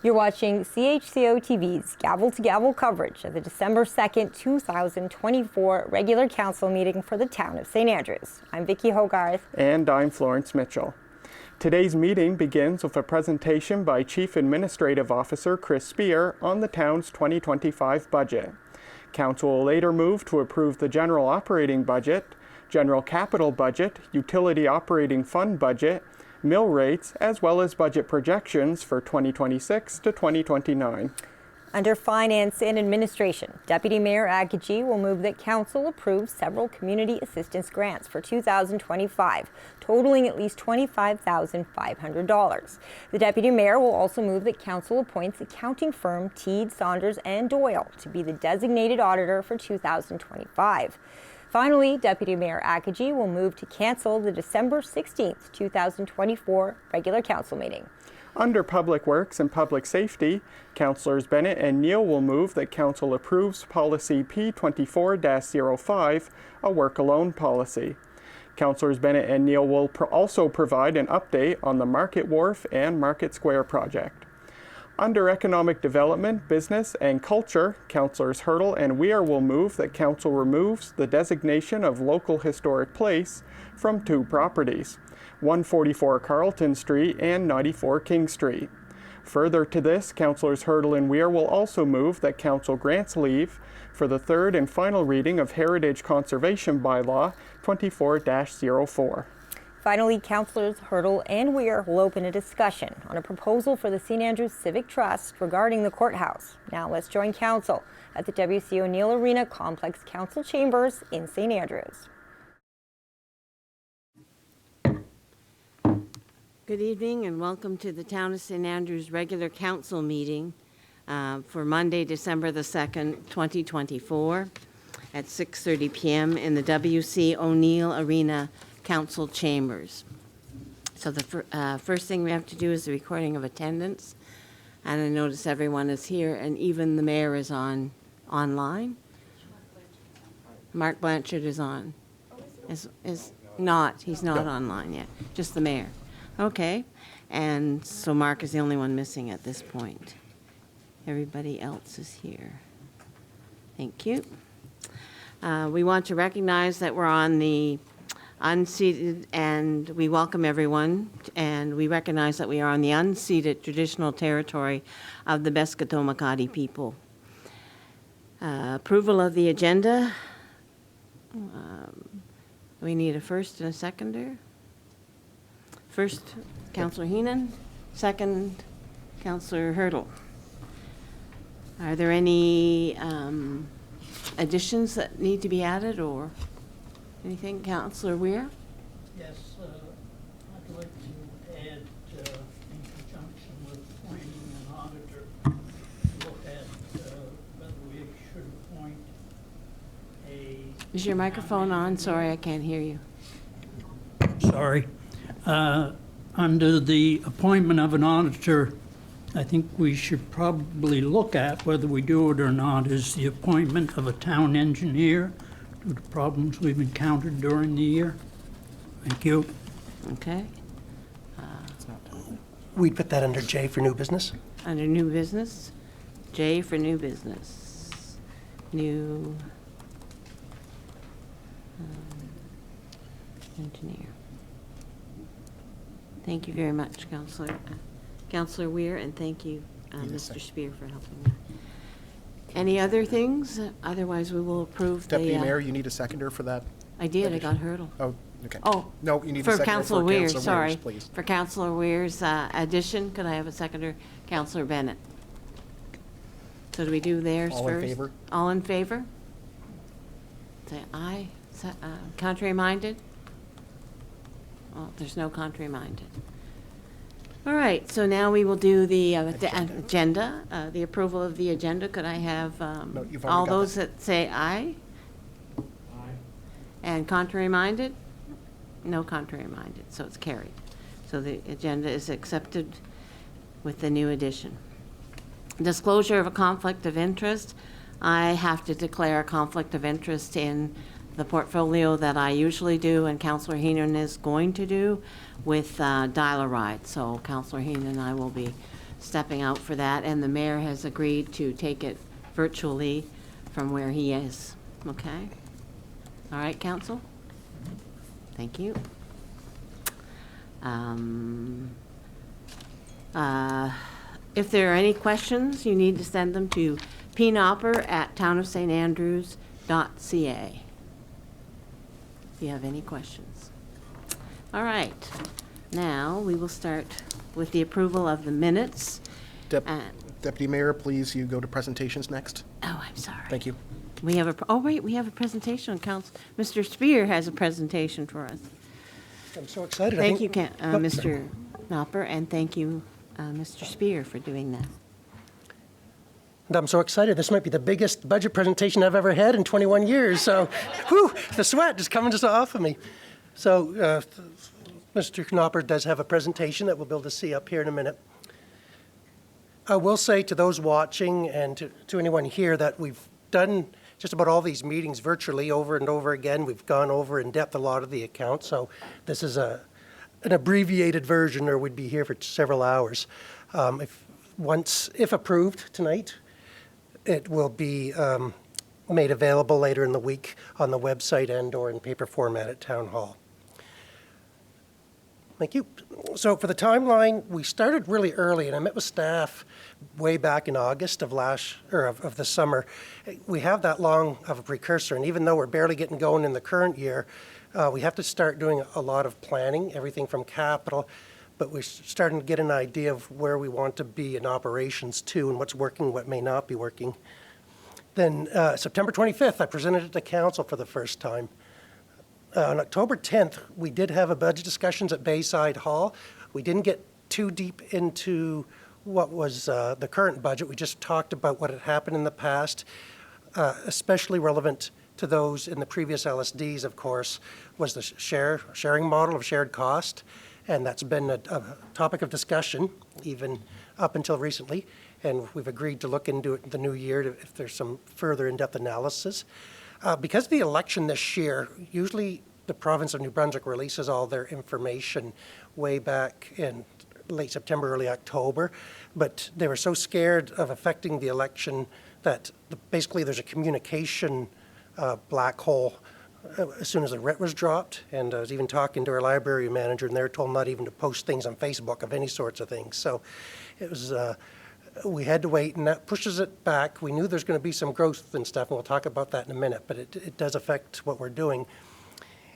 You're watching CHCO-TV's gavel-to-gavel coverage of the December 2nd, 2024 regular council meeting for the town of St. Andrews. I'm Vicki Hogarth. And I'm Florence Mitchell. Today's meeting begins with a presentation by Chief Administrative Officer Chris Spear on the town's 2025 budget. Council will later move to approve the general operating budget, general capital budget, utility operating fund budget, mill rates, as well as budget projections for 2026 to 2029. Under Finance and Administration, Deputy Mayor Agajee will move that Council approve several community assistance grants for 2025, totaling at least $25,500. The Deputy Mayor will also move that Council appoints accounting firm Teed, Saunders & Doyle to be the designated auditor for 2025. Finally, Deputy Mayor Agajee will move to cancel the December 16th, 2024 regular council meeting. Under Public Works and Public Safety, Councillors Bennett and Neal will move that Council approves Policy P24-05, a work alone policy. Councillors Bennett and Neal will also provide an update on the Market Wharf and Market Square project. Under Economic Development, Business and Culture, Councillors Hurdle and Weir will move that Council removes the designation of local historic place from two properties, 144 Carlton Street and 94 King Street. Further to this, Councillors Hurdle and Weir will also move that Council grants leave for the third and final reading of Heritage Conservation Bylaw 24-04. Finally, Councillors Hurdle and Weir will open a discussion on a proposal for the St. Andrews Civic Trust regarding the courthouse. Now let's join Council at the W.C. O'Neill Arena Complex Council Chambers in St. Andrews. Good evening and welcome to the Town of St. Andrews regular council meeting for Monday, December the 2nd, 2024 at 6:30 p.m. in the W.C. O'Neill Arena Council Chambers. So the first thing we have to do is the recording of attendance, and I notice everyone is here and even the mayor is online. Mark Blanchard is on. He's not online yet, just the mayor. Okay, and so Mark is the only one missing at this point. Everybody else is here. Thank you. We want to recognize that we're on the unceded, and we welcome everyone, and we recognize that we are on the unceded traditional territory of the Beskoto-Makati people. Approval of the agenda. We need a first and a seconder. First, Councillor Heenan. Second, Councillor Hurdle. Are there any additions that need to be added or anything? Councillor Weir? Yes, I'd like to add, in conjunction with appointing an auditor, look at whether we should appoint a... Is your microphone on? Sorry, I can't hear you. Sorry. Under the appointment of an auditor, I think we should probably look at whether we do it or not is the appointment of a town engineer due to problems we've encountered during the year. Thank you. Okay. We'd put that under J for new business. Under new business. J for new business. New engineer. Thank you very much, Councillor Weir, and thank you, Mr. Spear, for helping me. Any other things? Otherwise, we will approve Deputy Mayor, you need a seconder for that? I did. I got Hurdle. Oh, okay. Oh, no, you need a seconder Councillor Weir. Sorry, please. for Councillor Weir's addition, could I have a seconder? Councillor Bennett. So do we do theirs first? All in favor? All in favor? Say aye. Contrary-minded? Oh, there's no contrary-minded. All right, so now we will do the agenda, the approval of the agenda. Could I have No, you've already all got those that. that say aye? Aye. And contrary-minded? No contrary-minded, so it's carried. So the agenda is accepted with the new addition. Disclosure of a conflict of interest. I have to declare a conflict of interest in the portfolio that I usually do and Councillor Heenan is going to do with dial-a-ride. So Councillor Heenan and I will be stepping out for that, and the mayor has agreed to take it virtually from where he is. Okay? All right, council? Thank you. If there are any questions, you need to send them to pnopper@townofstandrews.ca. If you have any questions. All right. Now, we will start with the approval of the minutes. Deputy Mayor, please, you go to presentations next. Oh, I'm sorry. Thank you. We have we have a presentation on council. Mr. Spear has a presentation for us. I'm so excited. Thank you, Mr. Knopper, and thank you, Mr. Spear, for doing that. And I'm so excited. This might be the biggest budget presentation I've ever had in 21 years. So, whew, the sweat is coming just off of me. So, Mr. Knopper does have a presentation that we'll be able to see up here in a minute. I will say to those watching and to anyone here that we've done just about all these meetings virtually over and over again. We've gone over in depth a lot of the accounts. So this is an abbreviated version, or we'd be here for several hours. If approved tonight, it will be made available later in the week on the website and/or in paper format at Town Hall. Thank you. So for the timeline, we started really early, and I met with staff way back in August of the summer. We have that long of a precursor, and even though we're barely getting going in the current year, we have to start doing a lot of planning, everything from capital, but we're starting to get an idea of where we want to be in operations too, and what's working, what may not be working. Then September 25th, I presented it to council for the first time. On October 10th, we did have a budget discussions at Bayside Hall. We didn't get too deep into what was the current budget. We just talked about what had happened in the past, especially relevant to those in the previous LSDs, of course, was the sharing model of shared cost. And that's been a topic of discussion, even up until recently. And we've agreed to look into it in the new year if there's some further in-depth analysis. Because of the election this year, usually the province of New Brunswick releases all their information way back in late September, early October, but they were so scared of affecting the election that basically there's a communication black hole as soon as the writ was dropped. And I was even talking to our library manager, and they were told not even to post things on Facebook of any sorts of things. So it was... we had to wait, and that pushes it back. We knew there's going to be some growth and stuff, and we'll talk about that in a minute, but it does affect what we're doing.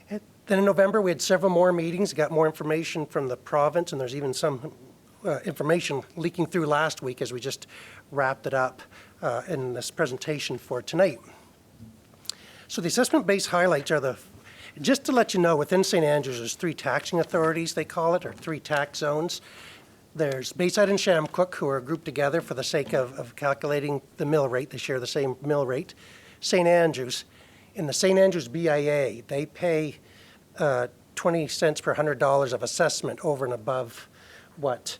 Then in November, we had several more meetings, got more information from the province, and there's even some information leaking through last week as we just wrapped it up in this presentation for tonight. So the assessment-based highlights are just to let you know, within St. Andrews, there's 3 taxing authorities, they call it, or 3 tax zones. There's Bayside and Shamcook, who are grouped together for the sake of calculating the mill rate. They share the same mill rate. St. Andrews. In the St. Andrews BIA, they pay 20 cents per $100 of assessment over and above what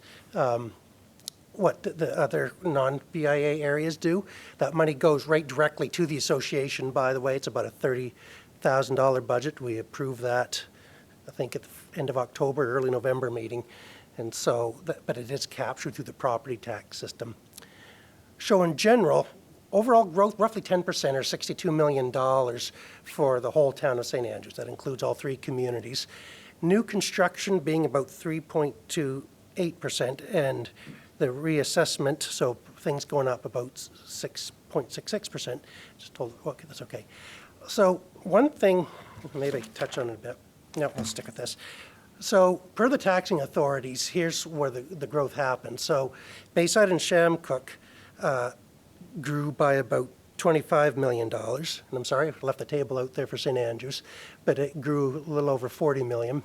the other non-BIA areas do. That money goes right directly to the association, by the way. It's about a $30,000 budget. We approved that, I think, at the end of October, early November meeting. And so, but it is captured through the property tax system. So in general, overall growth, roughly 10%, or $62 million for the whole town of St. Andrews. That includes all 3 communities. New construction being about 3.28%, and the reassessment, so things going up about 6.66%. Just told, okay, that's okay. So one thing, maybe I can touch on it a bit. No, we'll stick with this. So per the taxing authorities, here's where the growth happened. So Bayside and Shamcook grew by about $25 million. And I'm sorry, I left the table out there for St. Andrews, but it grew a little over $40 million.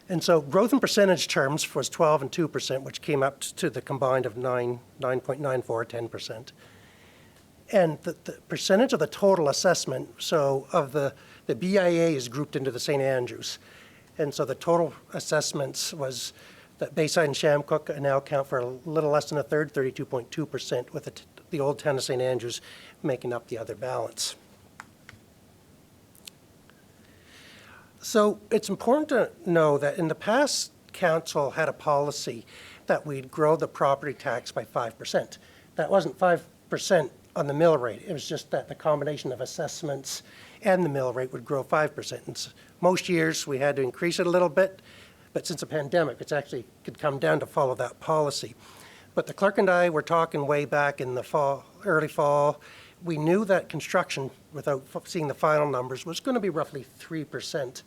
And so growth in percentage terms was 12 and 2%, which came up to the combined of 9.94, 10%. And the percentage of the total assessment, so of the BIA is grouped into the St. Andrews. And so the total assessments was that Bayside and Shamcook now account for a little less than a third, 32.2%, with the old town of St. Andrews making up the other balance. So it's important to know that in the past, council had a policy that we'd grow the property tax by 5%. That wasn't 5% on the mill rate. It was just that the combination of assessments and the mill rate would grow 5%. And most years we had to increase it a little bit, but since the pandemic, it's actually could come down to follow that policy. But the clerk and I were talking way back in the fall, early fall. We knew that construction, without seeing the final numbers, was going to be roughly 3%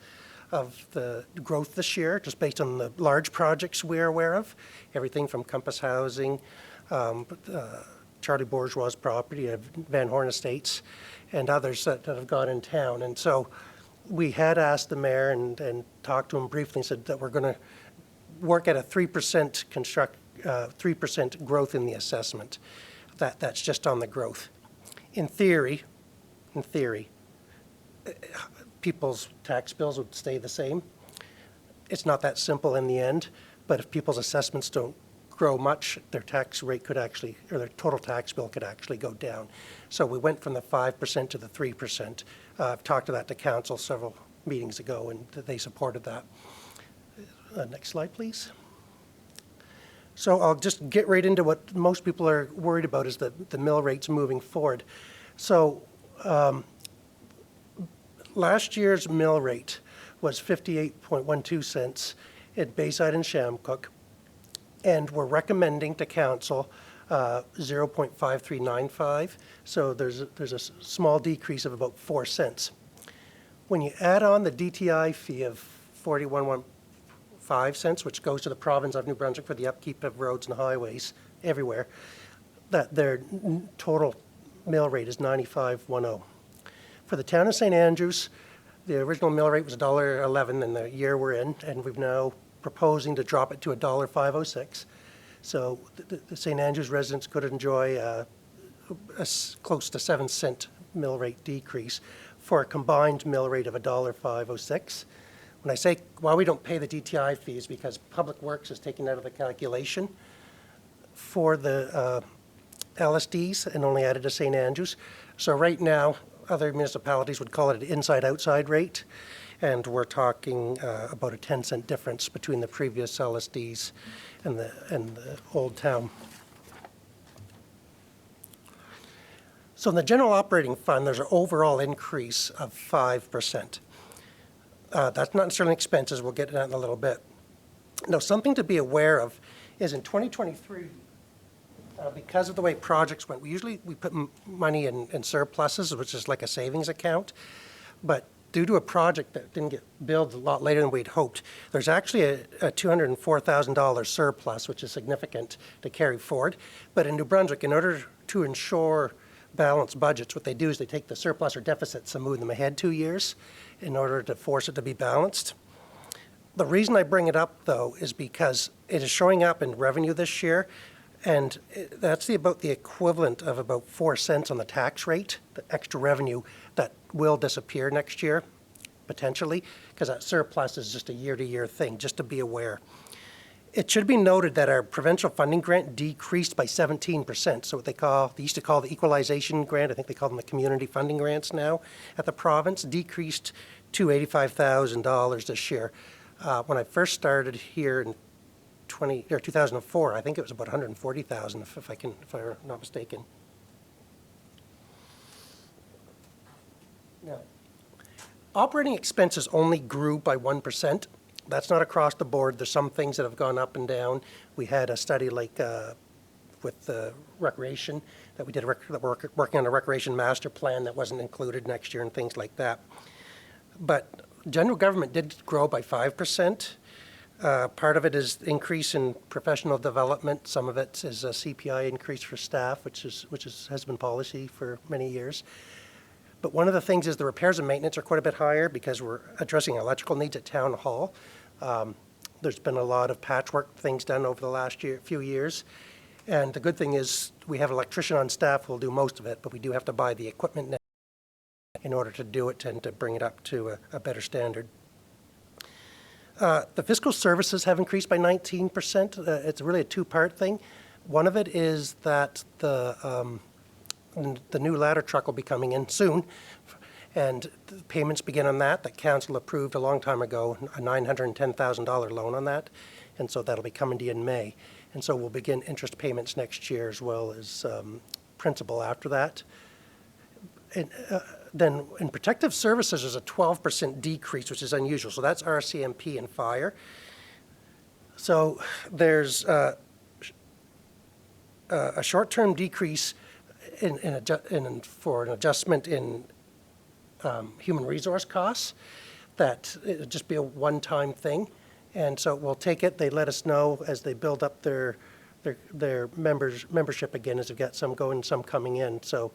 of the growth this year, just based on the large projects we're aware of, everything from Compass Housing, Charlie Bourgeois' property, Van Horn Estates, and others that have gone in town. And so we had asked the mayor and talked to him briefly and said that we're going to work at a 3% 3% growth in the assessment. That's just on the growth. In theory, people's tax bills would stay the same. It's not that simple in the end, but if people's assessments don't grow much, their tax rate could actually, or their total tax bill could actually go down. So we went from the 5% to the 3%. I've talked to that to council several meetings ago, and they supported that. Next slide, please. So I'll just get right into what most people are worried about is the mill rates moving forward. So last year's mill rate was 58.12 cents at Bayside and Shamcook, and we're recommending to council 0.5395. So there's a small decrease of about 4 cents. When you add on the DTI fee of 41.5 cents, which goes to the province of New Brunswick for the upkeep of roads and highways everywhere, that their total mill rate is 95.10. For the town of St. Andrews, the original mill rate was $1.11 in the year we're in, and we've now proposing to drop it to $1.506. So the St. Andrews residents could enjoy a close to 7 cent mill rate decrease for a combined mill rate of $1.506. When I say why we don't pay the DTI fees, because Public Works is taken out of the calculation for the LSDs and only added to St. Andrews. So right now, other municipalities would call it an inside-outside rate, and we're talking about a 10-cent difference between the previous LSDs and the old town. So in the general operating fund, there's an overall increase of 5%. That's not necessarily expenses. We'll get to that in a little bit. Now, something to be aware of is in 2023, because of the way projects went, we put money in surpluses, which is like a savings account. But due to a project that didn't get billed a lot later than we'd hoped, there's actually a $204,000 surplus, which is significant to carry forward. But in New Brunswick, in order to ensure balanced budgets, what they do is they take the surplus or deficits and move them ahead 2 years in order to force it to be balanced. The reason I bring it up, though, is because it is showing up in revenue this year, and that's about the equivalent of about 4 cents on the tax rate, the extra revenue that will disappear next year, potentially, because that surplus is just a year-to-year thing, just to be aware. It should be noted that our provincial funding grant decreased by 17%. So what they used to call the equalization grant, I think they call them the community funding grants now at the province, decreased to $85,000 this year. When I first started here in 2004, I think it was about 140,000, if I'm not mistaken. Now, operating expenses only grew by 1%. That's not across the board. There's some things that have gone up and down. We had a study like with the recreation that we did, that we're working on a recreation master plan that wasn't included next year and things like that. But general government did grow by 5%. Part of it is increase in professional development. Some of it is a CPI increase for staff, which has been policy for many years. But one of the things is the repairs and maintenance are quite a bit higher because we're addressing electrical needs at Town Hall. There's been a lot of patchwork things done over the last few years. And the good thing is we have an electrician on staff who will do most of it, but we do have to buy the equipment now in order to do it and to bring it up to a better standard. The fiscal services have increased by 19%. It's really a two-part thing. One of it is that the new ladder truck will be coming in soon, and the payments begin on that. The council approved a long time ago a $910,000 loan on that, and so that'll be coming to you in May. And so we'll begin interest payments next year as well as principal after that. And, then in protective services, there's a 12% decrease, which is unusual. So that's RCMP and fire. So there's a short-term decrease for an adjustment in human resource costs. That it'll just be a one-time thing. And so we'll take it. They let us know as they build up their membership again, as they've got some going, some coming in. So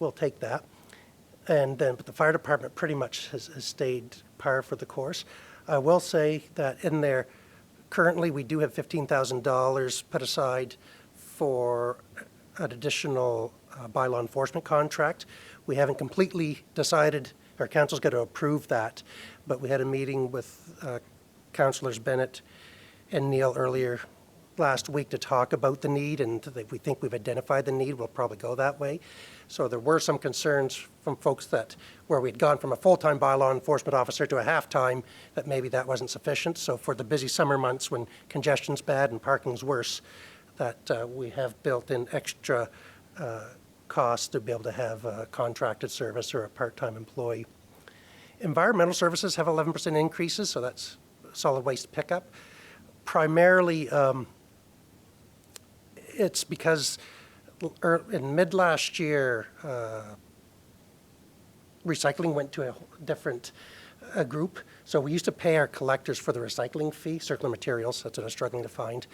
we'll take that. And then, but the fire department pretty much has stayed par for the course. I will say that in there, currently we do have $15,000 put aside for an additional bylaw enforcement contract. We haven't completely decided, our council's got to approve that, but we had a meeting with Councillors Bennett and Neil earlier last week to talk about the need, and if we think we've identified the need, we'll probably go that way. So there were some concerns from folks that where we'd gone from a full-time bylaw enforcement officer to a half-time, that maybe that wasn't sufficient. So for the busy summer months when congestion's bad and parking's worse, that we have built in extra costs to be able to have a contracted service or a part-time employee. Environmental services have 11% increases, so that's solid waste pickup. Primarily, it's because in mid last year, recycling went to a different group. So we used to pay our collectors for the recycling fee, circular materials, that's what I was struggling to find.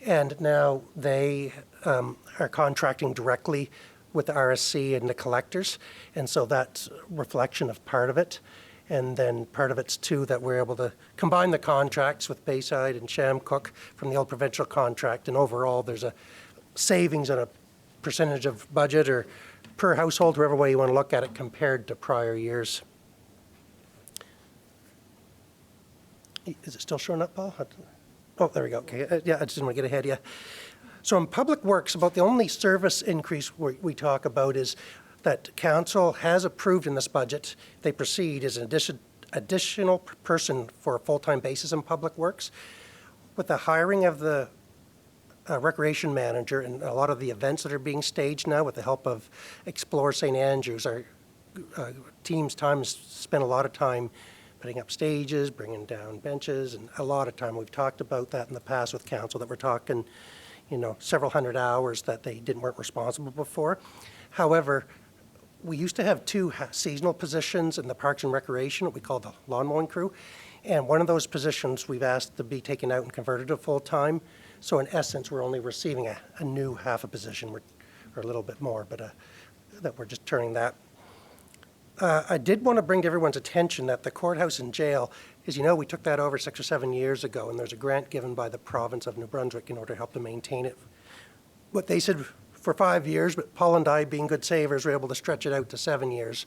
And now they are contracting directly with the RSC and the collectors. And so that's a reflection of part of it. And then part of it's too that we're able to combine the contracts with Bayside and Shamcook from the old provincial contract. And overall, there's a savings on a percentage of budget or per household, whatever way you want to look at it, compared to prior years. Is it still showing up, Paul? Oh, there we go. Okay. Yeah, I just didn't want to get ahead of you. So in public works, about the only service increase we talk about is that council has approved in this budget. They proceed as an additional person for a full-time basis in public works. With the hiring of the recreation manager and a lot of the events that are being staged now with the help of Explore St. Andrews, our team's time has spent a lot of time putting up stages, bringing down benches, and a lot of time. We've talked about that in the past with council, that we're talking, several hundred hours that they weren't responsible before. However, we used to have two seasonal positions in the Parks and Recreation, what we call the lawn mowing crew. And one of those positions we've asked to be taken out and converted to full-time. So in essence, we're only receiving a new half a position, or a little bit more, but that we're just turning that. I did want to bring to everyone's attention that the courthouse and jail, as you know, we took that over 6 or 7 years ago, and there's a grant given by the province of New Brunswick in order to help to maintain it. What they said for 5 years, but Paul and I, being good savers, were able to stretch it out to 7 years.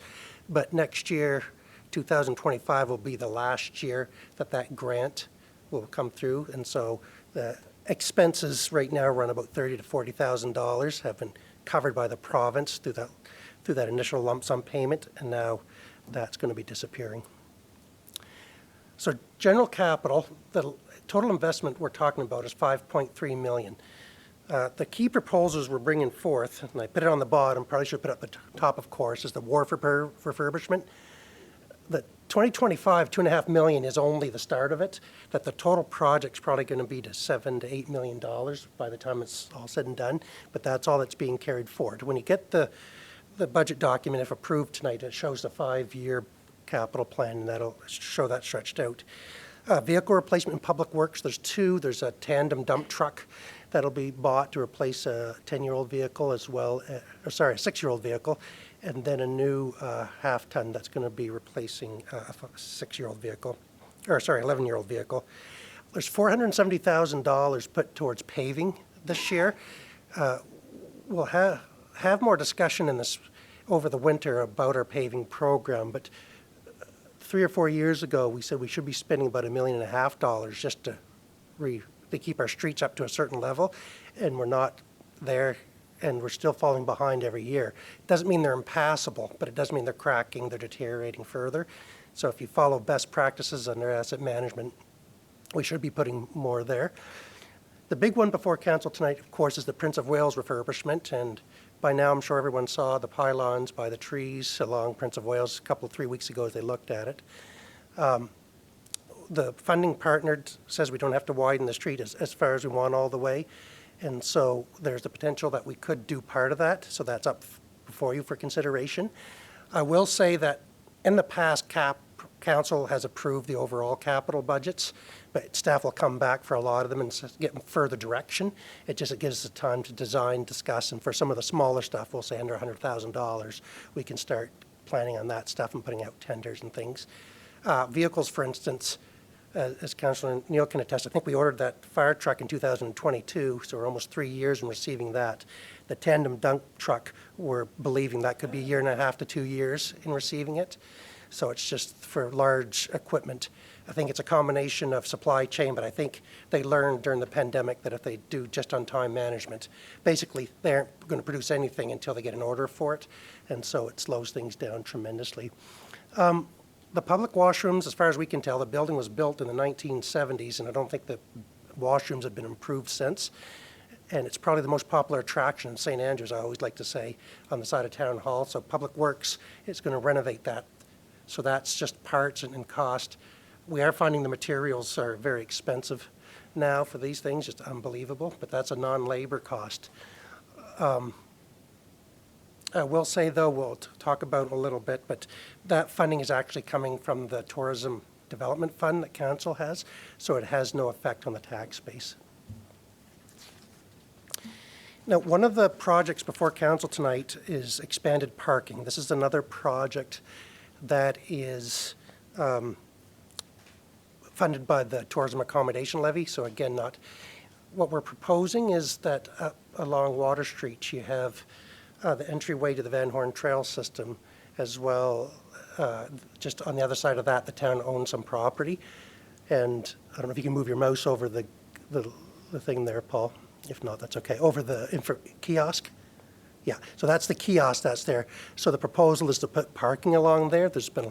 But next year, 2025, will be the last year that grant will come through, and so the expenses right now run about $30,000 to $40,000, have been covered by the province through that initial lump sum payment, and now that's going to be disappearing. So general capital, the total investment we're talking about is $5.3 million. The key proposals we're bringing forth, and I put it on the bottom, probably should put it up the top, of course, is the wharf refurbishment. The 2025, $2.5 million is only the start of it, that the total project's probably going to be to $7 to $8 million by the time it's all said and done, but that's all that's being carried forward. When you get the budget document, if approved tonight, it shows the 5-year capital plan, and that'll show that stretched out. Vehicle replacement in public works, there's two. There's a tandem dump truck that'll be bought to replace a 10-year-old vehicle as well, a 6-year-old vehicle, and then a new half-ton that's going to be replacing a 6-year-old vehicle, 11-year-old vehicle. There's $470,000 put towards paving this year. We'll have more discussion in this over the winter about our paving program, but 3 or 4 years ago, we said we should be spending about $1.5 million just to keep our streets up to a certain level, and we're not there, and we're still falling behind every year. It doesn't mean they're impassable, but it does mean they're cracking, they're deteriorating further. So if you follow best practices under asset management, we should be putting more there. The big one before council tonight, of course, is the Prince of Wales refurbishment, and by now I'm sure everyone saw the pylons by the trees along Prince of Wales a 3 weeks ago as they looked at it. The funding partner says we don't have to widen the street as far as we want all the way, and so there's the potential that we could do part of that, so that's up before you for consideration. I will say that in the past, council has approved the overall capital budgets, but staff will come back for a lot of them and get further direction. It gives us the time to design, discuss, and for some of the smaller stuff, we'll say under $100,000, we can start planning on that stuff and putting out tenders and things. Vehicles, for instance, as Councillor Neil can attest, I think we ordered that fire truck in 2022, so we're almost 3 years in receiving that. The tandem dump truck, we're believing that could be 1.5 to 2 years in receiving it. So it's just for large equipment. I think it's a combination of supply chain, but I think they learned during the pandemic that if they do just-on-time management, basically they aren't going to produce anything until they get an order for it, and so it slows things down tremendously. The public washrooms, as far as we can tell, the building was built in the 1970s, and I don't think the washrooms have been improved since. And it's probably the most popular attraction in St. Andrews, I always like to say, on the side of Town Hall. So Public Works is going to renovate that. So that's just parts and cost. We are finding the materials are very expensive now for these things, just unbelievable, but that's a non-labor cost. I will say, though, we'll talk about it a little bit, but that funding is actually coming from the Tourism Development Fund that Council has, so it has no effect on the tax base. Now, one of the projects before Council tonight is expanded parking. This is another project that is funded by the Tourism Accommodation Levy, so again, not what we're proposing is that along Water Street, you have the entryway to the Van Horn Trail system, as well, just on the other side of that, the town owns some property. And I don't know if you can move your mouse over the thing there, Paul. If not, that's okay. Over the kiosk. Yeah, so that's the kiosk that's there. So the proposal is to put parking along there. There's been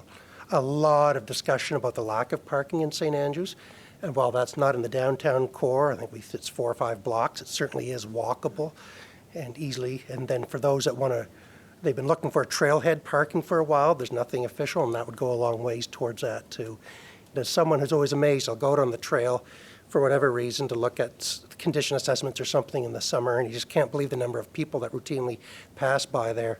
a lot of discussion about the lack of parking in St. Andrews. And while that's not in the downtown core, I think it's 4 or 5 blocks, it certainly is walkable and easily. And then for those that want to, they've been looking for a trailhead parking for a while. There's nothing official, and that would go a long ways towards that too. There's someone who's always amazed, I'll go out on the trail for whatever reason to look at condition assessments or something in the summer, and you just can't believe the number of people that routinely pass by there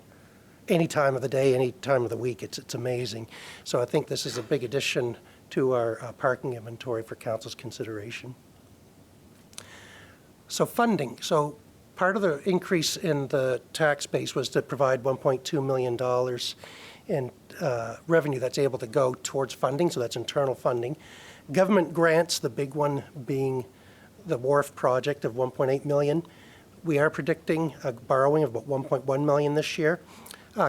any time of the day, any time of the week. It's amazing. So I think this is a big addition to our parking inventory for council's consideration. So funding. So part of the increase in the tax base was to provide $1.2 million in revenue that's able to go towards funding, so that's internal funding. Government grants, the big one being the wharf project of $1.8 million. We are predicting a borrowing of about $1.1 million this year.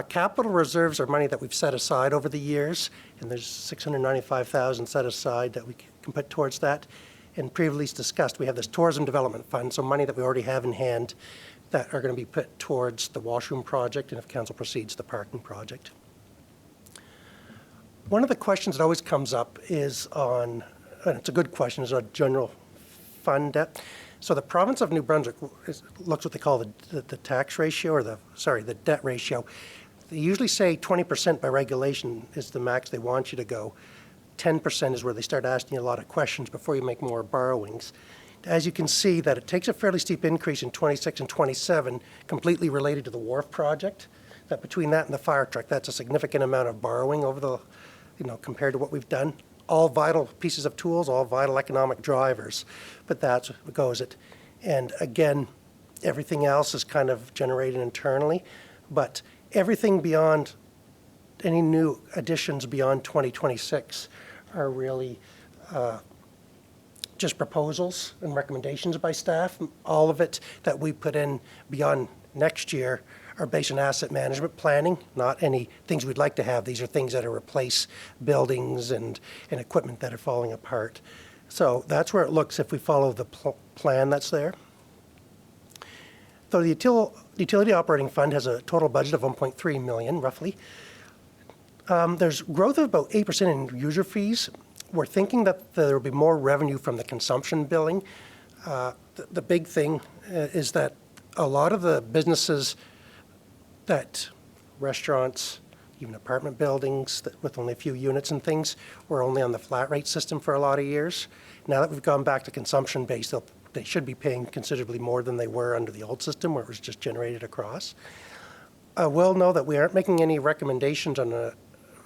Capital reserves are money that we've set aside over the years, and there's $695,000 set aside that we can put towards that. And previously discussed, we have this Tourism Development Fund, so money that we already have in hand that are going to be put towards the washroom project, and if council proceeds, the parking project. One of the questions that always comes up is on, and it's a good question, is on general fund debt. So the province of New Brunswick looks what they call the tax ratio, or the debt ratio. They usually say 20% by regulation is the max they want you to go. 10% is where they start asking you a lot of questions before you make more borrowings. As you can see, that it takes a fairly steep increase in 26 and 27, completely related to the wharf project. That between that and the fire truck, that's a significant amount of borrowing over the, compared to what we've done. All vital pieces of tools, all vital economic drivers, but that's what goes it. And again, everything else is kind of generated internally, but everything beyond any new additions beyond 2026 are really just proposals and recommendations by staff. All of it that we put in beyond next year are based on asset management planning, not any things we'd like to have. These are things that are replace buildings and equipment that are falling apart. So that's where it looks if we follow the plan that's there. So the utility operating fund has a total budget of $1.3 million, roughly. There's growth of about 8% in user fees. We're thinking that there will be more revenue from the consumption billing. The big thing is that a lot of the businesses that restaurants, even apartment buildings that with only a few units and things, were only on the flat rate system for a lot of years. Now that we've gone back to consumption based, they should be paying considerably more than they were under the old system where it was just generated across. I will know that we aren't making any recommendations on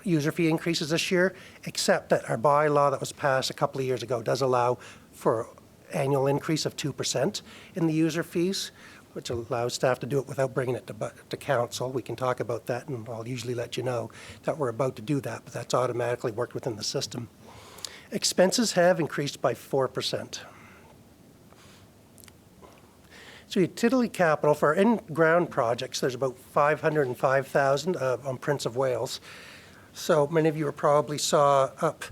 user fee increases this year, except that our bylaw that was passed a couple of years ago does allow for annual increase of 2% in the user fees, which allows staff to do it without bringing it to council. We can talk about that, and I'll usually let you know that we're about to do that, but that's automatically worked within the system. Expenses have increased by 4%. So utility capital for in-ground projects, there's about 505,000 on Prince of Wales. So many of you probably saw up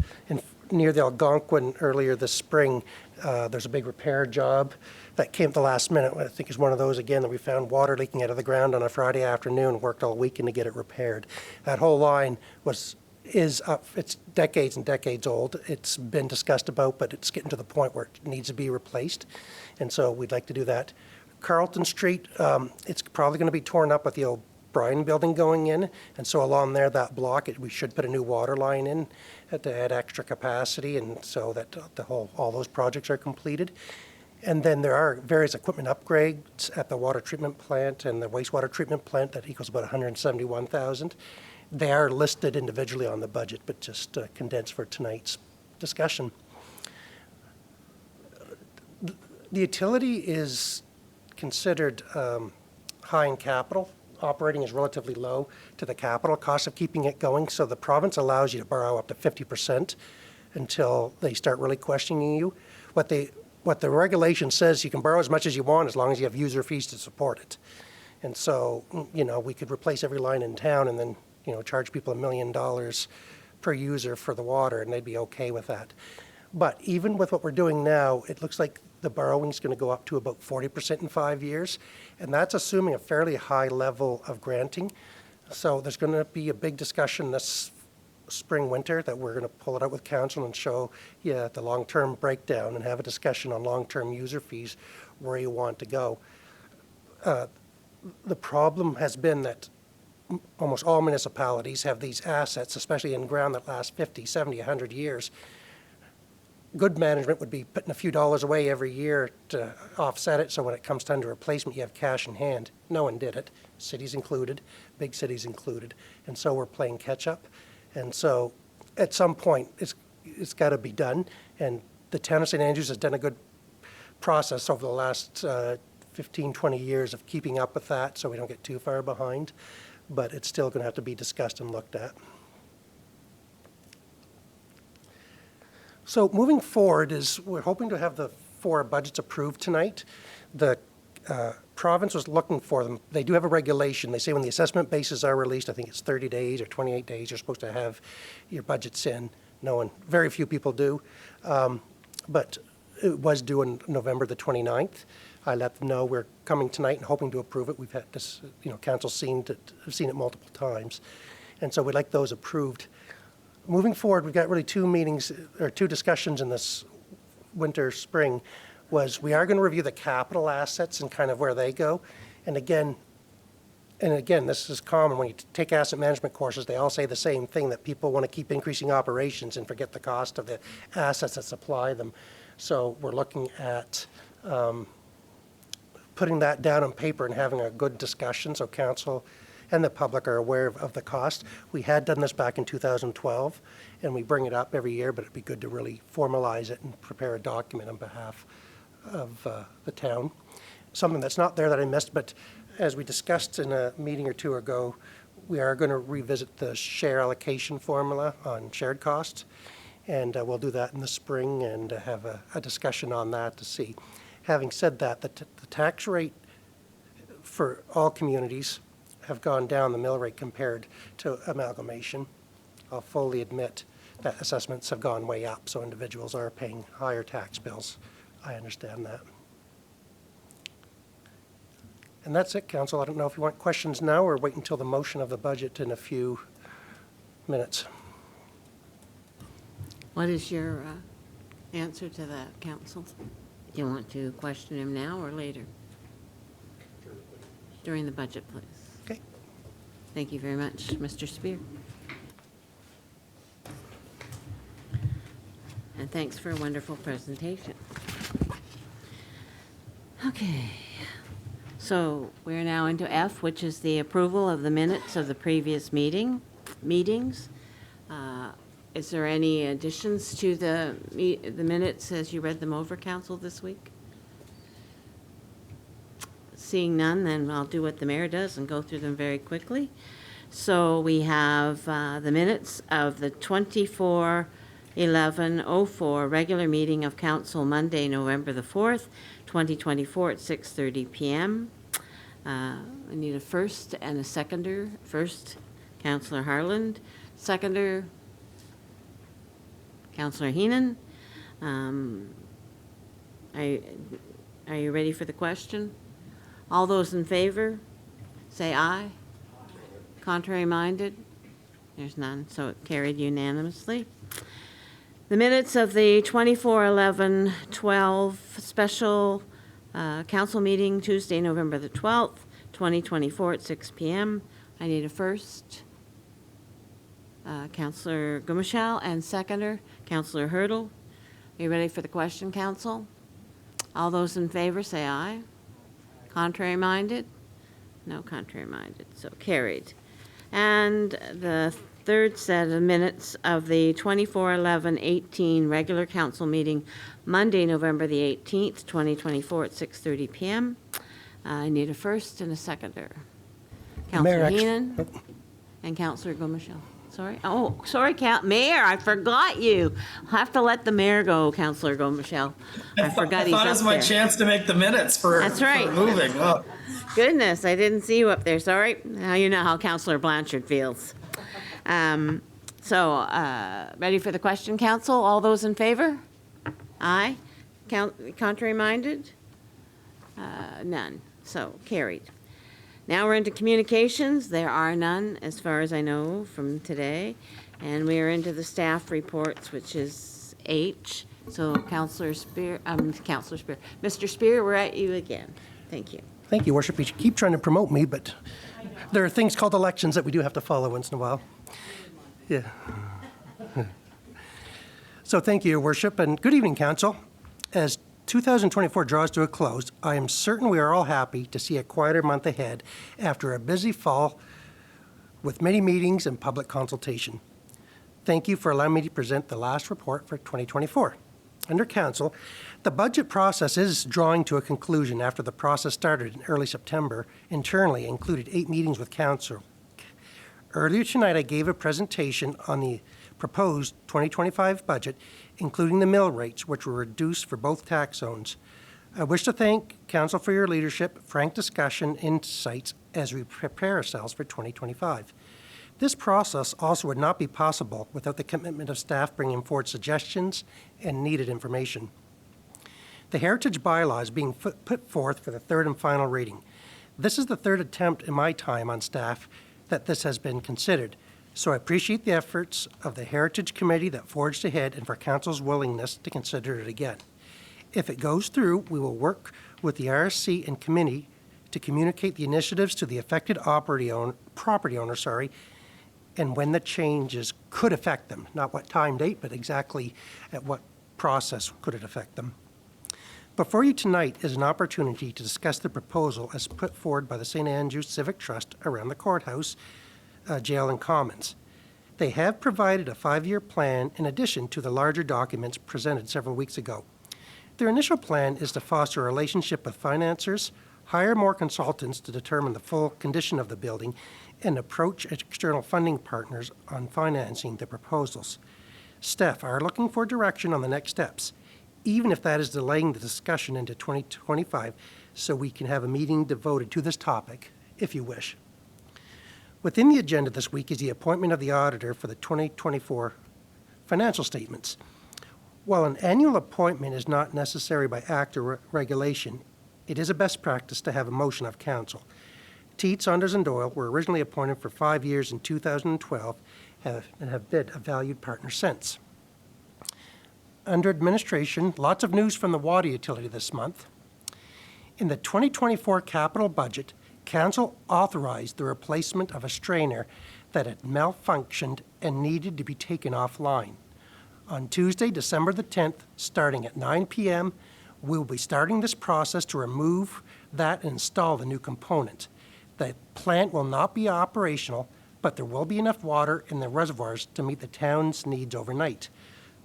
near the Algonquin earlier this spring, there's a big repair job that came at the last minute. I think it's one of those, again, that we found water leaking out of the ground on a Friday afternoon, worked all weekend to get it repaired. That whole line is up, it's decades and decades old. It's been discussed about, but it's getting to the point where it needs to be replaced. And so we'd like to do that. Carlton Street, it's probably going to be torn up with the old Bryan building going in, and so along there, that block, we should put a new water line in to add extra capacity, and so that all those projects are completed. And then there are various equipment upgrades at the water treatment plant and the wastewater treatment plant that equals about 171,000. They are listed individually on the budget, but just condensed for tonight's discussion. The utility is considered high in capital. Operating is relatively low to the capital cost of keeping it going, so the province allows you to borrow up to 50% until they start really questioning you. What the regulation says, you can borrow as much as you want as long as you have user fees to support it. And so, we could replace every line in town and then, charge people $1 million per user for the water, and they'd be okay with that. But even with what we're doing now, it looks like the borrowing is going to go up to about 40% in 5 years, and that's assuming a fairly high level of granting. So there's going to be a big discussion this spring, winter, that we're going to pull it out with council and show the long-term breakdown and have a discussion on long-term user fees, where you want to go. The problem has been that almost all municipalities have these assets, especially in ground that last 50, 70, 100 years. Good management would be putting a few dollars away every year to offset it, so when it comes time to replacement, you have cash in hand. No one did it, cities included, big cities included, and so we're playing catch up. And so at some point, it's got to be done, and the town of St. Andrews has done a good process over the last 15, 20 years of keeping up with that so we don't get too far behind, but it's still going to have to be discussed and looked at. So moving forward we're hoping to have the 4 budgets approved tonight. The province was looking for them. They do have a regulation. They say when the assessment bases are released, I think it's 30 days or 28 days, you're supposed to have your budgets in. Very few people do. But it was due on November the 29th. I let them know we're coming tonight and hoping to approve it. We've had this, council's seen it multiple times. And so we'd like those approved. Moving forward, we've got really 2 discussions in this winter, spring, we are going to review the capital assets and kind of where they go. And again, this is common when you take asset management courses, they all say the same thing, that people want to keep increasing operations and forget the cost of the assets that supply them. So we're looking at putting that down on paper and having a good discussion so council and the public are aware of the cost. We had done this back in 2012, and we bring it up every year, but it'd be good to really formalize it and prepare a document on behalf of the town. Something that's not there that I missed, but as we discussed in a meeting or 2 ago, we are going to revisit the share allocation formula on shared costs, and we'll do that in the spring and have a discussion on that to see. Having said that, the tax rate for all communities have gone down, the mill rate compared to amalgamation. I'll fully admit that assessments have gone way up, so individuals are paying higher tax bills. I understand that. And that's it, Council. I don't know if you want questions now or wait until the motion of the budget in a few minutes. What is your answer to that, Council? Do you want to question him now or later? During the budget, please. Okay. Thank you very much, Mr. Spear. And thanks for a wonderful presentation. Okay, so we're now into F, which is the approval of the minutes of the previous meetings. Is there any additions to the minutes as you read them over, Council, this week? Seeing none, then I'll do what the mayor does and go through them very quickly. So we have the minutes of the 24/11/04 regular meeting of council Monday, November the 4th, 2024 at 6:30 p.m. I need a first and a seconder. First, Councillor Harland. Seconder, Councillor Heenan. Are you ready for the question? All those in favor, say aye. Contrary minded? There's none, so it carried unanimously. The minutes of the 24/11/12 special council meeting, Tuesday, November the 12th, 2024 at 6 p.m. I need a first. Councillor Gumashal, and seconder, Councillor Hurdle. Are you ready for the question, Council? All those in favor say aye. Contrary minded? No contrary minded, so carried. And the third set of minutes of the 24/11/18 regular council meeting, Monday, November the 18th, 2024 at 6:30 p.m. I need a first and a seconder. Councillor Heenan and Councillor Gumashal. Sorry. Oh, sorry, Mayor, I forgot you. I'll have to let the mayor go, Councillor Gomashel. I forgot he's up there. I thought it was my chance to make the minutes for, That's right. for moving. Oh. Goodness, I didn't see you up there. Sorry. Now you know how Councillor Blanchard feels. Ready for the question, Council? All those in favor? Aye. Contrary minded? None. So carried. Now we're into communications. There are none, as far as I know, from today. And we are into the staff reports, which is H. So Mr. Spear, we're at you again. Thank you. Thank you, Worship. You keep trying to promote me, but there are things called elections that we do have to follow once in a while. Yeah. So thank you, Your Worship, and good evening, Council. As 2024 draws to a close, I am certain we are all happy to see a quieter month ahead after a busy fall with many meetings and public consultation. Thank you for allowing me to present the last report for 2024. Under Council, the budget process is drawing to a conclusion after the process started in early September. Internally, included 8 meetings with Council. Earlier tonight, I gave a presentation on the proposed 2025 budget, including the mill rates, which were reduced for both tax zones. I wish to thank Council for your leadership, frank discussion, insights as we prepare ourselves for 2025. This process also would not be possible without the commitment of staff bringing forward suggestions and needed information. The Heritage Bylaw is being put forth for the third and final reading. This is the third attempt in my time on staff that this has been considered. So I appreciate the efforts of the Heritage Committee that forged ahead and for Council's willingness to consider it again. If it goes through, we will work with the RSC and committee to communicate the initiatives to the affected property owner, and when the changes could affect them. Not what time date, but exactly at what process could it affect them. Before you tonight is an opportunity to discuss the proposal as put forward by the St. Andrews Civic Trust around the courthouse, jail and commons. They have provided a 5-year plan in addition to the larger documents presented several weeks ago. Their initial plan is to foster a relationship with financiers, hire more consultants to determine the full condition of the building, and approach external funding partners on financing the proposals. Staff are looking for direction on the next steps, even if that is delaying the discussion into 2025, so we can have a meeting devoted to this topic, if you wish. Within the agenda this week is the appointment of the auditor for the 2024 financial statements. While an annual appointment is not necessary by act or regulation, it is a best practice to have a motion of council. Teed, Saunders, and Doyle were originally appointed for 5 years in 2012 and have been a valued partner since. Under administration, lots of news from the water utility this month. In the 2024 capital budget, Council authorized the replacement of a strainer that had malfunctioned and needed to be taken offline. On Tuesday, December the 10th, starting at 9 p.m., we will be starting this process to remove that and install the new component. The plant will not be operational, but there will be enough water in the reservoirs to meet the town's needs overnight.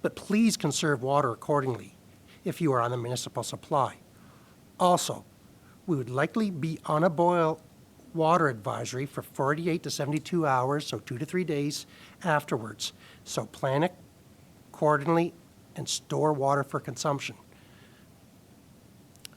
But please conserve water accordingly if you are on the municipal supply. Also, we would likely be on a boil water advisory for 48 to 72 hours, so 2 to 3 days afterwards. So plan it accordingly and store water for consumption.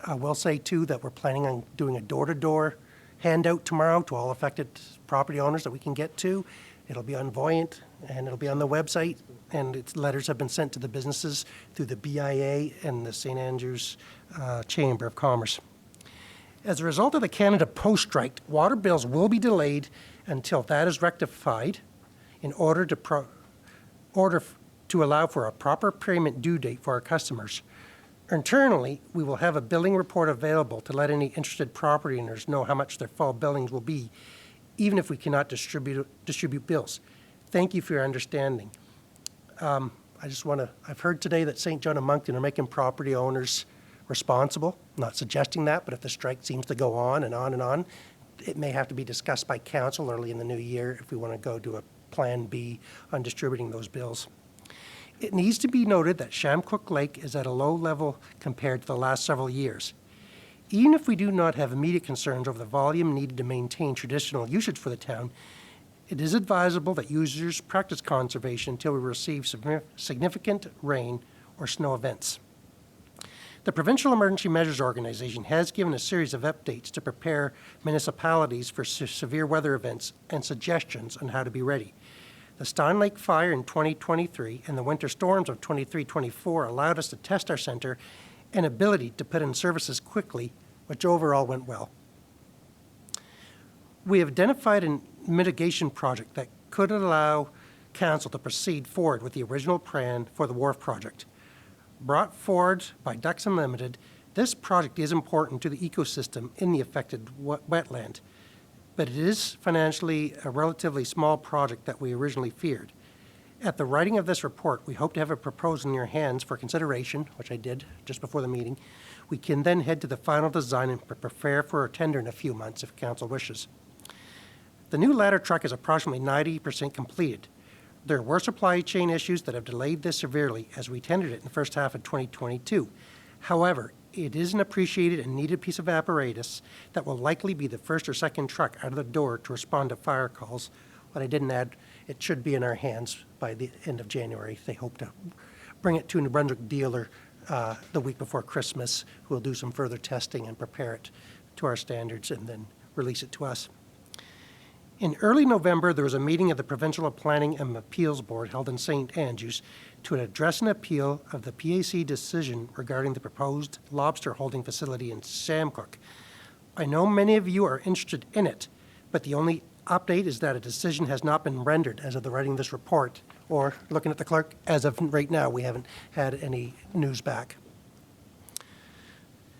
I will say, too, that we're planning on doing a door-to-door handout tomorrow to all affected property owners that we can get to. It'll be on Voyant, and it'll be on the website, and its letters have been sent to the businesses through the BIA and the St. Andrews Chamber of Commerce. As a result of the Canada Post strike, water bills will be delayed until that is rectified in order to allow for a proper payment due date for our customers. Internally, we will have a billing report available to let any interested property owners know how much their fall billings will be, even if we cannot distribute bills. Thank you for your understanding. I've heard today that St. John and Moncton are making property owners responsible. I'm not suggesting that, but if the strike seems to go on and on and on, it may have to be discussed by council early in the new year if we want to go to a plan B on distributing those bills. It needs to be noted that Shamcook Lake is at a low level compared to the last several years. Even if we do not have immediate concerns over the volume needed to maintain traditional usage for the town, it is advisable that users practice conservation until we receive significant rain or snow events. The Provincial Emergency Measures Organization has given a series of updates to prepare municipalities for severe weather events and suggestions on how to be ready. The Stein Lake fire in 2023 and the winter storms of 23-24 allowed us to test our center and ability to put in services quickly, which overall went well. We have identified a mitigation project that could allow Council to proceed forward with the original plan for the wharf project. Brought forward by Ducks Unlimited, this project is important to the ecosystem in the affected wetland, but it is financially a relatively small project that we originally feared. At the writing of this report, we hope to have a proposal in your hands for consideration, which I did just before the meeting. We can then head to the final design and prepare for a tender in a few months if Council wishes. The new ladder truck is approximately 90% completed. There were supply chain issues that have delayed this severely as we tendered it in the first half of 2022. However, it is an appreciated and needed piece of apparatus that will likely be the first or second truck out of the door to respond to fire calls. What I didn't add, it should be in our hands by the end of January. They hope to bring it to a New Brunswick dealer the week before Christmas, who will do some further testing and prepare it to our standards and then release it to us. In early November, there was a meeting of the Provincial Planning and Appeals Board held in St. Andrews to address an appeal of the PAC decision regarding the proposed lobster holding facility in Shamcook. I know many of you are interested in it, but the only update is that a decision has not been rendered as of the writing of this report, or looking at the clerk, as of right now, we haven't had any news back.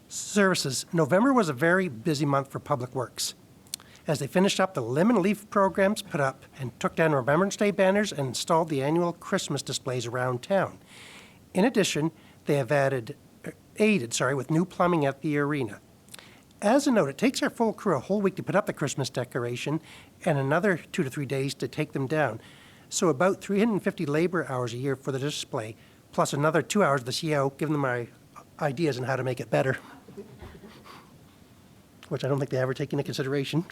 Services. November was a very busy month for Public Works, as they finished up the lemon leaf programs, put up and took down Remembrance Day banners, and installed the annual Christmas displays around town. In addition, they have aided with new plumbing at the arena. As a note, it takes our full crew a whole week to put up the Christmas decoration and another 2 to 3 days to take them down. So about 350 labor hours a year for the display, plus another 2 hours of the CIO, giving them my ideas on how to make it better, which I don't think they ever take into consideration.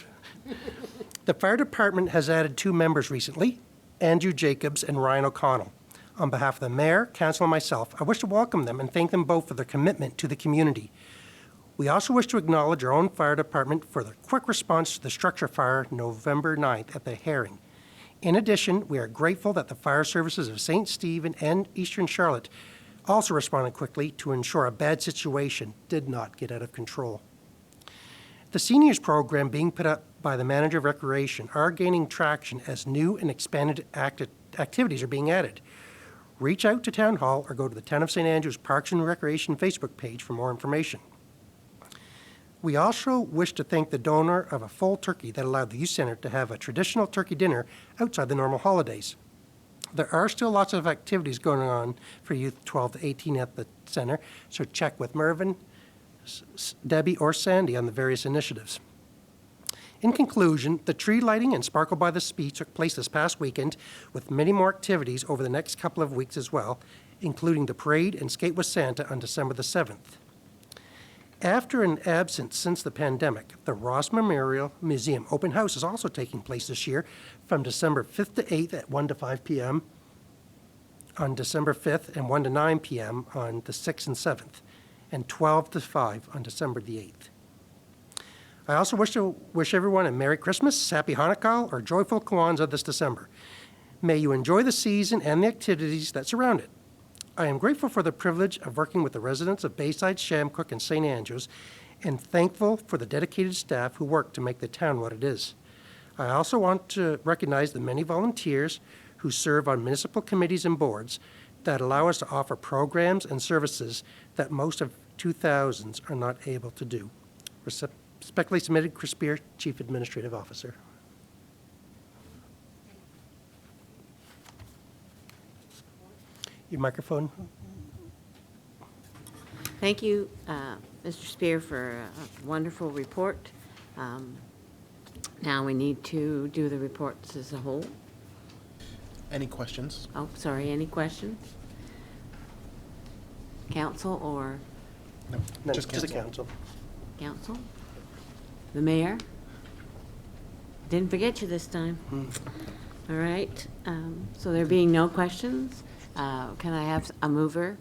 The fire department has added 2 members recently, Andrew Jacobs and Ryan O'Connell. On behalf of the mayor, council, and myself, I wish to welcome them and thank them both for their commitment to the community. We also wish to acknowledge our own fire department for their quick response to the structure fire November 9th at the Herring. In addition, we are grateful that the fire services of St. Stephen and Eastern Charlotte also responded quickly to ensure a bad situation did not get out of control. The seniors program being put up by the manager of recreation are gaining traction as new and expanded activities are being added. reach out to Town Hall or go to the Town of St. Andrews Parks and Recreation Facebook page for more information. We also wish to thank the donor of a full turkey that allowed the Youth Center to have a traditional turkey dinner outside the normal holidays. There are still lots of activities going on for youth 12 to 18 at the center, so check with Mervyn, Debbie, or Sandy on the various initiatives. In conclusion, the tree lighting and Sparkle by the Sea took place this past weekend, with many more activities over the next couple of weeks as well, including the parade and Skate with Santa on December the 7th. After an absence since the pandemic, the Ross Memorial Museum Open House is also taking place this year from December 5th to 8th at 1 to 5 p.m. on December 5th and 1 to 9 p.m. on the 6th and 7th, and 12 to 5 on December the 8th. I also wish everyone a Merry Christmas, Happy Hanukkah, or joyful Kwanzaa this December. May you enjoy the season and the activities that surround it. I am grateful for the privilege of working with the residents of Bayside, Shamcook, and St. Andrews, and thankful for the dedicated staff who work to make the town what it is. I also want to recognize the many volunteers who serve on municipal committees and boards that allow us to offer programs and services that most of 2000s are not able to do. Respectfully submitted, Chris Beer, Chief Administrative Officer. Your microphone. Thank you, Mr. Spear, for a wonderful report. Now we need to do the reports as a whole. Any questions? Oh, sorry, any questions? Council or No, Just to the council. council. council? The mayor? Didn't forget you this time. All right, so there being no questions, can I have a mover?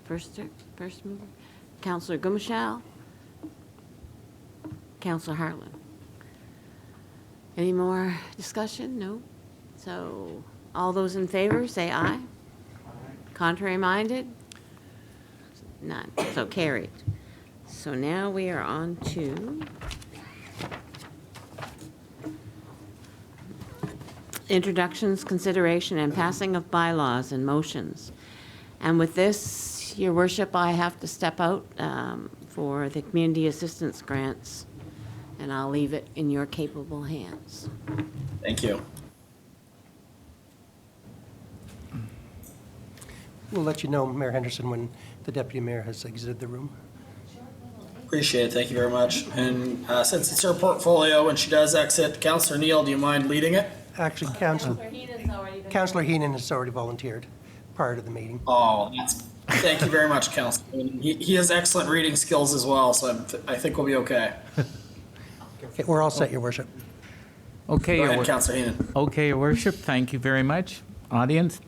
First mover? Councillor Gumashal? Councillor Harlan? Any more discussion? No? So, all those in favor, say aye. Contrary minded? None, so carried. So now we are on to introductions, consideration, and passing of bylaws and motions. And with this, Your Worship, I have to step out for the community assistance grants, and I'll leave it in your capable hands. Thank you. We'll let you know, Mayor Henderson, when the deputy mayor has exited the room. Appreciate it. Thank you very much. And since it's her portfolio, when she does exit, Councillor Neal, do you mind leading it? Actually, Councillor Heenan has already volunteered prior to the meeting. Oh, thank you very much, Councillor. He has excellent reading skills as well, so I think we'll be okay. Okay, we're all set, Your Worship. Okay, Go Your ahead, Wor- Councillor Heenan. Okay, Your Worship, thank you very much, audience.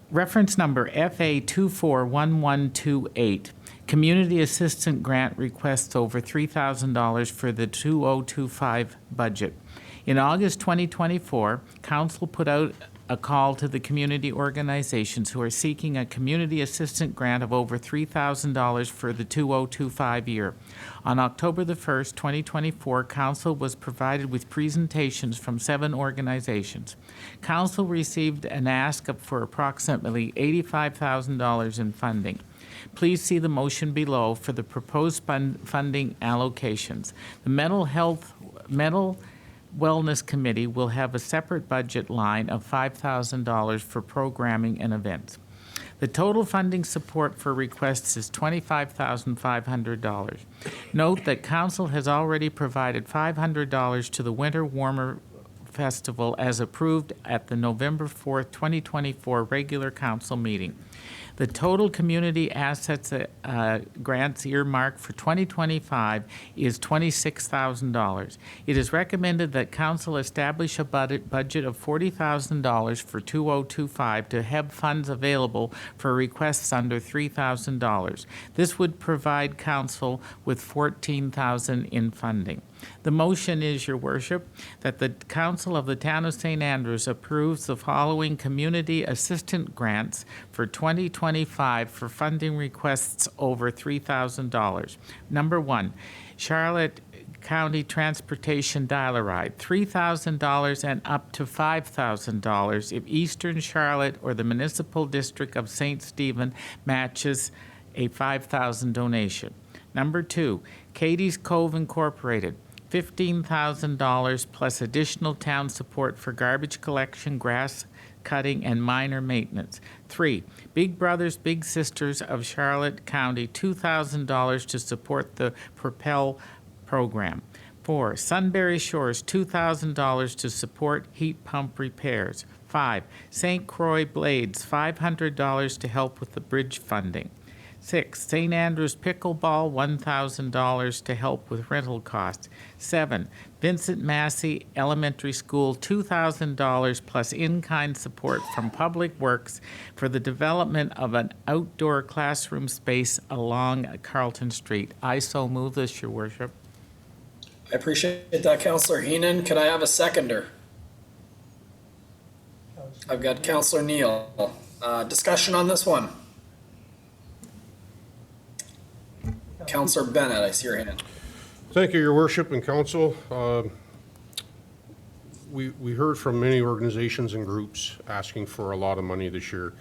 Reference number FA 241128, Community Assistant Grant requests over $3,000 for the 2025 budget. In August 2024, Council put out a call to the community organizations who are seeking a community assistant grant of over $3,000 for the 2025 year. On October the 1st, 2024, Council was provided with presentations from 7 organizations. Council received an ask for approximately $85,000 in funding. Please see the motion below for the proposed funding allocations. The Mental Wellness Committee will have a separate budget line of $5,000 for programming and events. The total funding support for requests is $25,500. Note that Council has already provided $500 to the Winter Warmer Festival as approved at the November 4th, 2024 regular Council meeting. The total community assets grants earmarked for 2025 is $26,000. It is recommended that Council establish a budget of $40,000 for 2025 to have funds available for requests under $3,000. This would provide Council with $14,000 in funding. The motion is, Your Worship, that the Council of the Town of St. Andrews approves the following community assistant grants for 2025 for funding requests over $3,000. Number 1, Charlotte County Transportation Dial-A-Ride, $3,000 and up to $5,000 if Eastern Charlotte or the Municipal District of St. Stephen matches a $5,000 donation. Number 2, Katie's Cove Incorporated, $15,000 plus additional town support for garbage collection, grass cutting, and minor maintenance. 3, Big Brothers Big Sisters of Charlotte County, $2,000 to support the Propel program. 4, Sunbury Shores, $2,000 to support heat pump repairs. 5, St. Croix Blades, $500 to help with the bridge funding. 6, St. Andrews Pickleball, $1,000 to help with rental costs. 7, Vincent Massey Elementary School, $2,000 plus in-kind support from Public Works for the development of an outdoor classroom space along Carlton Street. I so move this, Your Worship. I appreciate that, Councillor Heenan. Can I have a seconder? I've got Councillor Neal. Discussion on this one. Councillor Bennett, I see your hand. Thank you, Your Worship and Council. We heard from many organizations and groups asking for a lot of money this year.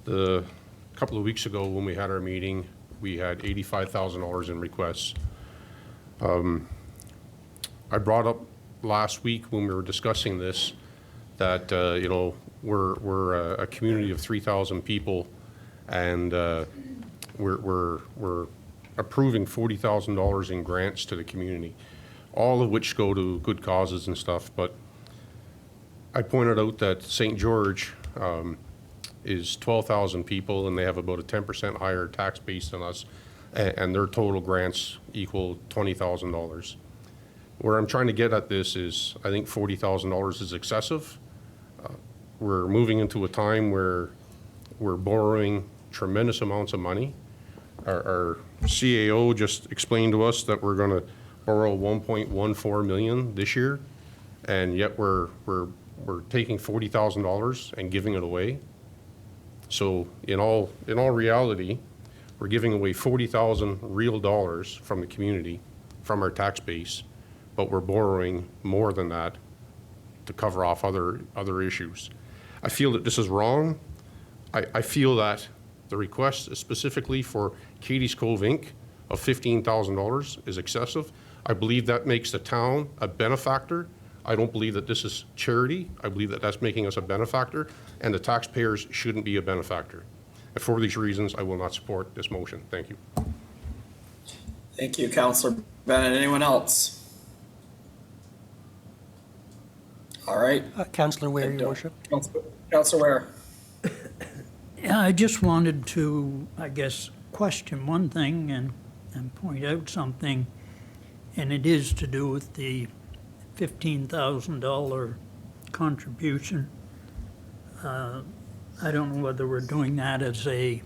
A couple of weeks ago when we had our meeting, we had $85,000 in requests. I brought up last week when we were discussing this that we're a community of 3,000 people, and we're approving $40,000 in grants to the community, all of which go to good causes and stuff. But I pointed out that St. George is 12,000 people, and they have about a 10% higher tax base than us, and their total grants equal $20,000. Where I'm trying to get at this is, I think $40,000 is excessive. We're moving into a time where we're borrowing tremendous amounts of money. Our CAO just explained to us that we're going to borrow $1.14 million this year, and yet we're taking $40,000 and giving it away. So in all reality, we're giving away 40,000 real dollars from the community, from our tax base, but we're borrowing more than that to cover off other issues. I feel that this is wrong. I feel that the request specifically for Katie's Cove Inc. of $15,000 is excessive. I believe that makes the town a benefactor. I don't believe that this is charity. I believe that that's making us a benefactor, and the taxpayers shouldn't be a benefactor. And for these reasons, I will not support this motion. Thank you. Thank you, Councillor Bennett. Anyone else? All right. Councillor Ware, Your Worship. Councillor Ware. Yeah, I just wanted to, I guess, question one thing and point out something, and it is to do with the $15,000 contribution. I don't know whether we're doing that as a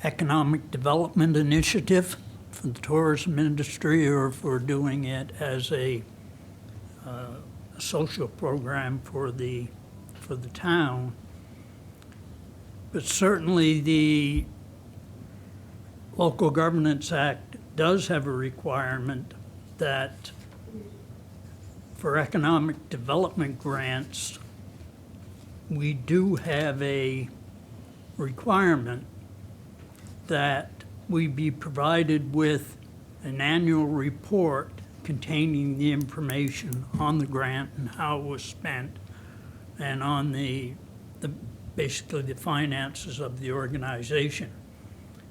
economic development initiative for the tourism industry, or if we're doing it as a social program for the town. But certainly the Local Governance Act does have a requirement that for economic development grants, we do have a requirement that we be provided with an annual report containing the information on the grant and how it was spent, and on basically the finances of the organization.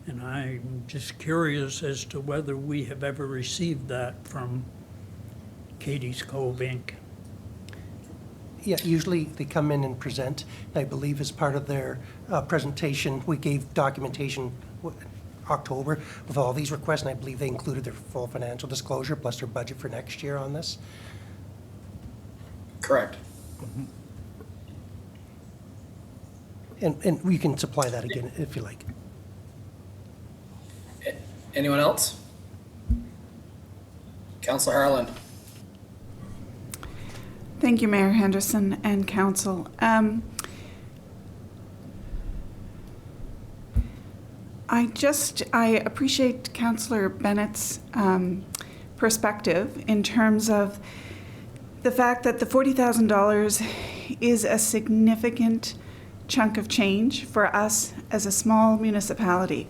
And I'm just curious as to whether we have ever received that from Katie's Cove Inc. Yeah, usually they come in and present. I believe as part of their presentation, we gave documentation October with all these requests, and I believe they included their full financial disclosure plus their budget for next year on this. Correct. Mm-hmm. And we can supply that again if you like. Anyone else? Councillor Harlan. Thank you, Mayor Henderson and Council. I appreciate Councillor Bennett's perspective in terms of the fact that the $40,000 is a significant chunk of change for us as a small municipality.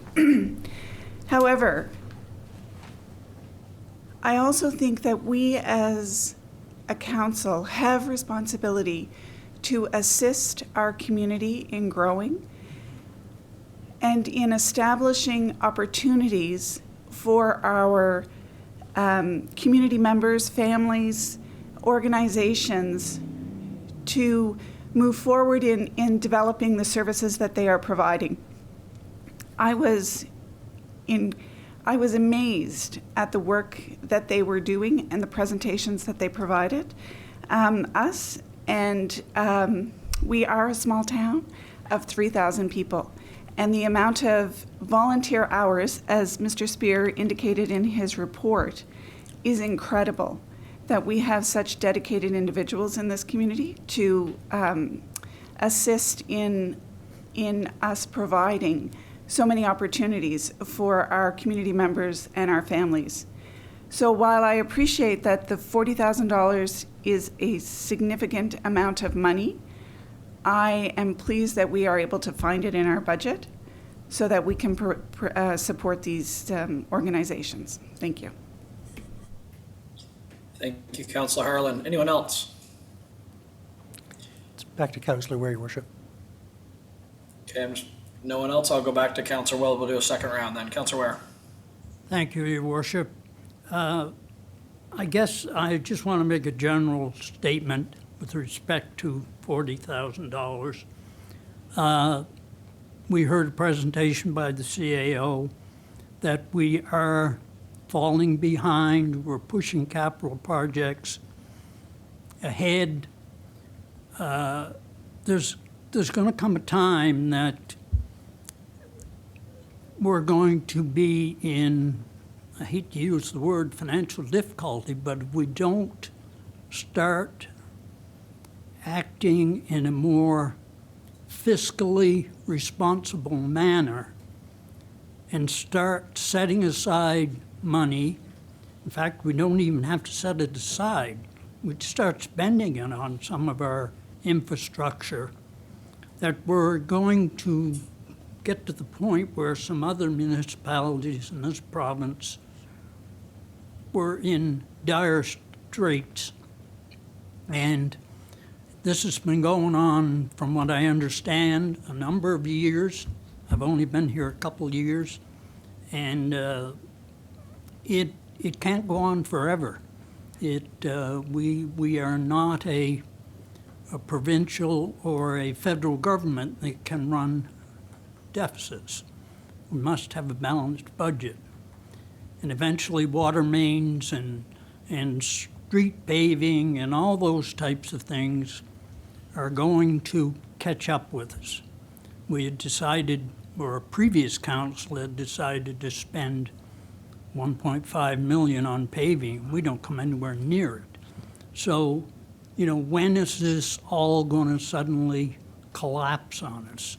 However, I also think that we as a council have responsibility to assist our community in growing and in establishing opportunities for our community members, families, organizations to move forward in developing the services that they are providing. I was amazed at the work that they were doing and the presentations that they provided us. And we are a small town of 3,000 people. And the amount of volunteer hours, as Mr. Spear indicated in his report, is incredible. That we have such dedicated individuals in this community to assist in us providing so many opportunities for our community members and our families. So while I appreciate that the $40,000 is a significant amount of money, I am pleased that we are able to find it in our budget so that we can support these organizations. Thank you. Thank you, Councillor Harlan. Anyone else? It's back to Councillor Ware, Your Worship. Okay, no one else. I'll go back to Councillor Will. We'll do a second round then. Councillor Ware. Thank you, Your Worship. I guess I just want to make a general statement with respect to $40,000. We heard a presentation by the CAO that we are falling behind. We're pushing capital projects ahead. There's going to come a time that we're going to be in, I hate to use the word financial difficulty, but if we don't start acting in a more fiscally responsible manner and start setting aside money. In fact, we don't even have to set it aside. We'd start spending it on some of our infrastructure, that we're going to get to the point where some other municipalities in this province were in dire straits. And this has been going on, from what I understand, a number of years. I've only been here a couple years, and it can't go on forever. We are not a provincial or a federal government that can run deficits. We must have a balanced budget. And eventually water mains and street paving and all those types of things are going to catch up with us. We had decided, or a previous council had decided to spend $1.5 million on paving. We don't come anywhere near it. So, when is this all going to suddenly collapse on us?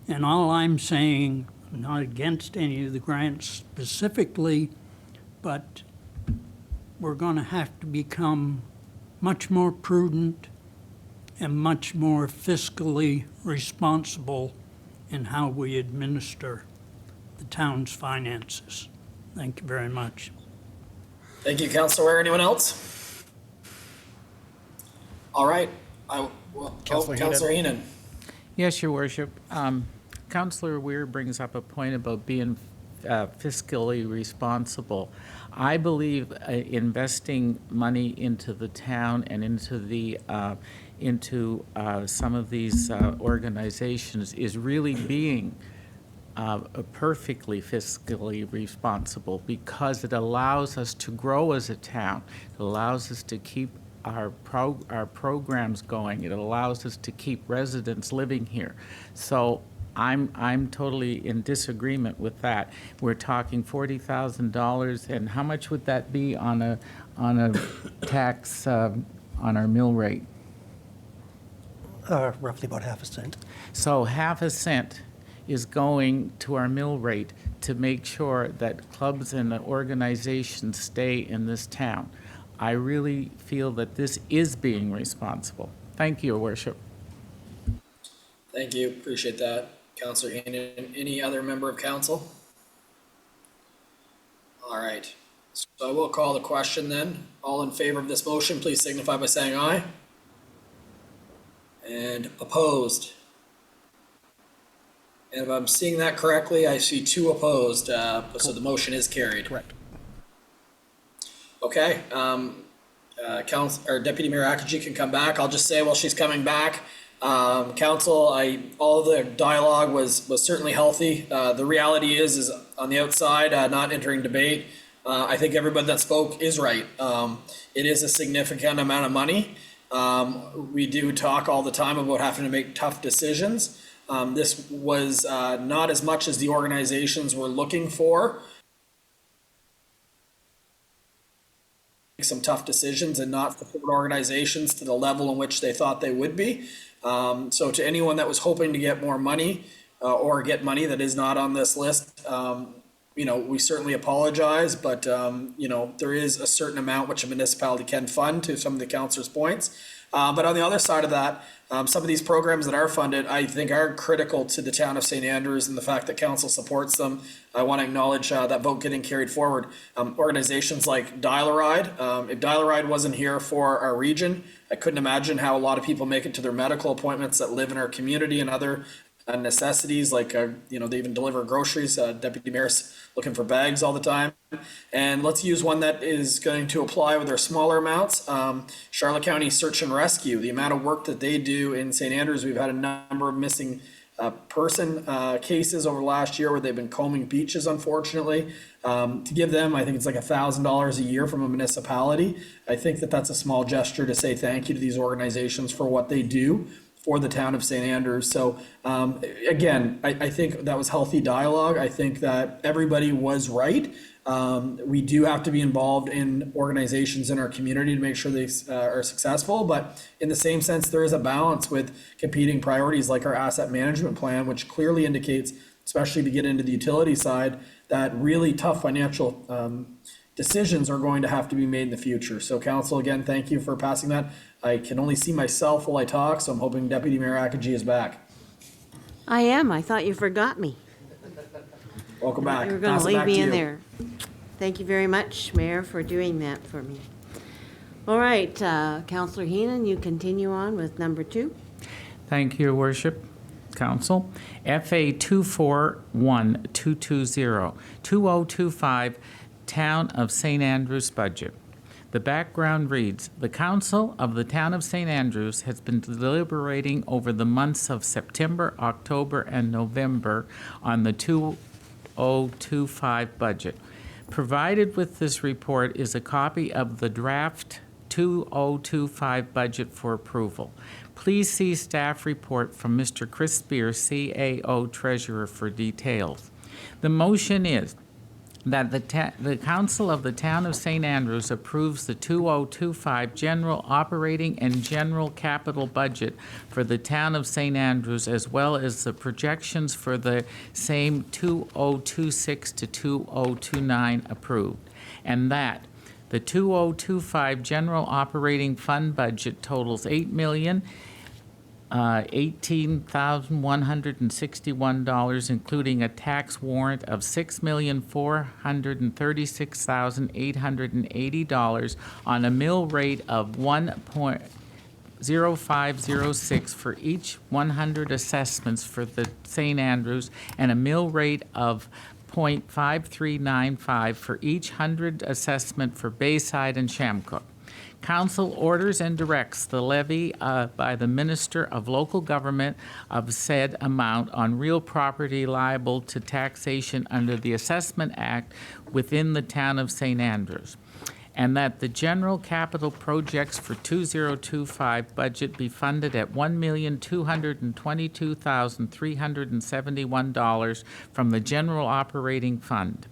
And all I'm saying, I'm not against any of the grants specifically, but we're going to have to become much more prudent and much more fiscally responsible in how we administer the town's finances. Thank you very much. Thank you, Councillor Ware. Anyone else? All right. Councillor Heenan. Yes, Your Worship. Councillor Weir brings up a point about being fiscally responsible. I believe investing money into the town and into some of these organizations is really being perfectly fiscally responsible, because it allows us to grow as a town. It allows us to keep our programs going. It allows us to keep residents living here. So I'm totally in disagreement with that. We're talking $40,000, and how much would that be on a tax on our mill rate? Roughly about half a cent. So half a cent is going to our mill rate to make sure that clubs and organizations stay in this town. I really feel that this is being responsible. Thank you, Your Worship. Thank you. Appreciate that. Councillor Heenan. Any other member of council? All right. So I will call the question then. All in favor of this motion, please signify by saying aye. And opposed? And if I'm seeing that correctly, I see 2 opposed, so the motion is carried. Correct. Okay, Deputy Mayor Akaji can come back. I'll just say while she's coming back, council, all of the dialogue was certainly healthy. The reality is on the outside, not entering debate. I think everybody that spoke is right. It is a significant amount of money. We do talk all the time about having to make tough decisions. This was not as much as the organizations were looking for. Some tough decisions and not support organizations to the level in which they thought they would be. So to anyone that was hoping to get more money or get money that is not on this list, we certainly apologize, but there is a certain amount which a municipality can fund, to some of the councillors' points. But on the other side of that, some of these programs that are funded, I think, are critical to the town of St. Andrews, and the fact that council supports them. I want to acknowledge that vote getting carried forward. Organizations like Dial-A-Ride, if Dial-A-Ride wasn't here for our region, I couldn't imagine how a lot of people make it to their medical appointments that live in our community, and other necessities like, they even deliver groceries. Deputy Mayor's looking for bags all the time. And let's use one that is going to apply with our smaller amounts. Charlotte County Search and Rescue, the amount of work that they do in St. Andrews, we've had a number of missing person cases over last year where they've been combing beaches, unfortunately. To give them, I think it's like $1,000 a year from a municipality. I think that that's a small gesture to say thank you to these organizations for what they do for the town of St. Andrews. So again, I think that was healthy dialogue. I think that everybody was right. We do have to be involved in organizations in our community to make sure they are successful. But in the same sense, there is a balance with competing priorities like our asset management plan, which clearly indicates, especially to get into the utility side, that really tough financial decisions are going to have to be made in the future. So council, again, thank you for passing that. I can only see myself while I talk, so I'm hoping Deputy Mayor Akaji is back. I am. I thought you forgot me. Welcome back. You were going Pass to it leave back me to in you. there. Thank you very much, Mayor, for doing that for me. All right, Councillor Heenan, you continue on with number 2. Thank you, Your Worship. Council. FA 241220, 2025 Town of St. Andrews budget. The background reads, the Council of the Town of St. Andrews has been deliberating over the months of September, October, and November on the 2025 budget. Provided with this report is a copy of the draft 2025 budget for approval. Please see staff report from Mr. Chris Spear, CAO Treasurer, for details. The motion is that the Council of the Town of St. Andrews approves the 2025 general operating and general capital budget for the Town of St. Andrews, as well as the projections for the same 2026 to 2029 approved, and that the 2025 general operating fund budget totals $18,161, including a tax warrant of $6,436,880 on a mill rate of 1.0506 for each 100 assessments for the St. Andrews, and a mill rate of 0.5395 for each 100 assessment for Bayside and Shamcook. Council orders and directs the levy by the Minister of Local Government of said amount on real property liable to taxation under the Assessment Act within the Town of St. Andrews, and that the general capital projects for 2025 budget be funded at $1,222,371 from the general operating fund,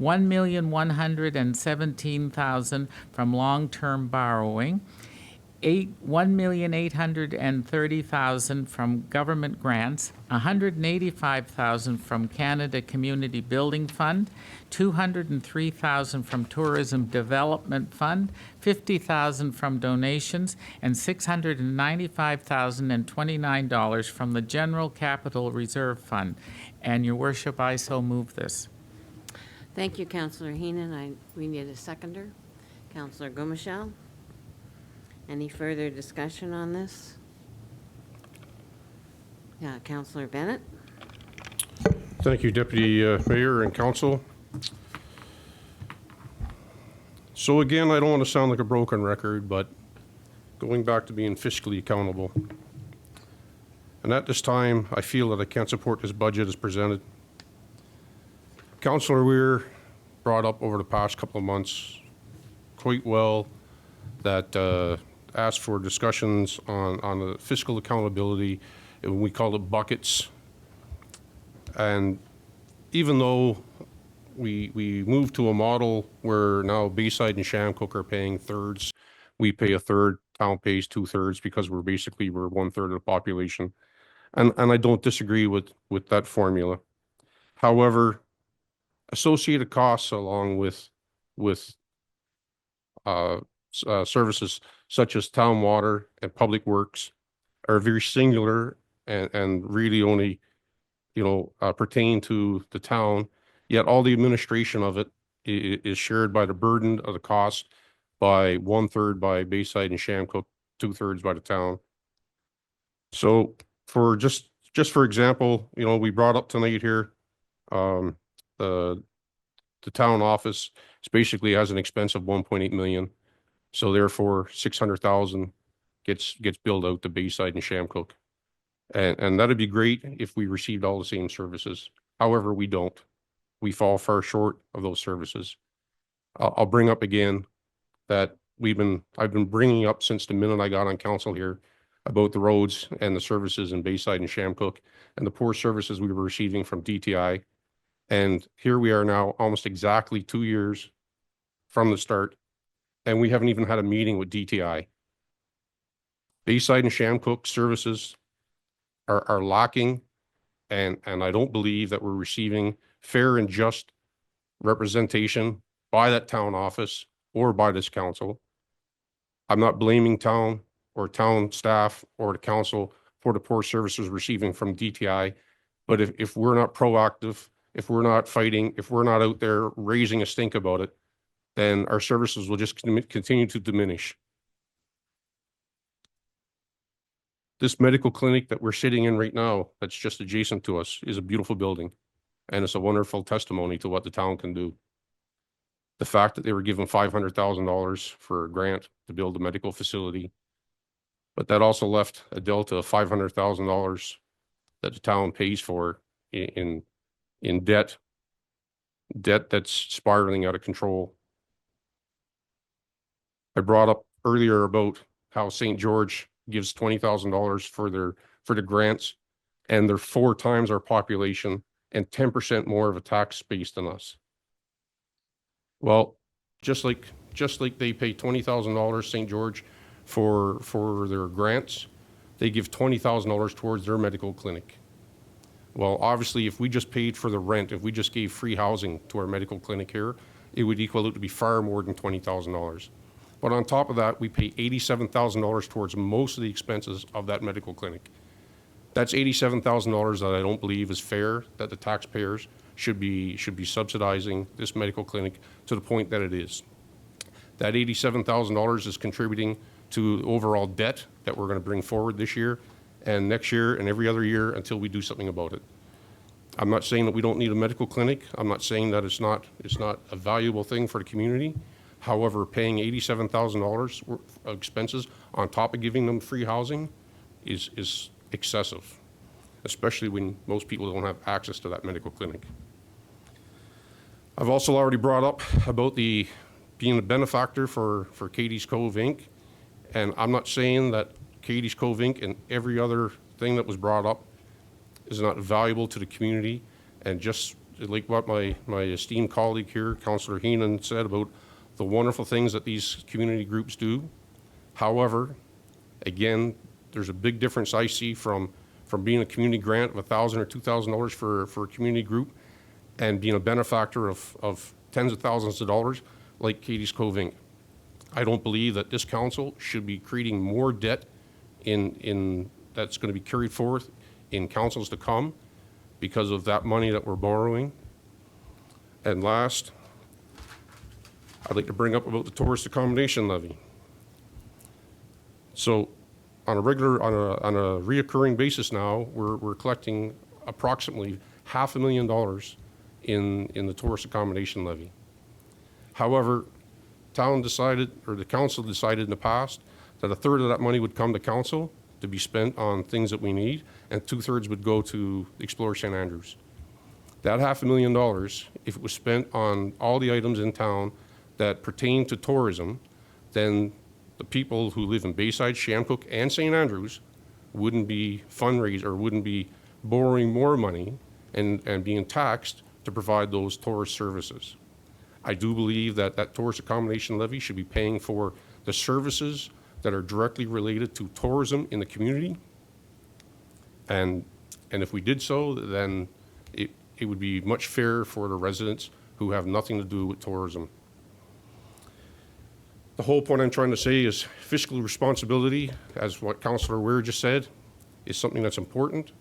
$1,117,000 from long-term borrowing, $1,830,000 from government grants, $185,000 from Canada Community Building Fund, $203,000 from Tourism Development Fund, $50,000 from donations, and $695,029 from the General Capital Reserve Fund. And Your Worship, I so move this. Thank you, Councillor Heenan. We need a seconder. Councillor Gumashal. Any further discussion on this? Yeah, Councillor Bennett. Thank you, Deputy Mayor and Council. So again, I don't want to sound like a broken record, but going back to being fiscally accountable. And at this time, I feel that I can't support this budget as presented. Councillor Weir brought up over the past couple of months quite well that asked for discussions on the fiscal accountability, and we call it buckets. And even though we moved to a model where now Bayside and Shamcook are paying thirds, we pay a third, town pays 2/3 because we're 1/3 of the population. And I don't disagree with that formula. However, associated costs along with services such as town water and public works are very singular and really only, pertain to the town. Yet all the administration of it is shared by the burden of the cost by 1/3 by Bayside and Shamcook, 2/3 by the town. So for just for example, we brought up tonight here, the town office basically has an expense of 1.8 million. So therefore, 600,000 gets billed out to Bayside and Shamcook. And that'd be great if we received all the same services. However, we don't. We fall far short of those services. I'll bring up again that I've been bringing up since the minute I got on council here about the roads and the services in Bayside and Shamcook and the poor services we were receiving from DTI. And here we are now, almost exactly 2 years from the start, and we haven't even had a meeting with DTI. Bayside and Shamcook services are lacking, and I don't believe that we're receiving fair and just representation by that town office or by this council. I'm not blaming town or town staff or the council for the poor services receiving from DTI, but if we're not proactive, if we're not fighting, if we're not out there raising a stink about it, then our services will just continue to diminish. This medical clinic that we're sitting in right now, that's just adjacent to us, is a beautiful building, and it's a wonderful testimony to what the town can do. The fact that they were given $500,000 for a grant to build a medical facility, but that also left a delta of $500,000 that the town pays for in debt that's spiraling out of control. I brought up earlier about how St. George gives $20,000 for the grants, and they're 4 times our population and 10% more of a tax base than us. Well, just like they pay $20,000 St. George for their grants, they give $20,000 towards their medical clinic. Well, obviously, if we just paid for the rent, if we just gave free housing to our medical clinic here, it would equal out to be far more than $20,000. But on top of that, we pay $87,000 towards most of the expenses of that medical clinic. That's $87,000 that I don't believe is fair, that the taxpayers should be subsidizing this medical clinic to the point that it is. That $87,000 is contributing to overall debt that we're going to bring forward this year and next year and every other year until we do something about it. I'm not saying that we don't need a medical clinic. I'm not saying that it's not a valuable thing for the community. However, paying $87,000 of expenses on top of giving them free housing is excessive, especially when most people don't have access to that medical clinic. I've also already brought up about being a benefactor for Katie's Cove Inc. And I'm not saying that Katie's Cove Inc. and every other thing that was brought up is not valuable to the community. And just like what my esteemed colleague here, Councillor Heenan, said about the wonderful things that these community groups do. However, Again, there's a big difference I see from being a community grant of $1,000 or $2,000 for a community group and being a benefactor of tens of thousands of dollars like Katie's Cove Inc. I don't believe that this council should be creating more debt in that's going to be carried forth in councils to come because of that money that we're borrowing. And last, I'd like to bring up about the tourist accommodation levy. So on a reoccurring basis now, we're collecting approximately $500,000 in the tourist accommodation levy. However, the council decided in the past that a third of that money would come to council to be spent on things that we need, and 2/3 would go to Explore St. Andrews. That $500,000, if it was spent on all the items in town that pertain to tourism, then the people who live in Bayside, Shancook, and St. Andrews wouldn't be wouldn't be borrowing more money and being taxed to provide those tourist services. I do believe that that tourist accommodation levy should be paying for the services that are directly related to tourism in the community. And if we did so, then it would be much fairer for the residents who have nothing to do with tourism. The whole point I'm trying to say is fiscal responsibility, as what Councillor Weir just said, is something that's important.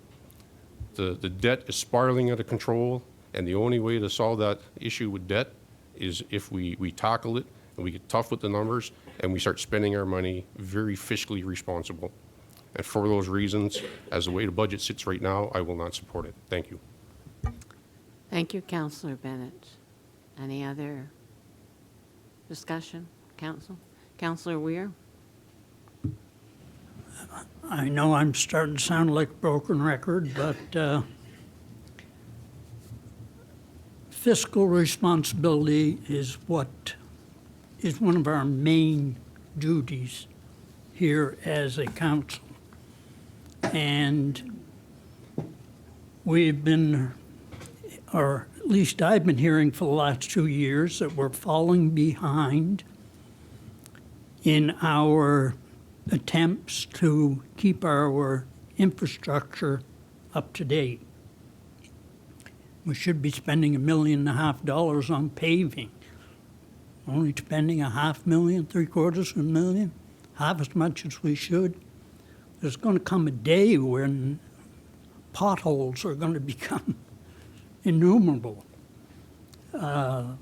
The debt is spiraling out of control, and the only way to solve that issue with debt is if we tackle it and we get tough with the numbers and we start spending our money very fiscally responsible. And for those reasons, as the way the budget sits right now, I will not support it. Thank you. Thank you, Councillor Bennett. Any other discussion, Council? Councillor Weir? I know I'm starting to sound like a broken record, but fiscal responsibility is one of our main duties here as a council. And we've been, or at least I've been hearing for the last 2 years, that we're falling behind in our attempts to keep our infrastructure up to date. We should be spending $1.5 million on paving. Only spending $500,000, $750,000, half as much as we should. There's going to come a day when potholes are going to become innumerable. I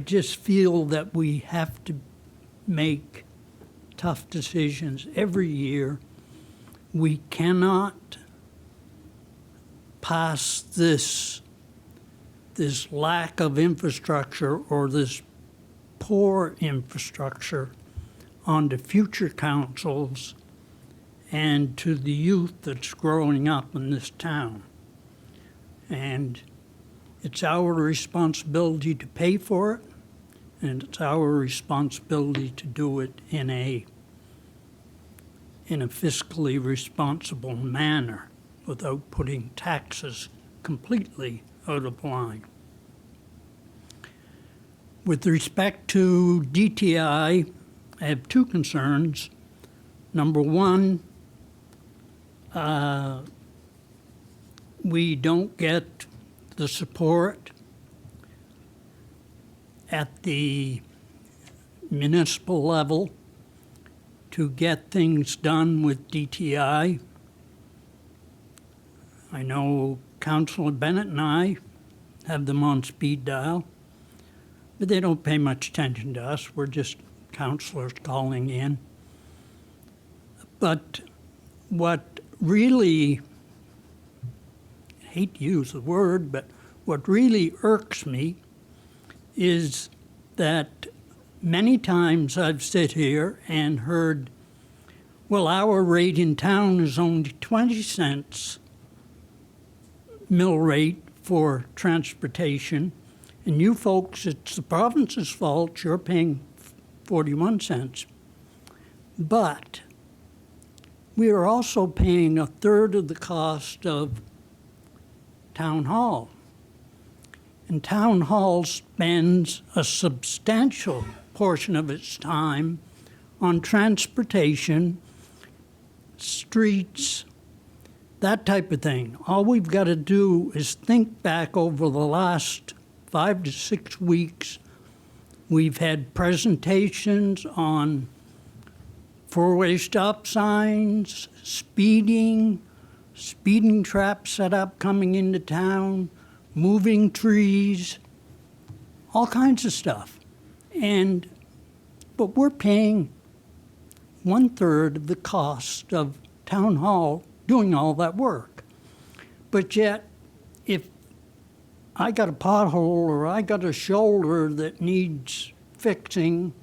just feel that we have to make tough decisions every year. We cannot pass this lack of infrastructure or this poor infrastructure onto future councils and to the youth that's growing up in this town. And it's our responsibility to pay for it, and it's our responsibility to do it in a fiscally responsible manner without putting taxes completely out of line. With respect to DTI, I have two concerns. Number one, we don't get the support at the municipal level to get things done with DTI. I know Councillor Bennett and I have them on speed dial, but they don't pay much attention to us. We're just councillors calling in. But what really, I hate to use the word, but what really irks me is that many times I've sit here and heard, well, our rate in town is only 20 cents mill rate for transportation, and you folks, it's the province's fault, you're paying 41 cents. But we are also paying a third of the cost of Town Hall. And Town Hall spends a substantial portion of its time on transportation, streets, that type of thing. All we've got to do is think back over the last 5 to 6 weeks. We've had presentations on four-way stop signs, speeding traps set up coming into town, moving trees, all kinds of stuff. But we're paying 1/3 of the cost of town hall doing all that work. But yet, if I got a pothole or I got a shoulder that needs fixing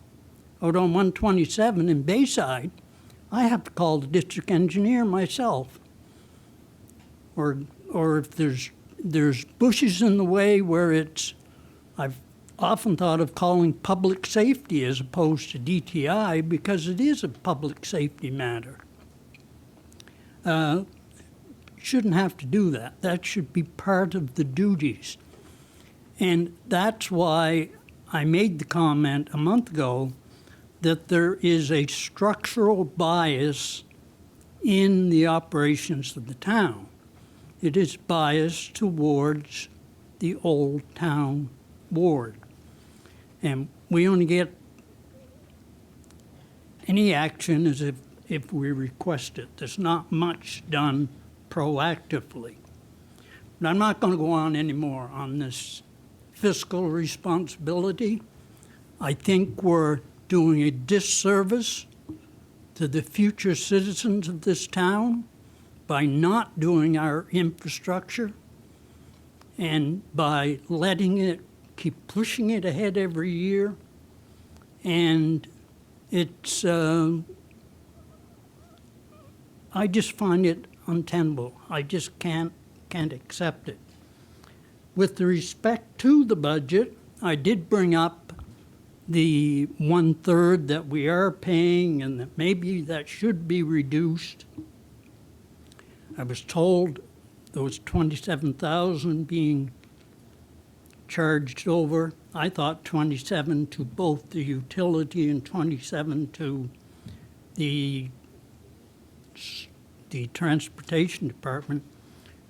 out on 127 in Bayside, I have to call the district engineer myself. Or if there's bushes in the way where I've often thought of calling public safety as opposed to DTI because it is a public safety matter. Shouldn't have to do that. That should be part of the duties. And that's why I made the comment a month ago that there is a structural bias in the operations of the town. It is biased towards the old town board. And we only get any action as if we request it. There's not much done proactively. But I'm not going to go on anymore on this fiscal responsibility. I think we're doing a disservice to the future citizens of this town by not doing our infrastructure and by letting it keep pushing it ahead every year. And it's, I just find it untenable. I just can't accept it. With respect to the budget, I did bring up the 1/3 that we are paying and that maybe that should be reduced. I was told there was $27,000 being charged over. I thought 27 to both the utility and 27 to the transportation department.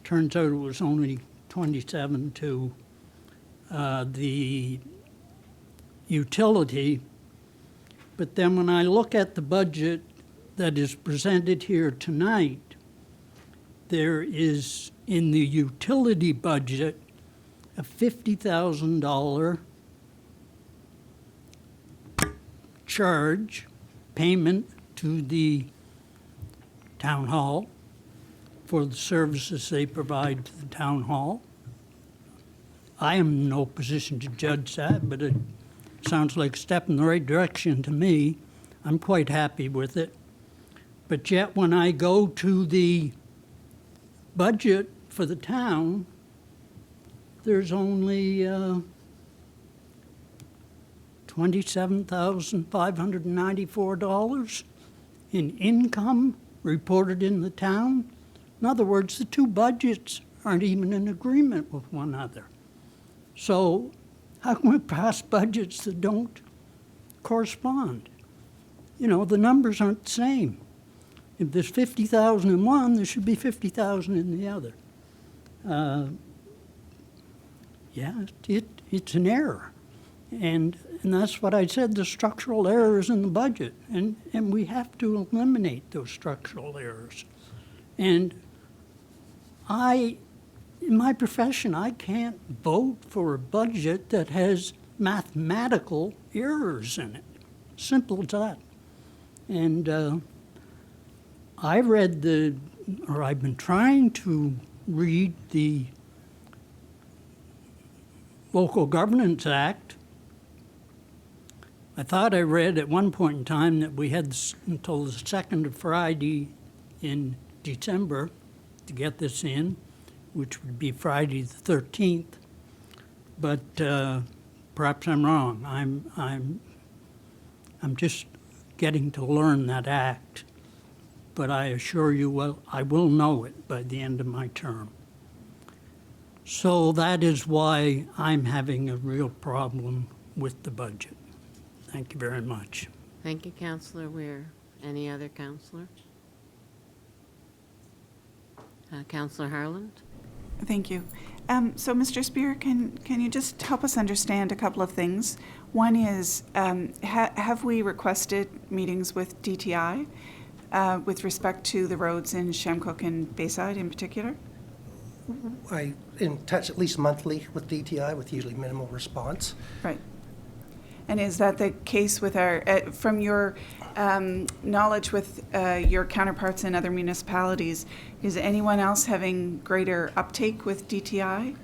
Turns out it was only 27 to the utility. But then when I look at the budget that is presented here tonight, there is in the utility budget a $50,000 charge payment to the town hall for the services they provide to the town hall. I am in no position to judge that, but it sounds like a step in the right direction to me. I'm quite happy with it. But yet when I go to the budget for the town, there's only $27,594 in income reported in the town. In other words, the two budgets aren't even in agreement with one another. So how can we pass budgets that don't correspond? You know, the numbers aren't the same. If there's 50,000 in one, there should be 50,000 in the other. Yeah, it's an error. And that's what I said, the structural errors in the budget. And we have to eliminate those structural errors. And in my profession, I can't vote for a budget that has mathematical errors in it. Simple as that. And I've been trying to read the Local Governance Act. I thought I read at one point in time that we had until the second Friday in December to get this in, which would be Friday the 13th. But perhaps I'm wrong. I'm just getting to learn that act. But I assure you, well, I will know it by the end of my term. So that is why I'm having a real problem with the budget. Thank you very much. Thank you, Councillor Weir. Any other councillor? Councillor Harland? Thank you. So, Mr. Spear, can you just help us understand a couple of things? One is, have we requested meetings with DTI with respect to the roads in Shamcook and Bayside in particular? I'm in touch at least monthly with DTI with usually minimal response. Right. And is that the case with our, from your knowledge with your counterparts in other municipalities, is anyone else having greater uptake with DTI?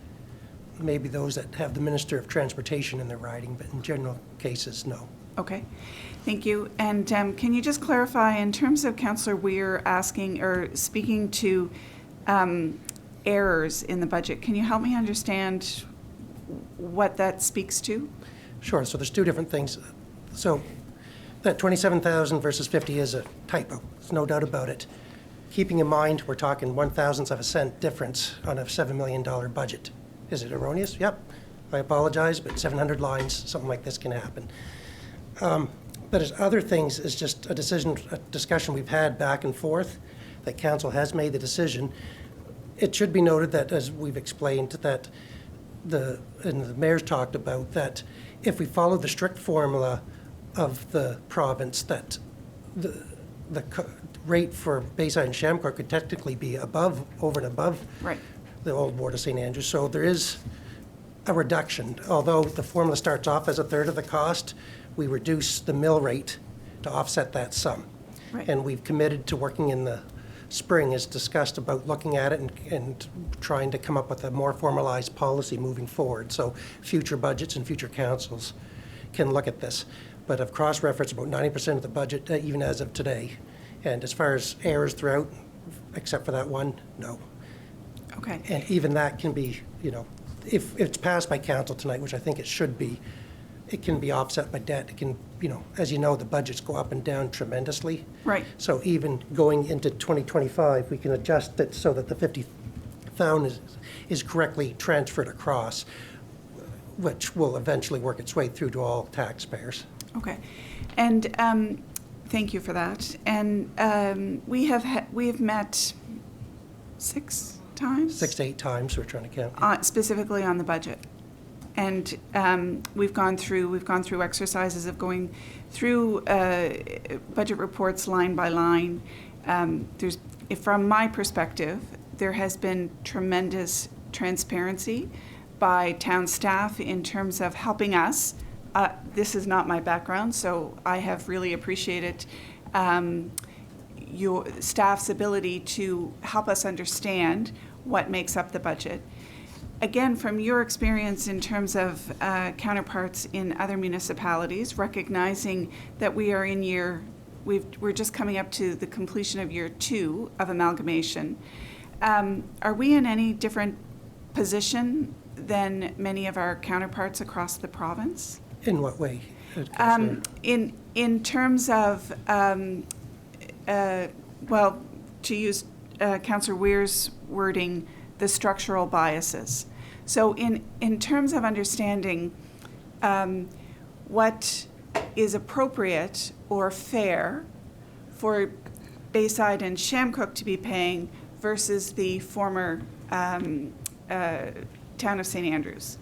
Maybe those that have the Minister of Transportation in their riding, but in general cases, no. Okay, thank you. And can you just clarify, in terms of Councillor Weir asking or speaking to errors in the budget, can you help me understand what that speaks to? Sure, so there's two different things. So that 27,000 versus 50 is a typo, there's no doubt about it. Keeping in mind, we're talking 1/1000th of a cent difference on a $7 million budget. Is it erroneous? Yep, I apologize, but 700 lines, something like this can happen. But as other things, is just a discussion we've had back and forth, that council has made the decision. It should be noted that, as we've explained, that and the mayor's talked about, that if we follow the strict formula of the province, that the rate for Bayside and Shamcook could technically be over and above Right. the old Board of St. Andrews. So there is a reduction. Although the formula starts off as a third of the cost, we reduce the mill rate to offset that sum. Right. And we've committed to working in the spring, as discussed, about looking at it and trying to come up with a more formalized policy moving forward. So future budgets and future councils can look at this. But I've cross-referenced about 90% of the budget, even as of today. And as far as errors throughout, except for that one, no. Okay. And even that can be, if it's passed by council tonight, which I think it should be, it can be offset by debt. It can, as you know, the budgets go up and down tremendously. Right. So even going into 2025, we can adjust it so that the 50,000 is correctly transferred across, which will eventually work its way through to all taxpayers. Okay. And thank you for that. And we have met 6 times? 6 to 8 times, we're trying to count. Specifically on the budget. And we've gone through exercises of going through budget reports line by line. From my perspective, there has been tremendous transparency by town staff in terms of helping us. This is not my background, so I have really appreciated your staff's ability to help us understand what makes up the budget. Again, from your experience in terms of counterparts in other municipalities, recognizing that we are we're just coming up to the completion of year 2 of amalgamation. Are we in any different position than many of our counterparts across the province? In what way? In terms of, to use Councillor Weir's wording, the structural biases. So in terms of understanding what is appropriate or fair for Bayside and Shamcook to be paying versus the former town of St. Andrews.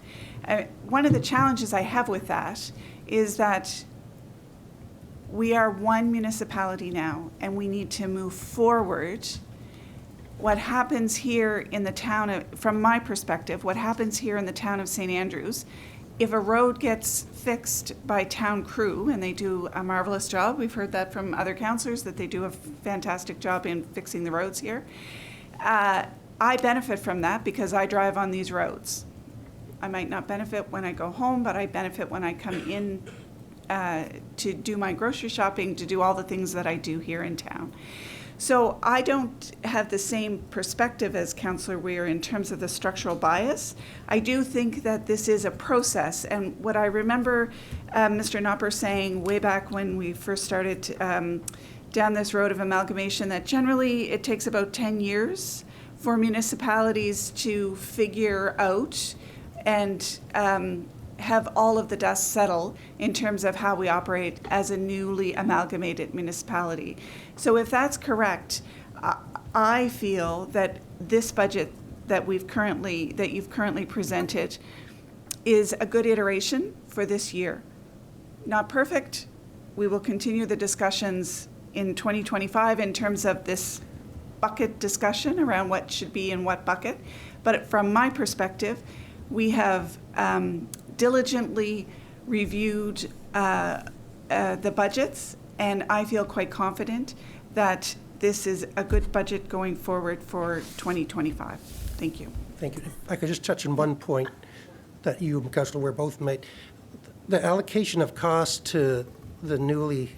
One of the challenges I have with that is that we are one municipality now, and we need to move forward. What happens here in the town of, from my perspective, what happens here in the town of St. Andrews, if a road gets fixed by town crew, and they do a marvelous job, we've heard that from other councillors, that they do a fantastic job in fixing the roads here, I benefit from that because I drive on these roads. I might not benefit when I go home, but I benefit when I come in to do my grocery shopping, to do all the things that I do here in town. So I don't have the same perspective as Councillor Weir in terms of the structural bias. I do think that this is a process, and what I remember Mr. Knopper saying way back when we first started down this road of amalgamation, that generally it takes about 10 years for municipalities to figure out and have all of the dust settle in terms of how we operate as a newly amalgamated municipality. So if that's correct, I feel that this budget that you've currently presented is a good iteration for this year. Not perfect. We will continue the discussions in 2025 in terms of this bucket discussion around what should be in what bucket. But from my perspective, we have diligently reviewed the budgets, and I feel quite confident that this is a good budget going forward for 2025. Thank you. Thank you. If I could just touch on one point that you and Councillor Ware both made. The allocation of costs to the newly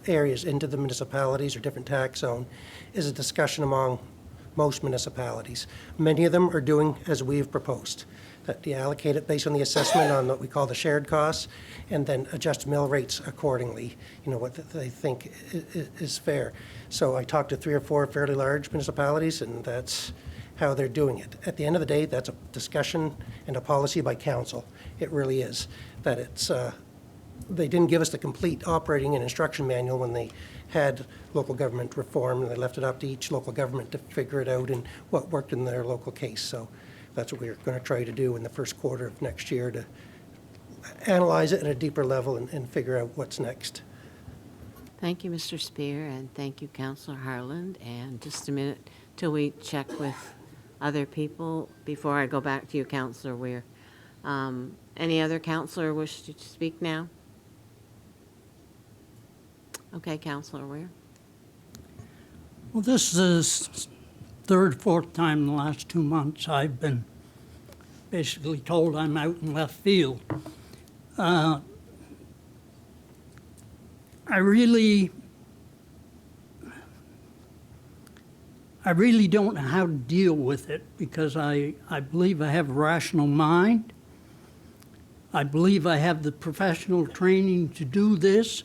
areas into the municipalities or different tax zone is a discussion among most municipalities. Many of them are doing as we've proposed, that you allocate it based on the assessment on what we call the shared costs, and then adjust mill rates accordingly, what they think is fair. So I talked to 3 or 4 fairly large municipalities, and that's how they're doing it. At the end of the day, that's a discussion and a policy by council. It really is. That it's, they didn't give us the complete operating and instruction manual when they had local government reform, and they left it up to each local government to figure it out and what worked in their local case. So that's what we're going to try to do in the first quarter of next year, to analyze it at a deeper level and figure out what's next. Thank you, Mr. Spear, and thank you, Councillor Harland. And just a minute till we check with other people before I go back to you, Councillor Weir. Any other councillor wish to speak now? Okay, Councillor Weir. Well, this is third, fourth time in the last 2 months I've been basically told I'm out in left field. I really don't know how to deal with it, because I believe I have a rational mind. I believe I have the professional training to do this.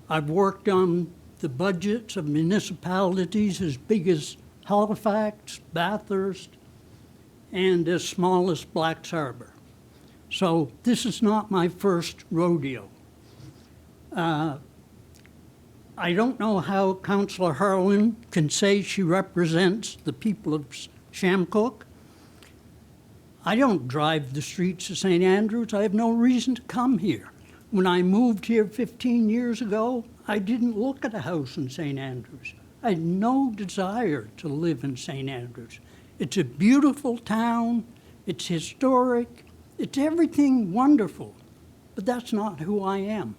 I've worked on the budgets of municipalities as big as Halifax, Bathurst, and as small as Blacks Harbor. So this is not my first rodeo. I don't know how Councillor Harlan can say she represents the people of Shamcook. I don't drive the streets of St. Andrews. I have no reason to come here. When I moved here 15 years ago, I didn't look at a house in St. Andrews. I had no desire to live in St. Andrews. It's a beautiful town. It's historic. It's everything wonderful. But that's not who I am.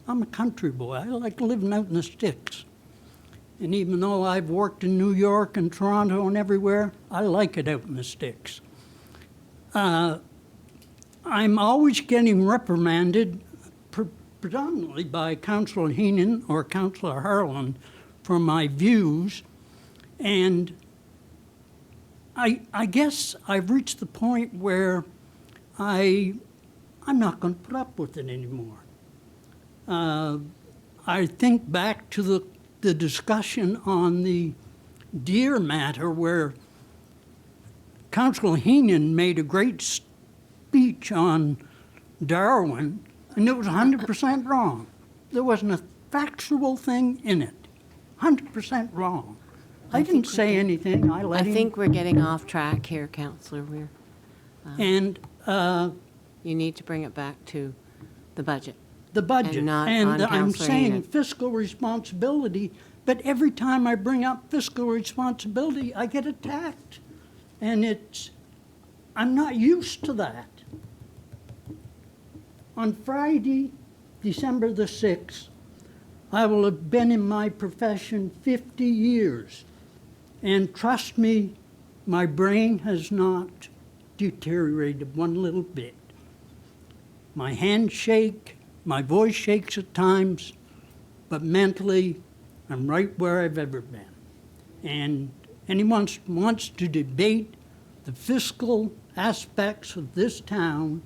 I'm a country boy. I like living out in the sticks. And even though I've worked in New York and Toronto and everywhere, I like it out in the sticks. I'm always getting reprimanded, predominantly by Councillor Heenan or Councillor Harlan, for my views. And I guess I've reached the point where I'm not going to put up with it anymore. I think back to the discussion on the deer matter, where Councillor Heenan made a great speech on Darwin, and it was 100% wrong. There wasn't a factual thing in it. 100% wrong. I didn't say anything. I think we're getting off track here, Councillor Weir. And you need to bring it back to the budget. The budget. And not and on I'm Councillor saying Heenan. fiscal responsibility, but every time I bring up fiscal responsibility, I get attacked. And I'm not used to that. On Friday, December the 6th, I will have been in my profession 50 years. And trust me, my brain has not deteriorated one little bit. My hands shake, my voice shakes at times, but mentally, I'm right where I've ever been. And anyone wants to debate the fiscal aspects of this town,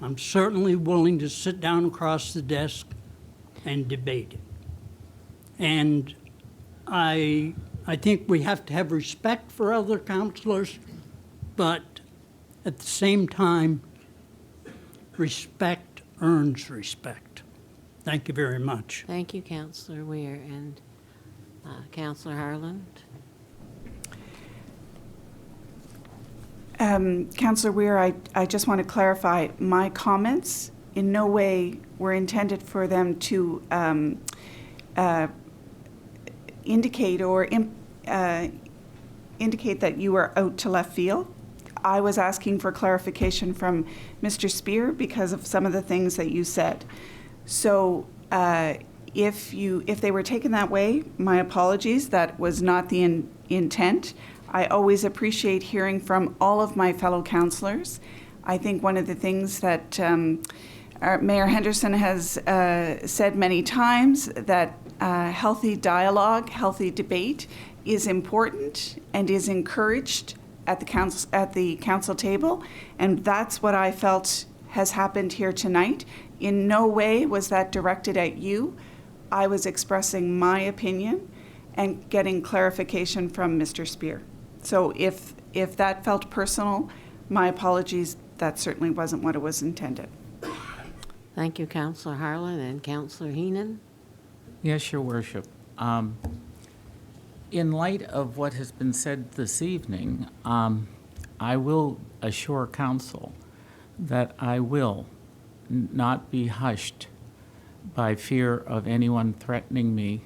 I'm certainly willing to sit down across the desk and debate it. And I think we have to have respect for other councillors, but at the same time, respect earns respect. Thank you very much. Thank you, Councillor Weir. And Councillor Harland? Councillor Weir, I just want to clarify, my comments in no way were intended for them to indicate or indicate that you were out to left field. I was asking for clarification from Mr. Spear because of some of the things that you said. So if they were taken that way, my apologies. That was not the intent. I always appreciate hearing from all of my fellow councillors. I think one of the things that Mayor Henderson has said many times, that healthy dialogue, healthy debate is important and is encouraged at the council table, and that's what I felt has happened here tonight. In no way was that directed at you. I was expressing my opinion and getting clarification from Mr. Spear. So if that felt personal, my apologies. That certainly wasn't what it was intended. Thank you, Councillor Harlan. And Councillor Heenan? Yes, Your Worship. In light of what has been said this evening, I will assure Council that I will not be hushed by fear of anyone threatening me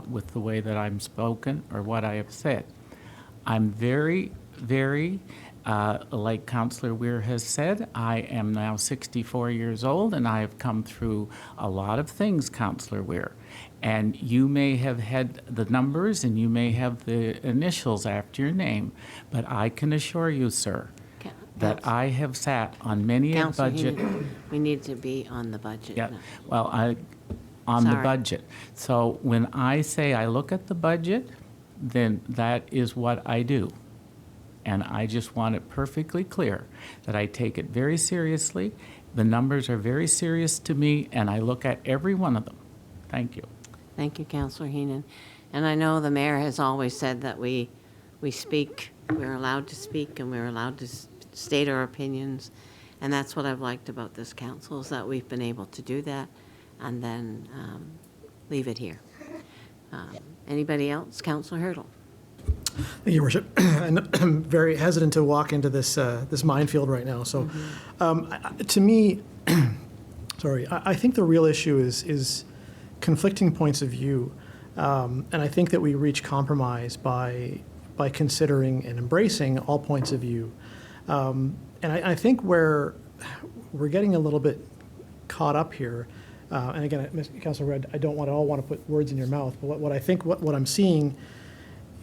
with the way that I'm spoken or what I have said. I'm very, very, like Councillor Weir has said, I am now 64 years old and I have come through a lot of things, Councillor Weir. And you may have had the numbers and you may have the initials after your name, but I can assure you, sir, that I have sat on many a budget. We need to be on the budget. Yeah, now. well, on the Sorry. budget. So when I say I look at the budget, then that is what I do. And I just want it perfectly clear that I take it very seriously. The numbers are very serious to me, and I look at every one of them. Thank you. Thank you, Councillor Heenan. And I know the mayor has always said that we speak, we're allowed to speak, and we're allowed to state our opinions. And that's what I've liked about this council, is that we've been able to do that and then leave it here. Anybody else? Councillor Hurdle. Thank you, Your Worship. And I'm very hesitant to walk into this this minefield right now. So, to me, sorry, I think the real issue is conflicting points of view, and I think that we reach compromise by considering and embracing all points of view. And I think where we're getting a little bit caught up here, and again, Councillor Red, I don't want to put words in your mouth, but what I'm seeing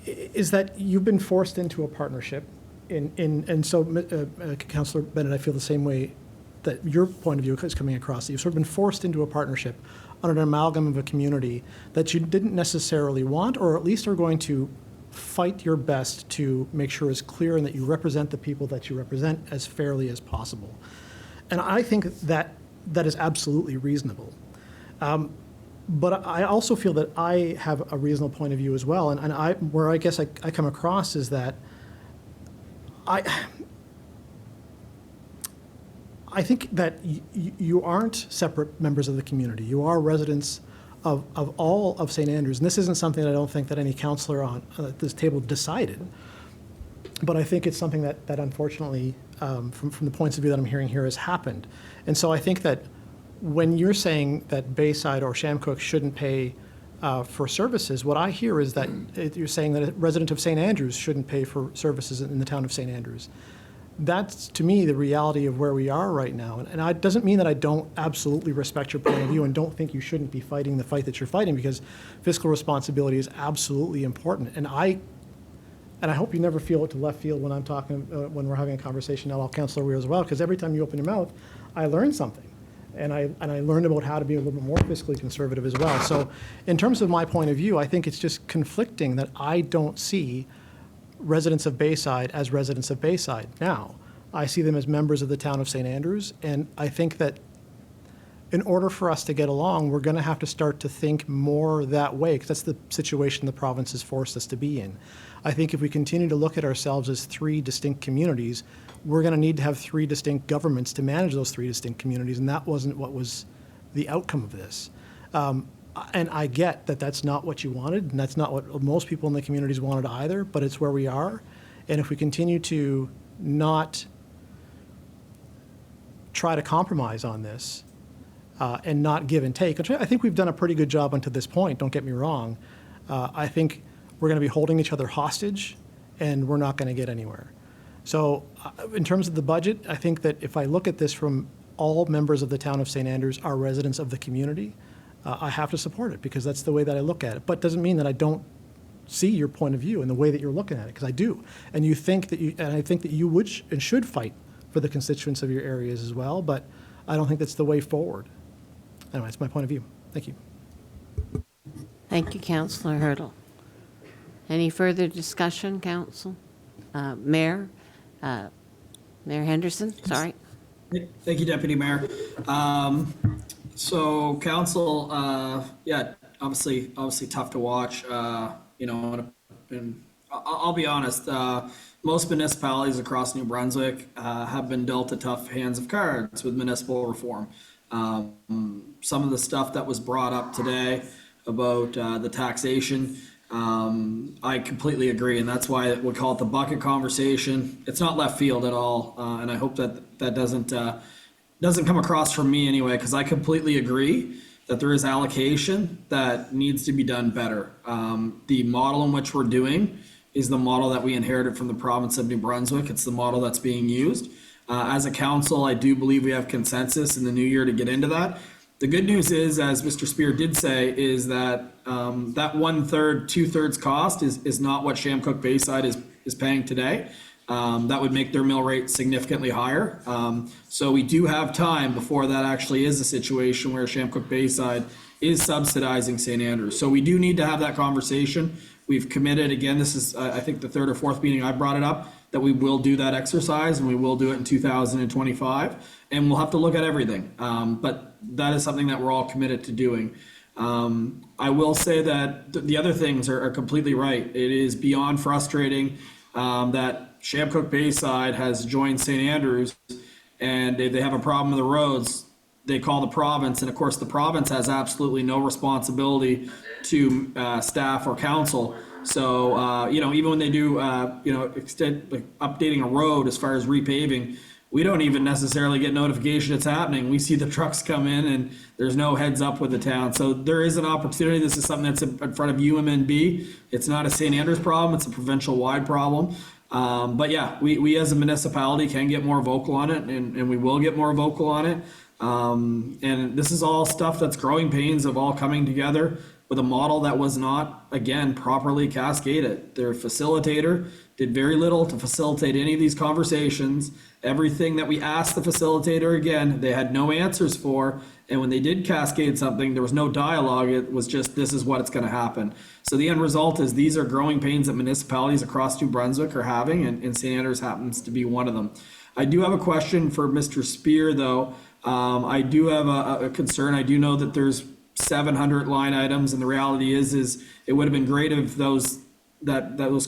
is that you've been forced into a partnership, and so Councillor Bennett, I feel the same way that your point of view is coming across. You've sort of been forced into a partnership on an amalgam of a community that you didn't necessarily want, or at least are going to fight your best to make sure is clear and that you represent the people that you represent as fairly as possible. And I think that is absolutely reasonable. But I also feel that I have a reasonable point of view as well. And where I guess I come across is that I think that you aren't separate members of the community. You are residents of all of St. Andrews. And this isn't something that I don't think that any councillor on this table decided. But I think it's something that unfortunately, from the points of view that I'm hearing here, has happened. And so I think that when you're saying that Bayside or Shamcook shouldn't pay for services, what I hear is that you're saying that a resident of St. Andrews shouldn't pay for services in the town of St. Andrews. That's, to me, the reality of where we are right now. And it doesn't mean that I don't absolutely respect your point of view and don't think you shouldn't be fighting the fight that you're fighting, because fiscal responsibility is absolutely important. And I hope you never feel it to left field when I'm talking, when we're having a conversation, and I'll Councillor Weir as well, because every time you open your mouth, I learn something. And I learned about how to be a little bit more fiscally conservative as well. So in terms of my point of view, I think it's just conflicting that I don't see residents of Bayside as residents of Bayside now. I see them as members of the town of St. Andrews, and I think that in order for us to get along, we're going to have to start to think more that way, because that's the situation the province has forced us to be in. I think if we continue to look at ourselves as three distinct communities, we're going to need to have three distinct governments to manage those three distinct communities, and that wasn't what was the outcome of this. And I get that that's not what you wanted, and that's not what most people in the communities wanted either, but it's where we are. And if we continue to not try to compromise on this and not give and take, which I think we've done a pretty good job until this point, don't get me wrong, I think we're going to be holding each other hostage, and we're not going to get anywhere. So in terms of the budget, I think that if I look at this from all members of the town of St. Andrews are residents of the community, I have to support it because that's the way that I look at it. But doesn't mean that I don't see your point of view and the way that you're looking at it, because I do. And you think that and I think that you would and should fight for the constituents of your areas as well, but I don't think that's the way forward. Anyway, it's my point of view. Thank you. Thank you, Councillor Hurdle. Any further discussion, Council? Mayor Henderson, sorry. Thank you, Deputy Mayor. So council, yeah, obviously tough to watch, and I'll be honest, most municipalities across New Brunswick have been dealt a tough hands of cards with municipal reform. Some of the stuff that was brought up today about the taxation, I completely agree, and that's why we call it the bucket conversation. It's not left field at all, and I hope that doesn't come across from me anyway, because I completely agree that there is allocation that needs to be done better. The model in which we're doing is the model that we inherited from the province of New Brunswick. It's the model that's being used. As a council, I do believe we have consensus in the new year to get into that. The good news is, as Mr. Spear did say, is that that 1/3, 2/3 cost is not what Shamcook Bayside is paying today. That would make their mill rate significantly higher. So we do have time before that actually is a situation where Shamcook Bayside is subsidizing St. Andrews. So we do need to have that conversation. We've committed, again, this is, I think, the third or fourth meeting I brought it up, that we will do that exercise, and we will do it in 2025, and we'll have to look at everything. But that is something that we're all committed to doing. I will say that the other things are completely right. It is beyond frustrating that Shamcook Bayside has joined St. Andrews, and if they have a problem with the roads, they call the province, and of course the province has absolutely no responsibility to staff or council. So even when they do extend, like, updating a road as far as repaving, we don't even necessarily get notification it's happening. We see the trucks come in and there's no heads up with the town. So there is an opportunity. This is something that's in front of UMNB. It's not a St. Andrews problem, it's a provincial wide problem. But yeah, we as a municipality can get more vocal on it, and we will get more vocal on it. And this is all stuff that's growing pains of all coming together with a model that was not, again, properly cascaded. Their facilitator did very little to facilitate any of these conversations. Everything that we asked the facilitator, again, they had no answers for. And when they did cascade something, there was no dialogue. It was just, this is what it's going to happen. So the end result is these are growing pains that municipalities across New Brunswick are having, and St. Andrews happens to be one of them. I do have a question for Mr. Spear, though. I do have a concern. I do know that there's 700 line items, and the reality is it would have been great if those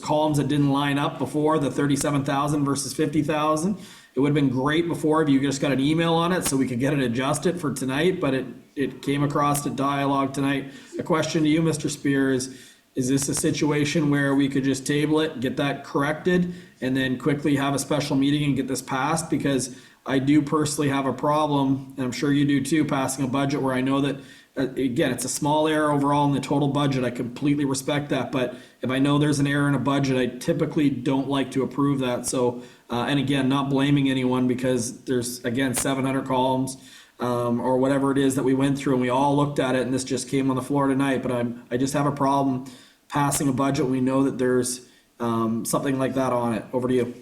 columns that didn't line up before, the 37,000 versus 50,000, it would have been great before if you just got an email on it so we could get it adjusted for tonight, but it came across to dialogue tonight. A question to you, Mr. Spear, is this a situation where we could just table it, get that corrected, and then quickly have a special meeting and get this passed? Because I do personally have a problem, and I'm sure you do too, passing a budget where I know that, again, it's a small error overall in the total budget. I completely respect that. But if I know there's an error in a budget, I typically don't like to approve that. So, and again, not blaming anyone, because there's, again, 700 columns or whatever it is that we went through, and we all looked at it, and this just came on the floor tonight. But I just have a problem passing a budget. We know that there's something like that on it. Over to you.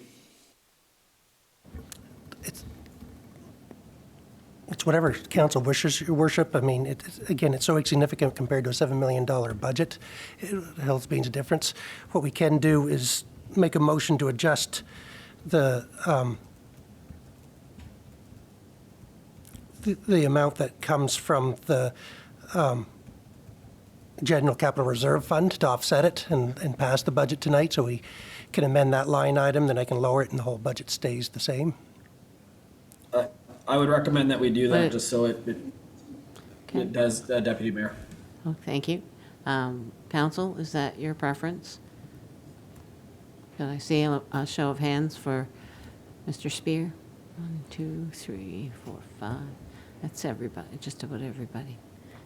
It's whatever council wishes, your worship. I mean, it's so insignificant compared to a $7 million budget. It hell's means a difference. What we can do is make a motion to adjust the the amount that comes from the General Capital Reserve Fund to offset it and pass the budget tonight, so we can amend that line item, then I can lower it and the whole budget stays the same. I would recommend that we do that, But- just so it does, Deputy Mayor. Oh, thank you. Council, is that your preference? Can I see a show of hands for Mr. Spear? 1, 2, 3, 4, 5. That's everybody, just about everybody.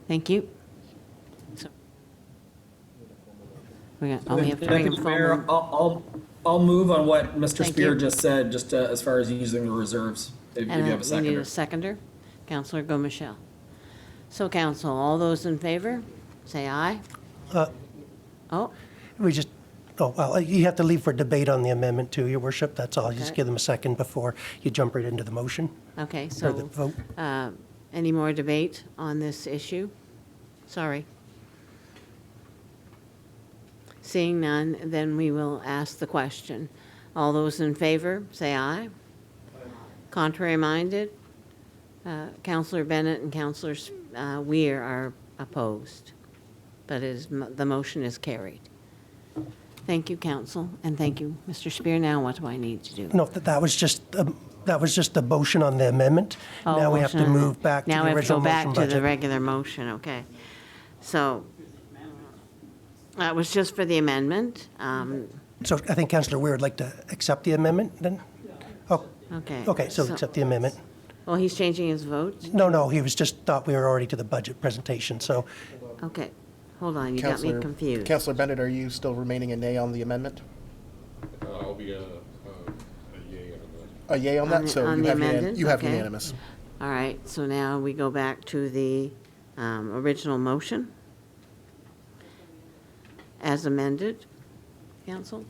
Thank you. So we only have 3 and Deputy 4. Mayor, I'll move on what Mr. Thank Spear you. just said, just as far as using the reserves, if you have a And we need seconder. a seconder. Councillor Go-Michelle. So council, all those in favor, say aye. Oh, We just, well, you have to leave for debate on the amendment too, Your Worship, that's all. You just Okay. give them a second before you jump right into the motion, okay, or the so, vote. any more debate on this issue? Sorry. Seeing none, then we will ask the question. All those in favor, say aye. Contrary minded, Councillor Bennett and Councillor Weir are opposed, but the motion is carried. Thank you, council, and thank you, Mr. Spear. Now what do I need to do? No, that was just the motion on the amendment. Oh, Now we have to motion. move back to Now the we have to original go back motion to the budget. regular motion, okay. So, that was just for the amendment. So I think Councillor Weir would like to accept the amendment then? Oh, Okay. okay, so accept the amendment. Well, he's changing his vote? No, he was just thought we were already to the budget presentation, so Okay, hold on, you got me confused. Councillor Bennett, are you still remaining a nay on the amendment? I'll be a yay on that. A yay on that? So On you the have amendment, you have okay. unanimous. All right, so now we go back to the original motion as amended. Council?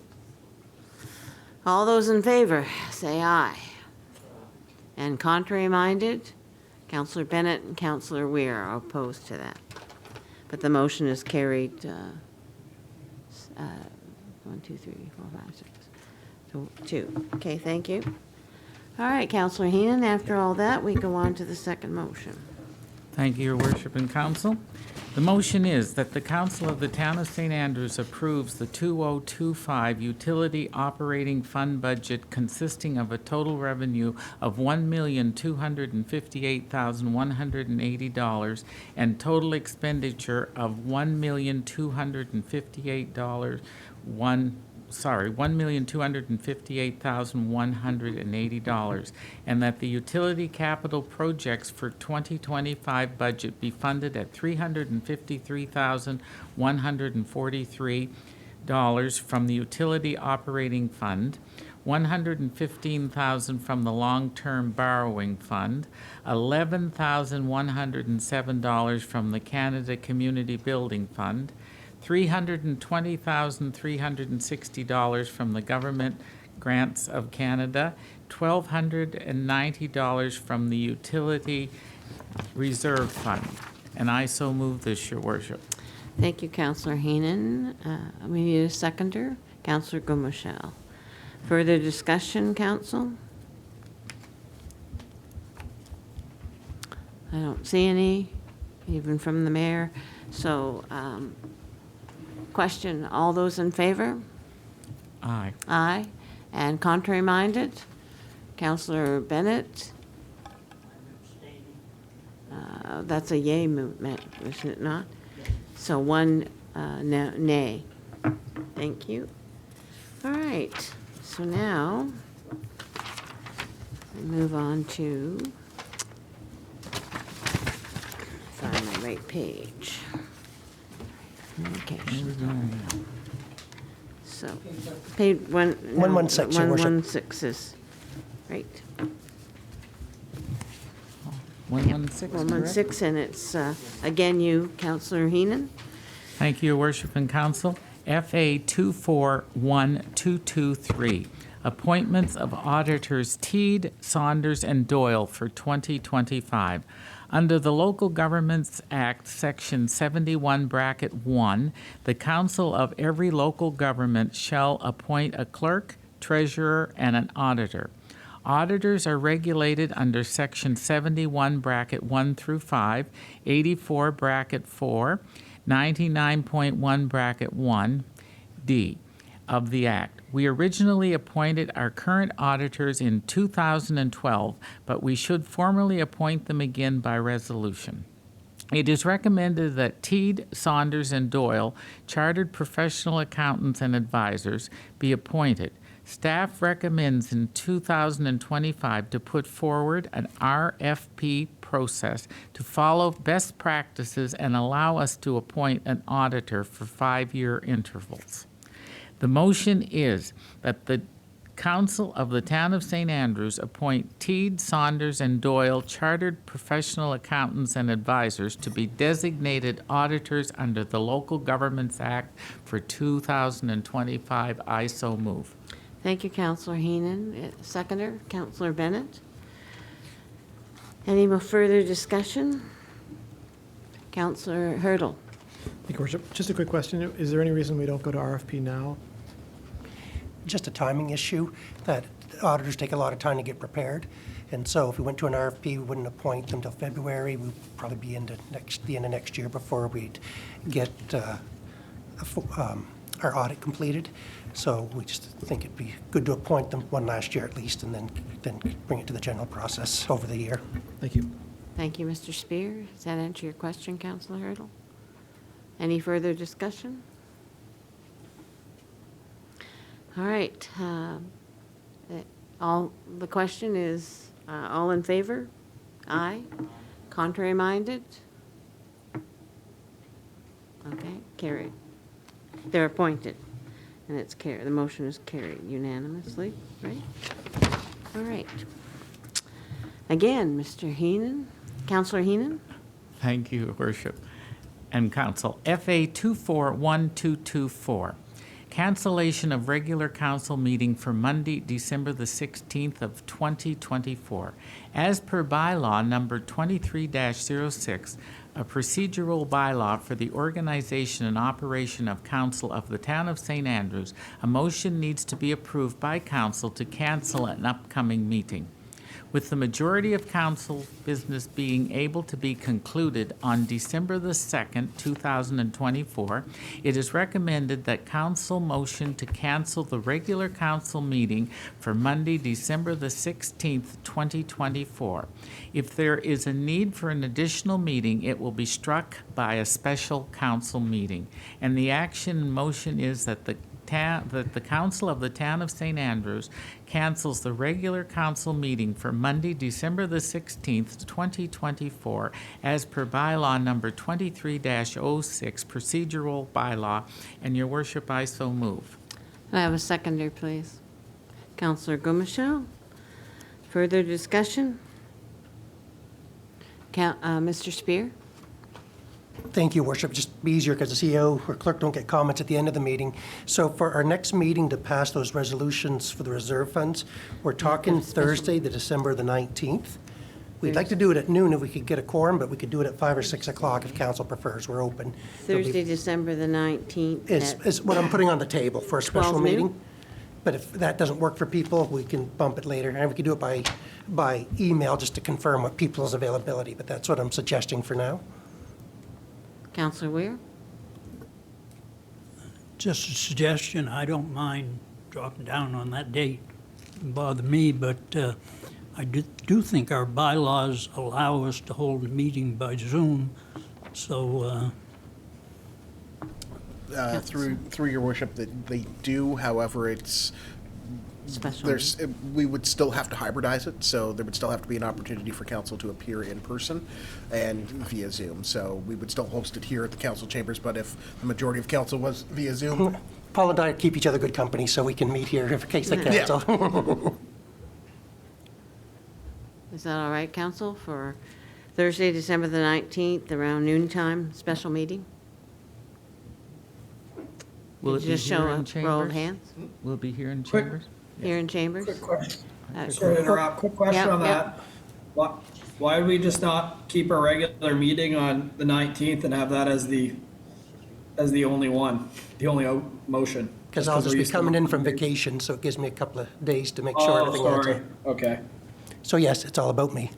All those in favor, say aye. And contrary minded, Councillor Bennett and Councillor Weir are opposed to that. But the motion is carried, 1, 2, 3, 4, 5, 6. So 2. Okay, thank you. All right, Councillor Heenan, after all that, we go on to the second motion. Thank you, Your Worship and Council. The motion is that the Council of the Town of St. Andrews approves the 2025 Utility Operating Fund budget consisting of a total revenue of $1,258,180 and total expenditure of $1,258,180, and that the utility capital projects for 2025 budget be funded at $353,143 from the Utility Operating Fund, $115,000 from the Long-Term Borrowing Fund, $11,107 from the Canada Community Building Fund, $320,360 from the Government Grants of Canada, $1,290 from the Utility Reserve Fund. And I so move this, Your Worship. Thank you, Councillor Heenan. We need a seconder. Councillor Go-Michelle. Further discussion, council? I don't see any, even from the mayor. So, question, all those in favor? Aye. Aye. And contrary minded? Councillor Bennett? That's a yay movement, isn't it not? So 1 nay. Thank you. All right, so now we move on to, find my right page. Communication. So, page 116, Your Worship. 116 is, right. 116, correct? 116, and it's, again, you, Councillor Heenan. Thank you, Your Worship and Council. FA 241223, appointments of auditors Teed, Saunders, and Doyle for 2025. Under the Local Governments Act, Section 71(1), the council of every local government shall appoint a clerk, treasurer, and an auditor. Auditors are regulated under Section 71, bracket 1 through 5, 84, bracket 4, 99.1, bracket 1, D of the Act. We originally appointed our current auditors in 2012, but we should formally appoint them again by resolution. It is recommended that Teed, Saunders, and Doyle, Chartered Professional Accountants and Advisors, be appointed. Staff recommends in 2025 to put forward an RFP process to follow best practices and allow us to appoint an auditor for 5-year intervals. The motion is that the Council of the Town of St. Andrews appoint Teed, Saunders, and Doyle Chartered Professional Accountants and Advisors to be designated auditors under the Local Governments Act for 2025. I so move. Thank you, Councillor Heenan. Seconder, Councillor Bennett. Any more further discussion? Councillor Hurdle. Thank you, Worship. Just a quick question. Is there any reason we don't go to RFP now? Just a timing issue, that auditors take a lot of time to get prepared. And so if we went to an RFP, we wouldn't appoint them till February. We'd probably be into the end of next year before we'd get our audit completed. So we just think it'd be good to appoint them one last year at least, and then bring it to the general process over the year. Thank you. Thank you, Mr. Spear. Does that answer your question, Councillor Hurdle? Any further discussion? All right. The question is, all in favor? Aye. Contrary minded? Okay, carried. They're appointed, and it's carried. The motion is carried unanimously, right? All right. Again, Mr. Heenan, Councillor Heenan? Thank you, Your Worship. And Council, FA 241224. Cancellation of regular council meeting for Monday, December the 16th of 2024. As per bylaw number 23-06, a procedural bylaw for the organization and operation of council of the Town of St. Andrews, a motion needs to be approved by council to cancel an upcoming meeting. With the majority of council business being able to be concluded on December the 2nd, 2024, it is recommended that council motion to cancel the regular council meeting for Monday, December the 16th, 2024. If there is a need for an additional meeting, it will be struck by a special council meeting. And the action motion is that the Council of the Town of St. Andrews cancels the regular council meeting for Monday, December the 16th, 2024, as per bylaw number 23-06, procedural bylaw. And Your Worship, I so move. I have a seconder, please. Councillor Gomichel. Further discussion? Mr. Spear? Thank you, Worship. Just be easier because the CEO or clerk don't get comments at the end of the meeting. So for our next meeting to pass those resolutions for the reserve funds, we're talking Thursday, the December the 19th. We'd like to do it at noon if we could get a quorum, but we could do it at 5 or 6 o'clock if council prefers. We're open. Thursday, December the 19th. Is what I'm putting on the table for a special 12 noon? meeting. But if that doesn't work for people, we can bump it later. And we could do it by email just to confirm what people's availability. But that's what I'm suggesting for now. Councillor Weir? Just a suggestion, I don't mind dropping down on that date. Doesn't bother me, but I do think our bylaws allow us to hold a meeting by Zoom, so Through your worship, that they do, however, it's Special. we would still have to hybridize it, so there would still have to be an opportunity for council to appear in person and via Zoom. So we would still host it here at the council chambers, but if the majority of council was via Zoom. Paul and I keep each other good company, so we can meet here in case they cancel. Is that all right, Council, for Thursday, December the 19th, around noontime, special meeting? Will it Did be you just show here a in roll of Chambers? hands? Will it be here in Chambers? Here in Chambers? Quick question. Uh, Sorry to interrupt. Quick question Yeah, on yeah. that. Why would we just not keep our regular meeting on the 19th and have that as the only one, the only motion? because I'll just be coming in from vacation, so it gives me a couple of days to make sure Oh, everything adds sorry. up. Okay. So yes, it's all about me.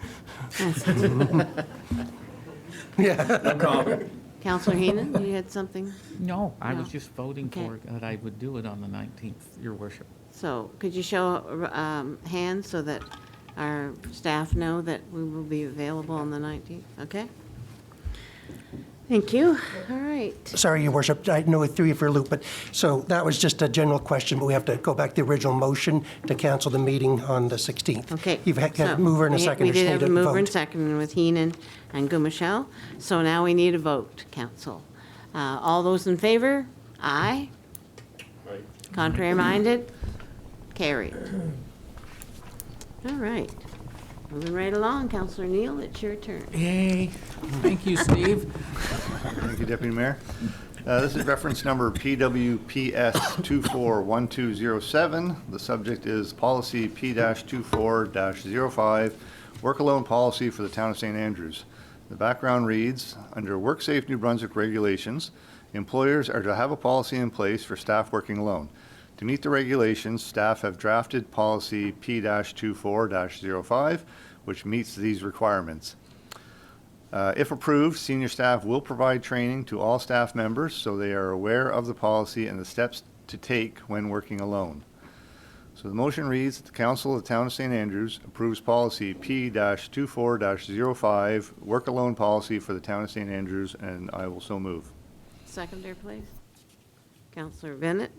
No comment. Counselor Heenan, you had something? No, I No. was just voting Okay. for that I would do it on the 19th, Your Worship. So could you show hands so that our staff know that we will be available on the 19th? Okay? Thank you. All right. Sorry, Your Worship, I know I threw you for a loop, but, so that was just a general question, but we have to go back to the original motion to cancel the meeting on the 16th. Okay. You've had so a mover and a we seconder, did just have need a a mover and vote. second with Heenan and Gumashell. So now we need a vote, council. All those in favor? Aye. Contrary minded? Carried. All right. Moving right along, Counselor Neal, it's your turn. Yay. Thank you, Steve. Thank you, Deputy Mayor. This is reference number PWPS 241207. The subject is policy P-24-05, work alone policy for the town of St. Andrews. The background reads, under WorkSafe New Brunswick regulations, employers are to have a policy in place for staff working alone. To meet the regulations, staff have drafted policy P-24-05, which meets these requirements. If approved, senior staff will provide training to all staff members so they are aware of the policy and the steps to take when working alone. So the motion reads that the Council of the Town of St. Andrews approves policy P-24-05, work alone policy for the Town of St. Andrews, and I will so move. Seconder, please. Counselor Bennett.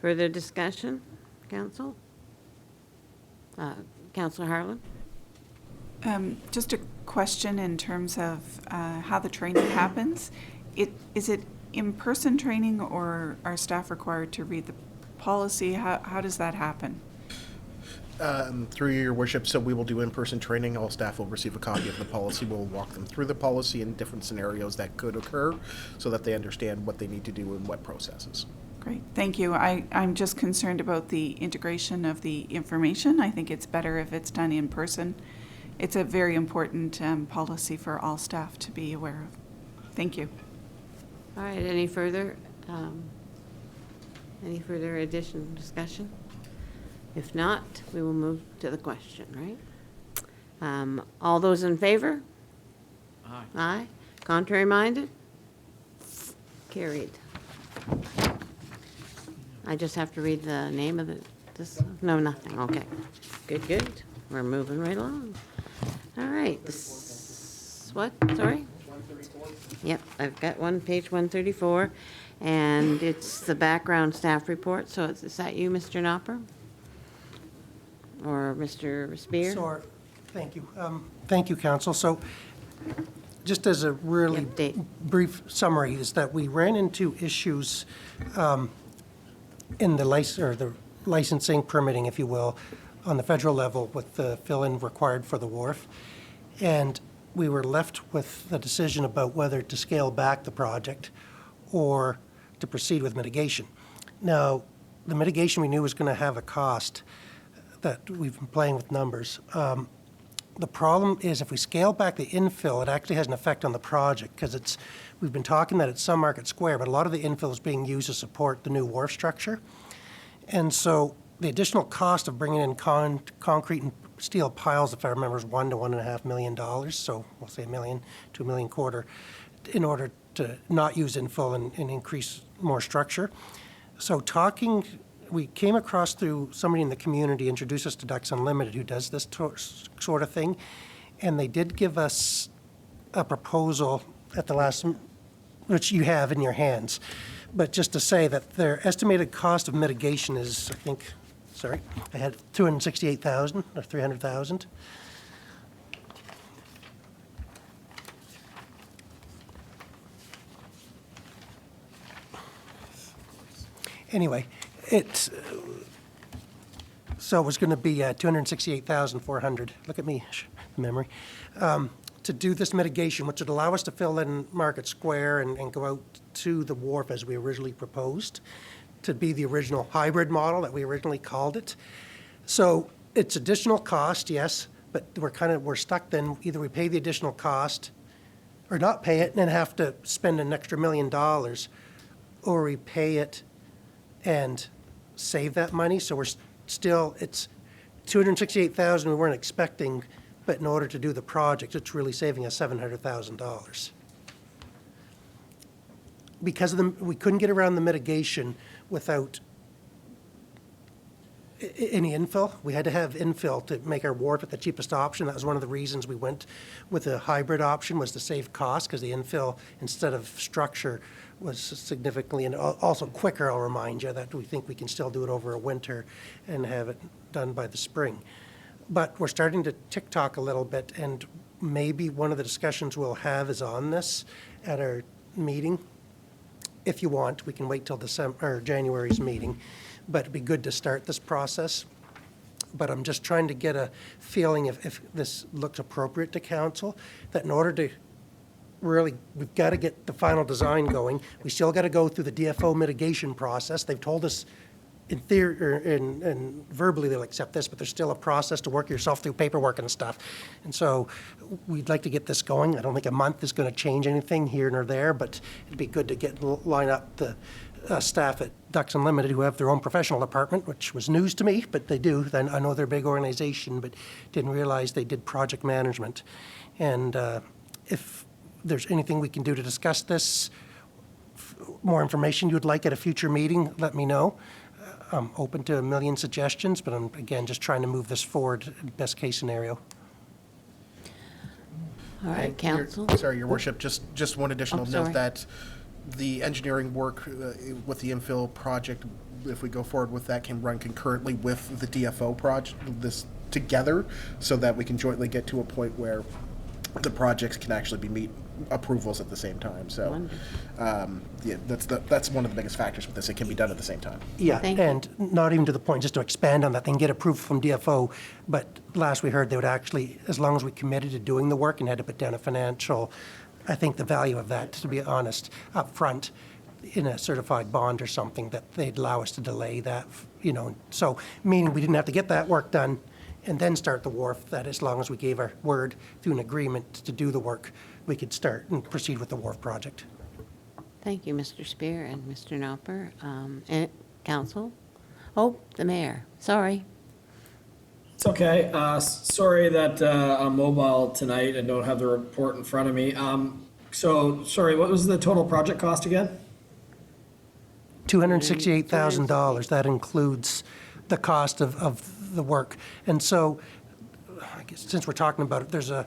Further discussion, council? Counselor Harlan? Just a question in terms of how the training happens. Is it in-person training, or are staff required to read the policy? How does that happen? Through Your Worship, so we will do in-person training. All staff will receive a copy of the policy. We'll walk them through the policy and different scenarios that could occur so that they understand what they need to do and what processes. Great, thank you. I'm just concerned about the integration of the information. I think it's better if it's done in person. It's a very important policy for all staff to be aware of. Thank you. All right, any further addition, discussion? If not, we will move to the question, right? All those in favor? Aye. Aye. Contrary minded? Carried. I just have to read the name of this? No, nothing, okay. Good, good. We're moving right along. All right, what, sorry? Yep, I've got page 134, and it's the background staff report. So is that you, Mr. Knopper? Or Mr. Spear? So, thank you. Thank you, Council. So just as a really brief summary is that we ran into issues in the licensing permitting, if you will, on the federal level with the fill-in required for the wharf. And we were left with the decision about whether to scale back the project or to proceed with mitigation. Now, the mitigation we knew was going to have a cost that we've been playing with numbers. The problem is if we scale back the infill, it actually has an effect on the project because we've been talking that it's some Market Square, but a lot of the infill is being used to support the new wharf structure. And so the additional cost of bringing in concrete and steel piles, if I remember, is $1 to $1.5 million. So we'll say $1 million to $1.25 million in order to not use infill and increase more structure. So we came across through somebody in the community, introduced us to Ducks Unlimited, who does this sort of thing, and they did give us a proposal at the last, which you have in your hands. But just to say that their estimated cost of mitigation is, I think, I had $268,000 or $300,000. Anyway, so it was going to be $268,400. Look at me, memory. To do this mitigation, which would allow us to fill in Market Square and go out to the wharf as we originally proposed, to be the original hybrid model that we originally called it. So it's additional cost, yes, but we're stuck then. Either we pay the additional cost or not pay it and then have to spend an extra $1 million, or we pay it and save that money. So we're still, it's $268,000 we weren't expecting, but in order to do the project, it's really saving us $700,000. Because of we couldn't get around the mitigation without any infill. We had to have infill to make our wharf at the cheapest option. That was one of the reasons we went with a hybrid option, was to save cost, because the infill, instead of structure, was significantly and also quicker. I'll remind you that we think we can still do it over a winter and have it done by the spring. But we're starting to tick-tock a little bit, and maybe one of the discussions we'll have is on this at our meeting. If you want, we can wait till December or January's meeting, but it'd be good to start this process. But I'm just trying to get a feeling if this looks appropriate to council, that in order to really, we've got to get the final design going. We still got to go through the DFO mitigation process. They've told us in theory, or in verbally they'll accept this, but there's still a process to work yourself through paperwork and stuff. And so we'd like to get this going. I don't think a month is going to change anything here nor there, but it'd be good to line up the staff at Ducks Unlimited who have their own professional department, which was news to me, but they do. Then I know they're a big organization, but didn't realize they did project management. And if there's anything we can do to discuss this, more information you'd like at a future meeting, let me know. I'm open to a million suggestions, but I'm, again, just trying to move this forward, best case scenario. All right, council. Sorry, Your Worship, just one additional note that the engineering work with the infill project, if we go forward with that, can run concurrently with the DFO project, this together, so that we can jointly get to a point where the projects can actually meet approvals at the same time. So, yeah, that's one of the biggest factors with this. It can be done at the same time. Yeah, and not even to the point, just to expand on that, they can get approval from DFO, but last we heard they would actually, as long as we committed to doing the work and had to put down a financial, I think the value of that, to be honest, up front in a certified bond or something, that they'd allow us to delay that, you know. So, meaning we didn't have to get that work done and then start the wharf, that as long as we gave our word through an agreement to do the work, we could start and proceed with the wharf project. Thank you, Mr. Spear and Mr. Knopper. And council? Oh, the mayor. Sorry. It's okay. Sorry that I'm mobile tonight and don't have the report in front of me. So, sorry, what was the total project cost again? $268,000. That includes the cost of the work. And so, I guess since we're talking about it, there's a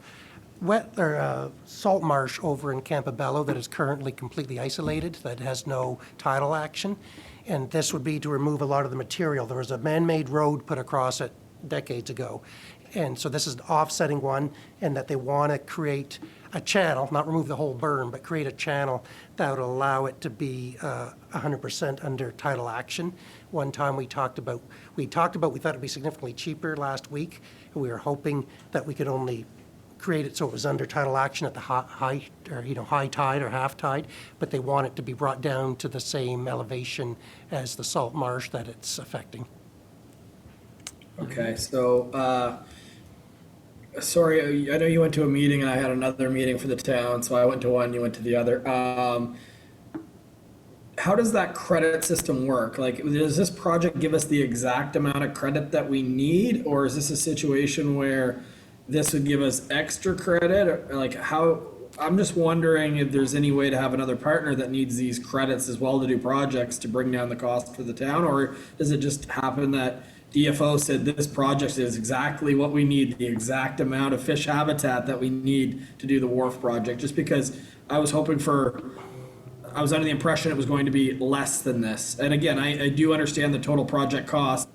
salt marsh over in Campobello that is currently completely isolated, that has no tidal action. And this would be to remove a lot of the material. There was a man-made road put across it decades ago. And so this is an offsetting one, and that they want to create a channel, not remove the whole berm, but create a channel that would allow it to be 100% under tidal action. One time we thought it'd be significantly cheaper last week. And we were hoping that we could only create it so it was under tidal action at the high tide or half tide, but they want it to be brought down to the same elevation as the salt marsh that it's affecting. Okay, so, sorry, I know you went to a meeting and I had another meeting for the town, so I went to one, you went to the other. How does that credit system work? Like, does this project give us the exact amount of credit that we need, or is this a situation where this would give us extra credit? Or like, how, I'm just wondering if there's any way to have another partner that needs these credits as well to do projects to bring down the cost for the town, or does it just happen that DFO said this project is exactly what we need, the exact amount of fish habitat that we need to do the wharf project? Just because I was under the impression it was going to be less than this. And again, I do understand the total project cost.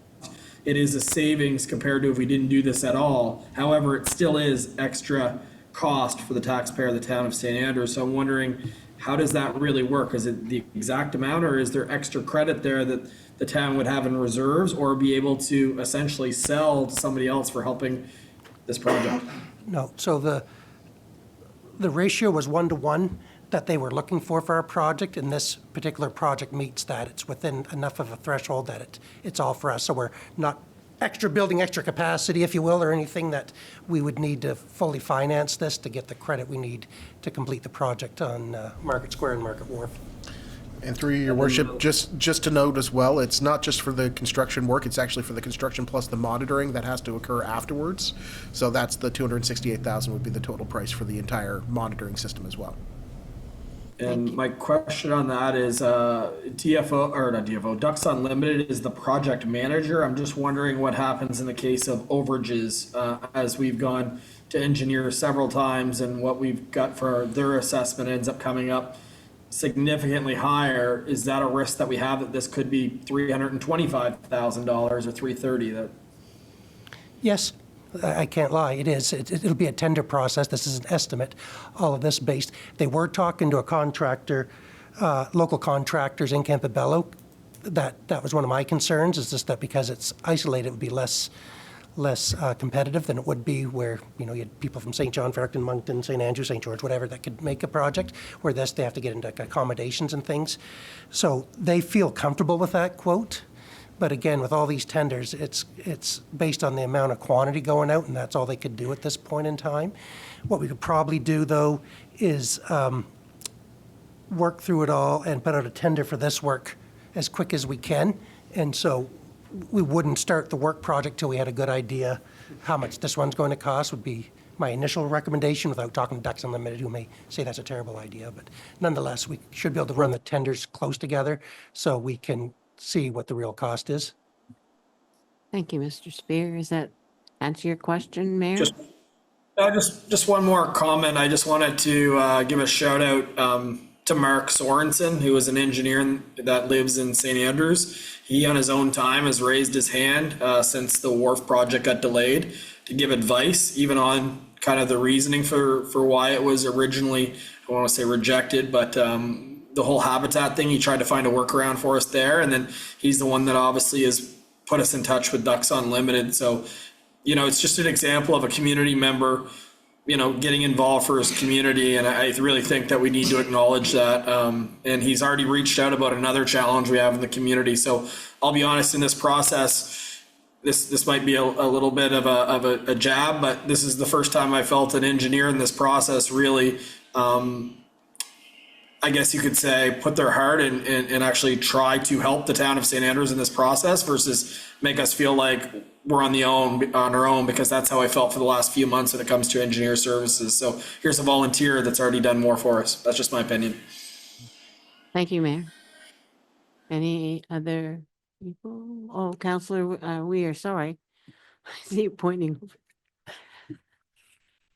It is a savings compared to if we didn't do this at all. However, it still is extra cost for the taxpayer of the town of St. Andrews. So I'm wondering, how does that really work? Is it the exact amount, or is there extra credit there that the town would have in reserves, or be able to essentially sell to somebody else for helping this project? No, so the ratio was 1-to-1 that they were looking for our project, and this particular project meets that. It's within enough of a threshold that it's all for us. So we're not building extra capacity, if you will, or anything that we would need to fully finance this to get the credit we need to complete the project on Market Square and Market Wharf. And through your worship, just to note as well, it's not just for the construction work, it's actually for the construction plus the monitoring that has to occur afterwards. So that's the 268,000 would be the total price for the entire monitoring system as well. And my question on that is, TFO, or not TFO, Ducks Unlimited is the project manager. I'm just wondering what happens in the case of overages, as we've gone to engineer several times and what we've got for their assessment ends up coming up significantly higher. Is that a risk that we have that this could be $325,000 or $330,000? That Yes, I can't lie, it is. It'll be a tender process. This is an estimate, all of this based. They were talking to a contractor, local contractors in Campobello. That was one of my concerns, is just that because it's isolated, it would be less competitive than it would be where, you had people from St. John, Fredericton, Moncton, St. Andrew, St. George, whatever, that could make a project, where this, they have to get into accommodations and things. So they feel comfortable with that quote. But again, with all these tenders, it's based on the amount of quantity going out, and that's all they could do at this point in time. What we could probably do, though, is work through it all and put out a tender for this work as quick as we can. And so we wouldn't start the work project till we had a good idea how much this one's going to cost, would be my initial recommendation, without talking to Ducks Unlimited, who may say that's a terrible idea. But nonetheless, we should be able to run the tenders close together so we can see what the real cost is. Thank you, Mr. Spear. Does that answer your question, Mayor? just one more comment. I just wanted to give a shout out to Mark Sorensen, who is an engineer that lives in St. Andrews. He, on his own time, has raised his hand since the wharf project got delayed to give advice, even on kind of the reasoning for why it was originally, I want to say rejected, but the whole habitat thing, he tried to find a workaround for us there. And then he's the one that obviously has put us in touch with Ducks Unlimited. So, it's just an example of a community member, getting involved for his community. And I really think that we need to acknowledge that. And he's already reached out about another challenge we have in the community. So I'll be honest, in this process, this might be a little bit of a jab, but this is the first time I felt an engineer in this process really, I guess you could say, put their heart and actually try to help the town of St. Andrews in this process versus make us feel like we're on our own, because that's how I felt for the last few months when it comes to engineer services. So here's a volunteer that's already done more for us. That's just my opinion. Thank you, Mayor. Any other people? Oh, Councillor Weir, sorry. I see you pointing.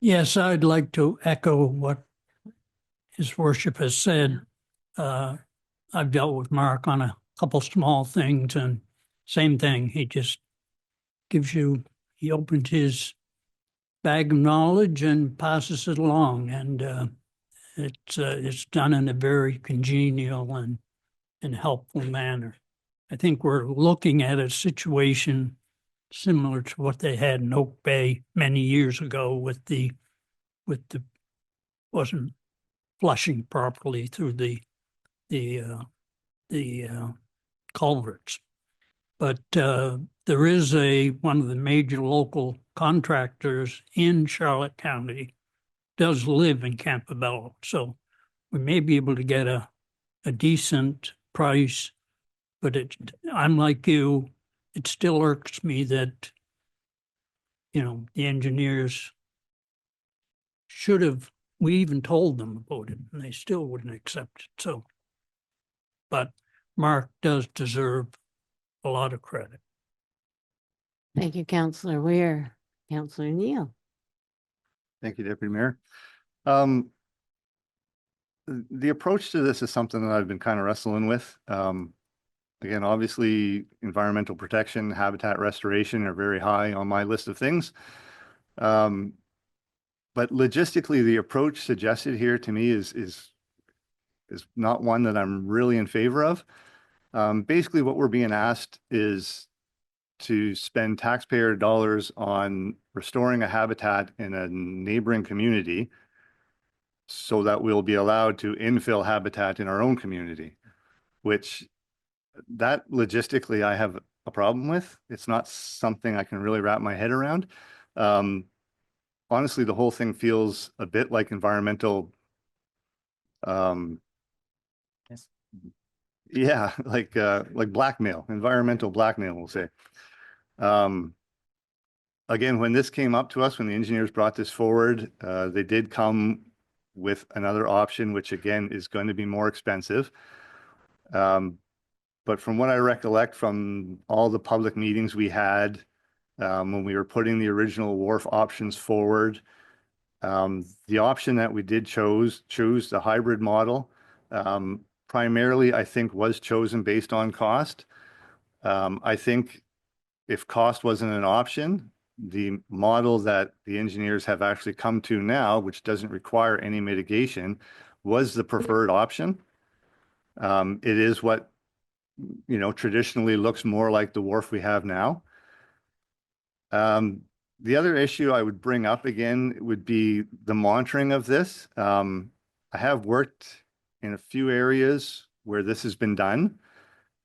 Yes, I'd like to echo what His Worship has said. I've dealt with Mark on a couple small things, and same thing. He just he opens his bag of knowledge and passes it along, and it's done in a very congenial and helpful manner. I think we're looking at a situation similar to what they had in Oak Bay many years ago with the wasn't flushing properly through the culverts. But there is one of the major local contractors in Charlotte County does live in Campobello, so we may be able to get a decent price. But I'm like you, it still irks me that the engineers should have. We even told them about it, and they still wouldn't accept it. So, but Mark does deserve a lot of credit. Thank you, Councillor Weir. Councillor Neal. Thank you, Deputy Mayor. The approach to this is something that I've been kind of wrestling with. Again, obviously, environmental protection, habitat restoration are very high on my list of things. But logistically, the approach suggested here to me is not one that I'm really in favor of. Basically, what we're being asked is to spend taxpayer dollars on restoring a habitat in a neighboring community so that we'll be allowed to infill habitat in our own community, which that logistically I have a problem with. It's not something I can really wrap my head around. Honestly, the whole thing feels a bit like environmental Yeah, like blackmail, environmental blackmail, we'll say. Again, when this came up to us, when the engineers brought this forward, they did come with another option, which again is going to be more expensive. But from what I recollect from all the public meetings we had, when we were putting the original wharf options forward, the option that we did choose the hybrid model, primarily I think was chosen based on cost. I think if cost wasn't an option, the model that the engineers have actually come to now, which doesn't require any mitigation, was the preferred option. It is what, traditionally looks more like the wharf we have now. The other issue I would bring up again would be the monitoring of this. I have worked in a few areas where this has been done.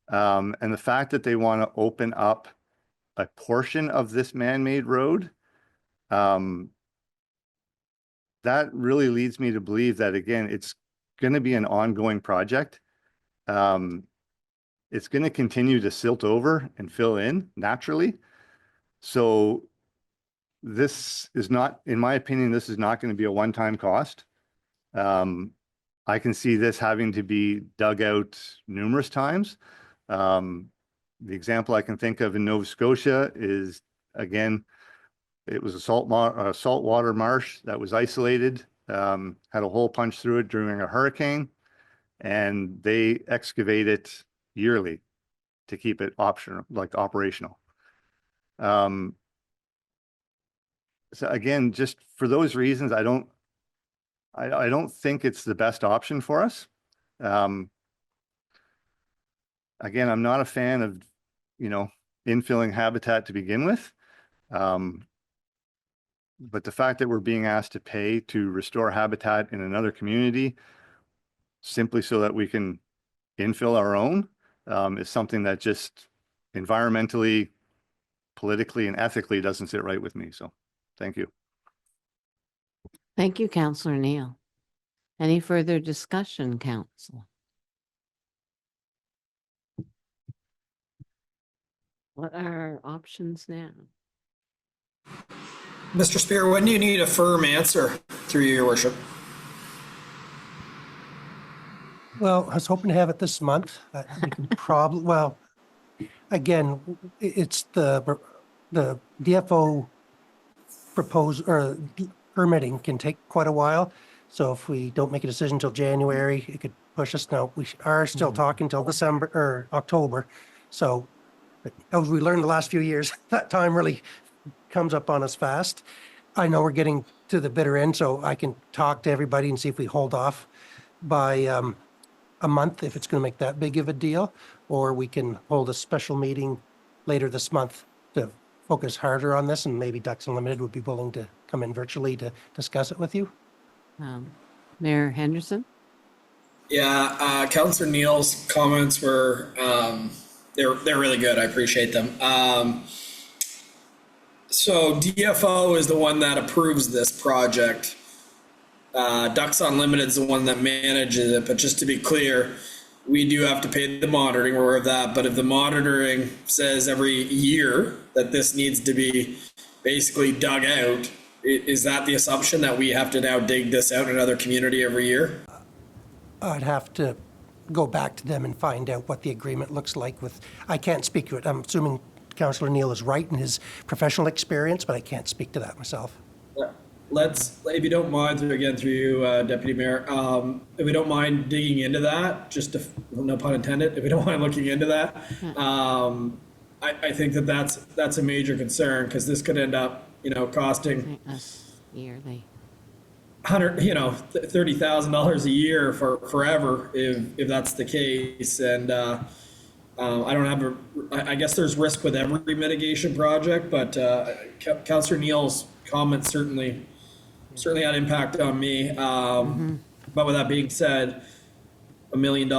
And the fact that they want to open up a portion of this man-made road, that really leads me to believe that, again, it's going to be an ongoing project. It's going to continue to silt over and fill in naturally. So this is not, in my opinion, this is not going to be a one-time cost. I can see this having to be dug out numerous times. The example I can think of in Nova Scotia is, again, it was a saltwater marsh that was isolated, had a hole punched through it during a hurricane, and they excavate it yearly to keep it operational. So again, just for those reasons, I don't think it's the best option for us. Again, I'm not a fan of, infilling habitat to begin with. But the fact that we're being asked to pay to restore habitat in another community simply so that we can infill our own is something that just environmentally, politically, and ethically doesn't sit right with me. So thank you. Thank you, Councillor Neal. Any further discussion, Council? What are our options now? Mr. Spear, when do you need a firm answer, through your worship? Well, I was hoping to have it this month. We can probably, well, again, it's the DFO permitting can take quite a while. So if we don't make a decision until January, it could push us. Now, we are still talking till December or October. So as we learned the last few years, that time really comes up on us fast. I know we're getting to the bitter end, so I can talk to everybody and see if we hold off by a month, if it's going to make that big of a deal, or we can hold a special meeting later this month to focus harder on this, and maybe Ducks Unlimited would be willing to come in virtually to discuss it with you. Mayor Henderson? Yeah, Councillor Neal's comments were, they're really good. I appreciate them. So DFO is the one that approves this project. Ducks Unlimited is the one that manages it. But just to be clear, we do have to pay the monitoring. We're aware of that. But if the monitoring says every year that this needs to be basically dug out, is that the assumption that we have to now dig this out in another community every year? I'd have to go back to them and find out what the agreement looks like with, I can't speak to it. I'm assuming Councillor Neal is right in his professional experience, but I can't speak to that myself. Let's, if you don't mind, through you, Deputy Mayor, if we don't mind digging into that, just to, no pun intended, if we don't mind looking into that, I think that's a major concern, because this could end up, costing Us yearly. $30,000 a year for forever if that's the case. And I don't have I guess there's risk with every mitigation project, but Councillor Neal's comments certainly had impact on me. But with that being said, $1 million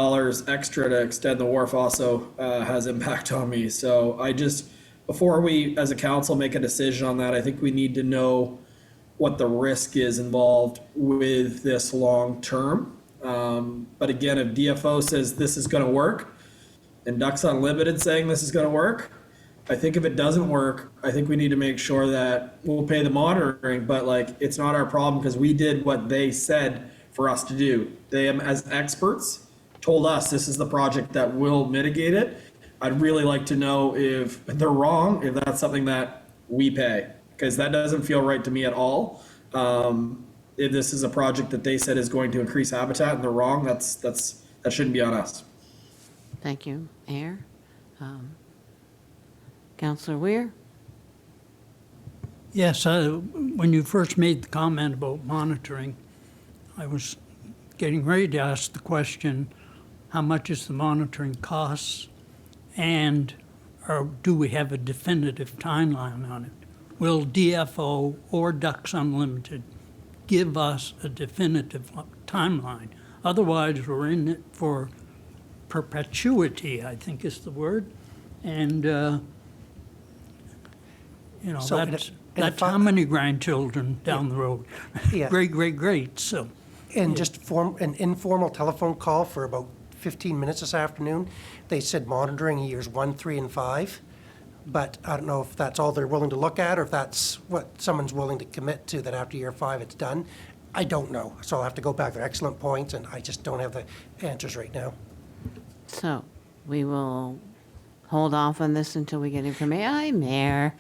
extra to extend the wharf also has impact on me. So before we as a council make a decision on that, I think we need to know what the risk is involved with this long term. But again, if DFO says this is going to work, and Ducks Unlimited saying this is going to work. I think if it doesn't work, I think we need to make sure that we'll pay the monitoring, but like, it's not our problem because we did what they said for us to do. They, as experts, told us this is the project that will mitigate it. I'd really like to know if they're wrong, if that's something that we pay, because that doesn't feel right to me at all. If this is a project that they said is going to increase habitat and they're wrong, that shouldn't be on us. Thank you. Mayor? Councillor Weir? Yes, when you first made the comment about monitoring, I was getting ready to ask the question, how much is the monitoring costs? And do we have a definitive timeline on it? Will DFO or Ducks Unlimited give us a definitive timeline? Otherwise, we're in it for perpetuity, I think is the word. And, So that's how many grandchildren down the road? Yeah. Great, so. And just form an informal telephone call for about 15 minutes this afternoon. They said monitoring years 1, 3, and 5. But I don't know if that's all they're willing to look at or if that's what someone's willing to commit to, that after year 5 it's done. I don't know. So I'll have to go back. They're excellent points, and I just don't have the answers right now. So we will hold off on this until we get information. I'm there.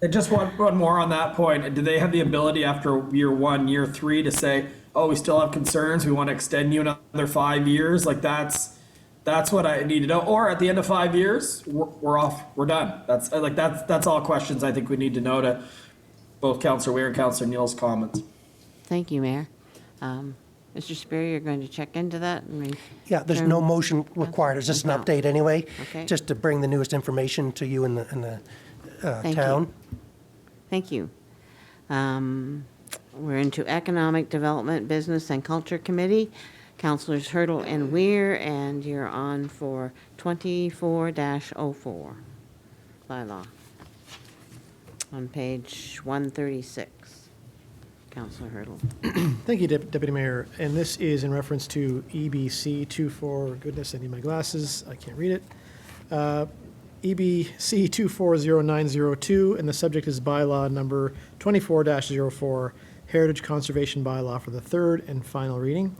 And just one more on that point. Do they have the ability after year 1, year 3 to say, oh, we still have concerns, we want to extend you another 5 years? Like that's what I need to know. Or at the end of 5 years, we're off, we're done. That's all questions I think we need to know to both Councillor Weir and Councillor Neal's comments. Thank you, Mayor. Mr. Spear, you're going to check into that? Yeah, there's no motion required. It's just an update anyway, Okay. just to bring the newest information to you in the Thank town. you. Thank you. We're into Economic Development, Business and Culture Committee. Councilors Hurdle and Weir, and you're on for 24-04 bylaw on page 136. Councilor Hurdle. Thank you, Deputy Mayor. And this is in reference to EBC 24, goodness, I need my glasses, I can't read it. EBC 240902, and the subject is bylaw number 24-04, Heritage Conservation Bylaw for the third and final reading.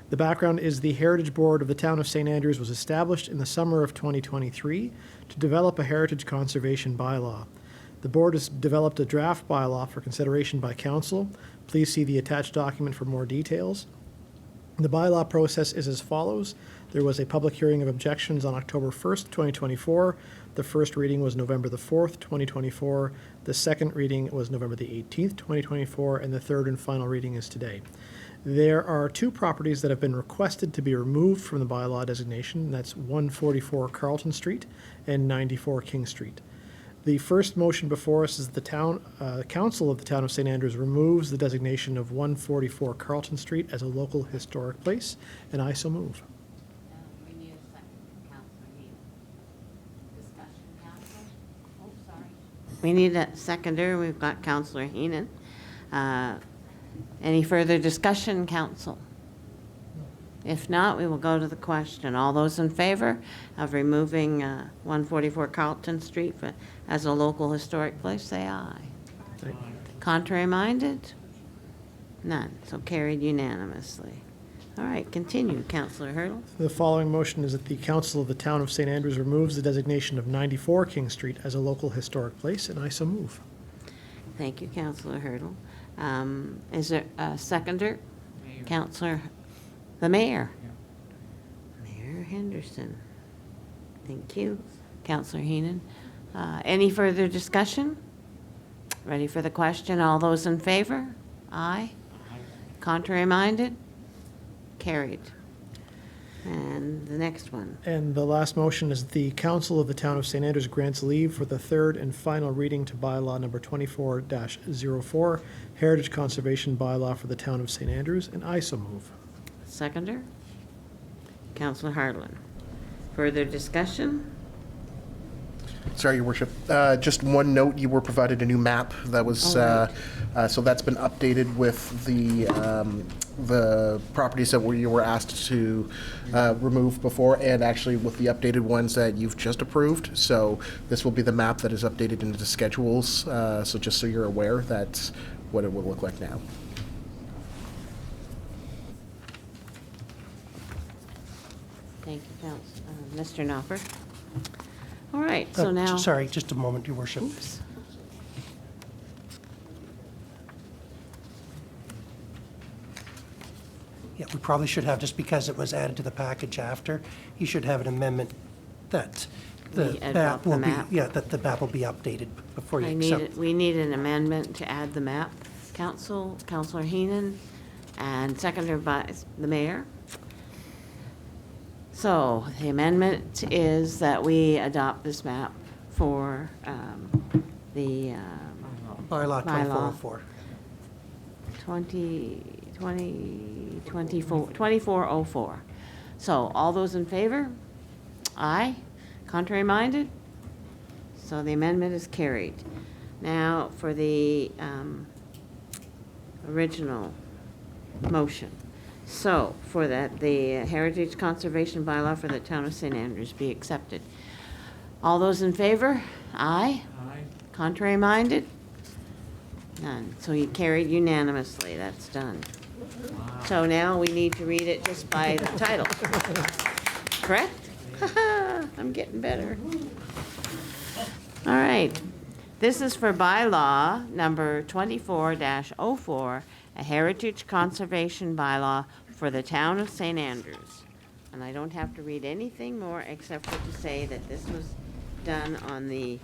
The background is the Heritage Board of the Town of St. Andrews was established in the summer of 2023 to develop a heritage conservation bylaw. The board has developed a draft bylaw for consideration by council. Please see the attached document for more details. The bylaw process is as follows. There was a public hearing of objections on October 1st, 2024. The first reading was November the 4th, 2024. The second reading was November the 18th, 2024, and the third and final reading is today. There are 2 properties that have been requested to be removed from the bylaw designation. That's 144 Carlton Street and 94 King Street. The first motion before us is the Council of the Town of St. Andrews removes the designation of 144 Carlton Street as a local historic place, and I so move. We need a second, Councilor Heaton. Discussion, Council? Oh, sorry. We need a seconder. We've got Councilor Heenan. Any further discussion, Council? If not, we will go to the question. All those in favor of removing 144 Carlton Street as a local historic place, say aye. Aye. Contrary minded? None. So carried unanimously. All right, continue, Councilor Hurdle. The following motion is that the Council of the Town of St. Andrews removes the designation of 94 King Street as a local historic place, and I so move. Thank you, Councilor Hurdle. Is there a seconder? Councilor, the Mayor. Mayor Henderson. Thank you. Councilor Heenan. Any further discussion? Ready for the question? All those in favor? Aye. Contrary minded? Carried. And the next one. And the last motion is the Council of the Town of St. Andrews grants leave for the third and final reading to bylaw number 24-04, Heritage Conservation Bylaw for the Town of St. Andrews, and I so move. Seconder? Councilor Harlan. Further discussion? Sorry, Your Worship. Just one note, you were provided a new map that was So that's been updated with the properties that you were asked to remove before, and actually with the updated ones that you've just approved. So this will be the map that is updated into the schedules. So just so you're aware, that's what it will look like now. Thank you, Mr. Knopper. All right, so now. Sorry, just a moment, Your Worship. Oops. Yeah, we probably should have, just because it was added to the package after, you should have an amendment that the We adopt map the will be, map. yeah, that the map will be updated before you accept. We need an amendment to add the map. Councillor Heenan, and seconded by the mayor. So the amendment is that we adopt this map for the Bylaw bylaw 2404. 2404. So all those in favor? Aye. Contrary minded? So the amendment is carried. Now for the original motion. So for that, the Heritage Conservation Bylaw for the town of St. Andrews be accepted. All those in favor? Aye. Aye. Contrary minded? None. So you carried unanimously. That's done. So now we need to read it just by the title. Correct? I'm getting better. All right. This is for bylaw number 24-04, a heritage conservation bylaw for the town of St. Andrews. And I don't have to read anything more except for to say that this was done on the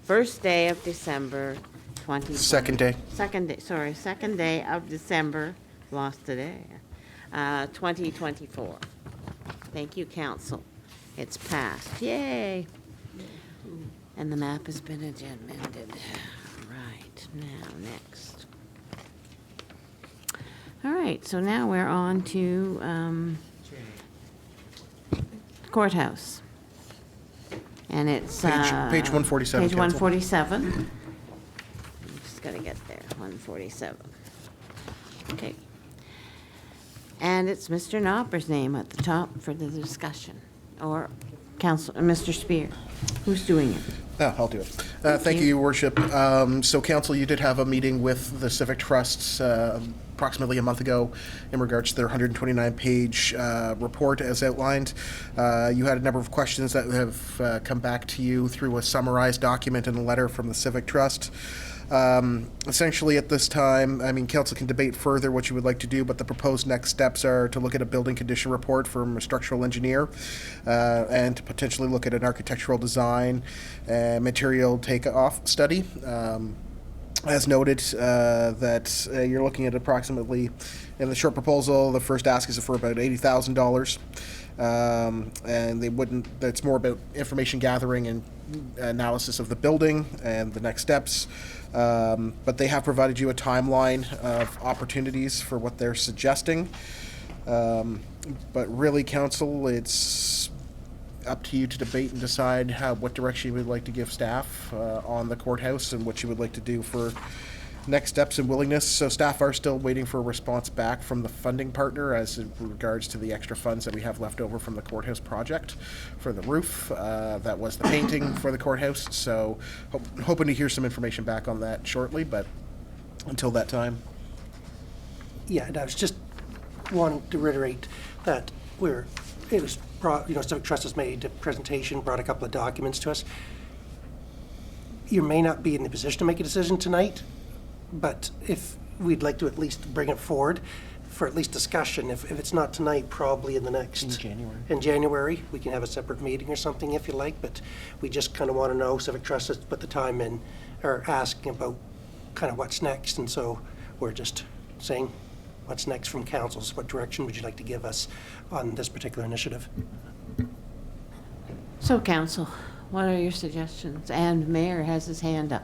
first day of December 2020. Second day. Second day of December, lost a day, 2024. Thank you, council. It's passed. Yay. And the map has been amended. Right, now, next. All right, so now we're on to courthouse. And it's... Page 147, Page Council. 147. Just gotta get there, 147. Okay. And it's Mr. Knopper's name at the top for the discussion, or Mr. Spear. Who's doing it? Oh, I'll do it. Thank you, Your Worship. So, Council, you did have a meeting with the Civic Trusts approximately a month ago in regards to their 129-page report as outlined. You had a number of questions that have come back to you through a summarized document and a letter from the Civic Trust. Essentially at this time, I mean, council can debate further what you would like to do, but the proposed next steps are to look at a building condition report from a structural engineer and to potentially look at an architectural design and material takeoff study. As noted, that you're looking at approximately, in the short proposal, the first ask is for about $80,000. And they wouldn't, that's more about information gathering and analysis of the building and the next steps. But they have provided you a timeline of opportunities for what they're suggesting. But really, council, it's up to you to debate and decide what direction you would like to give staff on the courthouse and what you would like to do for next steps and willingness. So staff are still waiting for a response back from the funding partner as in regards to the extra funds that we have left over from the courthouse project for the roof. That was the painting for the courthouse. So hoping to hear some information back on that shortly, but until that time. Yeah, and I was just wanting to reiterate that it was brought, Civic Trust has made a presentation, brought a couple of documents to us. You may not be in the position to make a decision tonight, but if we'd like to at least bring it forward for at least discussion, if it's not tonight, probably in the next... In January, we can have a separate meeting or something if you like, but we just kind of want to know, Civic Trust has put the time in, or asking about kind of what's next, and so we're just saying, what's next from council? So what direction would you like to give us on this particular initiative? So, council, what are your suggestions? And Mayor has his hand up.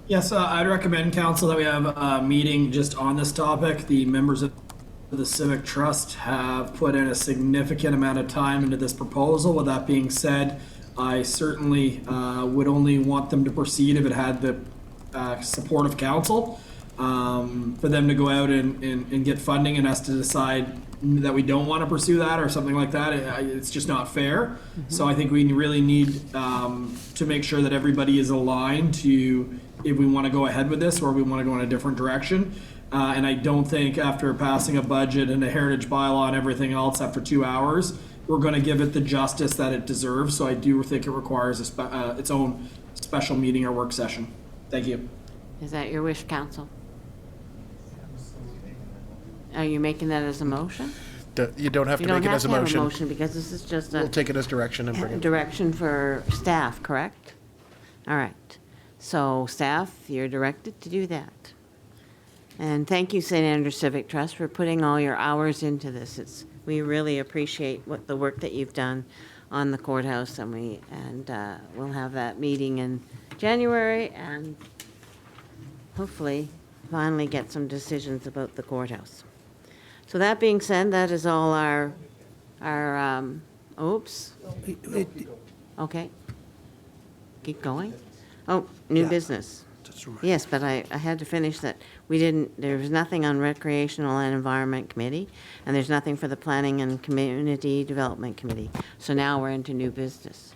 Yes, I'd recommend, council, that we have a meeting just on this topic. The members of the Civic Trust have put in a significant amount of time into this proposal. With that being said, I certainly would only want them to proceed if it had the supportive council, for them to go out and get funding and us to decide that we don't want to pursue that or something like that, it's just not fair. So I think we really need to make sure that everybody is aligned to if we want to go ahead with this or we want to go in a different direction. And I don't think after passing a budget and a heritage bylaw and everything else after 2 hours, we're going to give it the justice that it deserves. So I do think it requires its own special meeting or work session. Thank you. Is that your wish, council? Are you making that as a motion? You don't have to make it as a You don't have to have a motion. motion because this is just We'll a take it as direction and bring it. direction for staff, correct? All right. So staff, you're directed to do that. And thank you, St. Andrews Civic Trust, for putting all your hours into this. We really appreciate the work that you've done on the courthouse, and we'll have that meeting in January and hopefully finally get some decisions about the courthouse. So that being said, that is all our oops. Okay. Keep going. Oh, new business. Yes, but I had to finish that. There was nothing on Recreational and Environment Committee, and there's nothing for the Planning and Community Development Committee. So now we're into new business.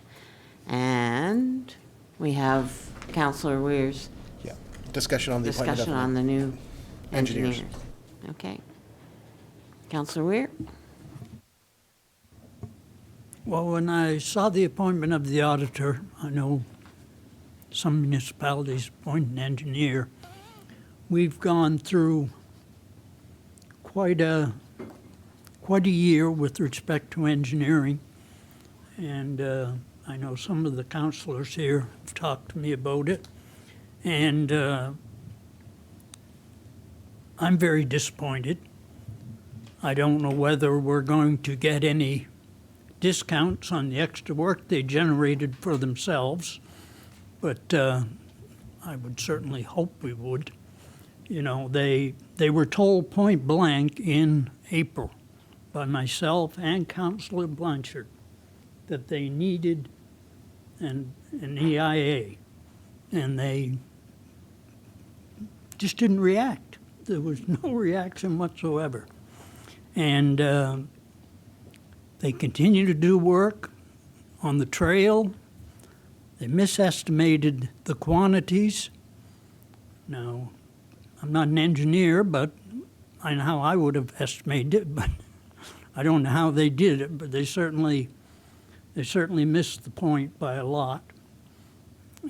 And we have Councillor Weir's Yeah. Discussion on the appointment discussion of on the new engineers. engineers. Okay. Councillor Weir? Well, when I saw the appointment of the auditor, I know some municipalities appoint an engineer. We've gone through quite a year with respect to engineering, and I know some of the councillors here have talked to me about it, and I'm very disappointed. I don't know whether we're going to get any discounts on the extra work they generated for themselves, but I would certainly hope we would. You know, they were told point blank in April by myself and Councillor Blanchard that they needed an EIA, and they just didn't react. There was no reaction whatsoever. And they continue to do work on the trail. They misestimated the quantities. Now, I'm not an engineer, but I know how I would have estimated it, but I don't know how they did it, but they certainly missed the point by a lot.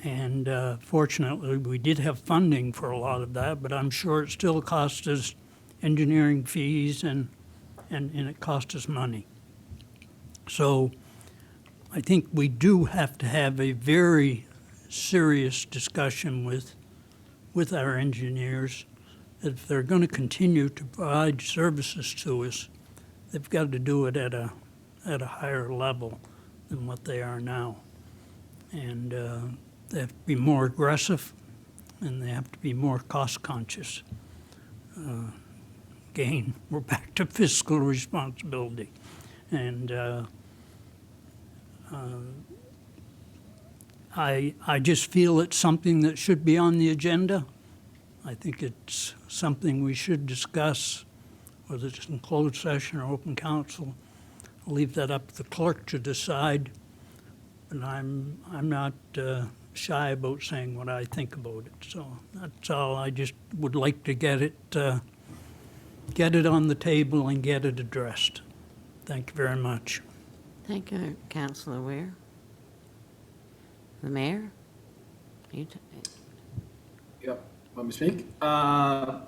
And fortunately, we did have funding for a lot of that, but I'm sure it still cost us engineering fees and it cost us money. So I think we do have to have a very serious discussion with our engineers. If they're going to continue to provide services to us, they've got to do it at a higher level than what they are now. And they have to be more aggressive, and they have to be more cost conscious. Again, we're back to fiscal responsibility. And I just feel it's something that should be on the agenda. I think it's something we should discuss, whether it's in closed session or open council. I'll leave that up to the clerk to decide. And I'm not shy about saying what I think about it. So that's all. I just would like to get it on the table and get it addressed. Thank you very much. Thank you, Councillor Weir. The mayor? Yep. Let me speak. I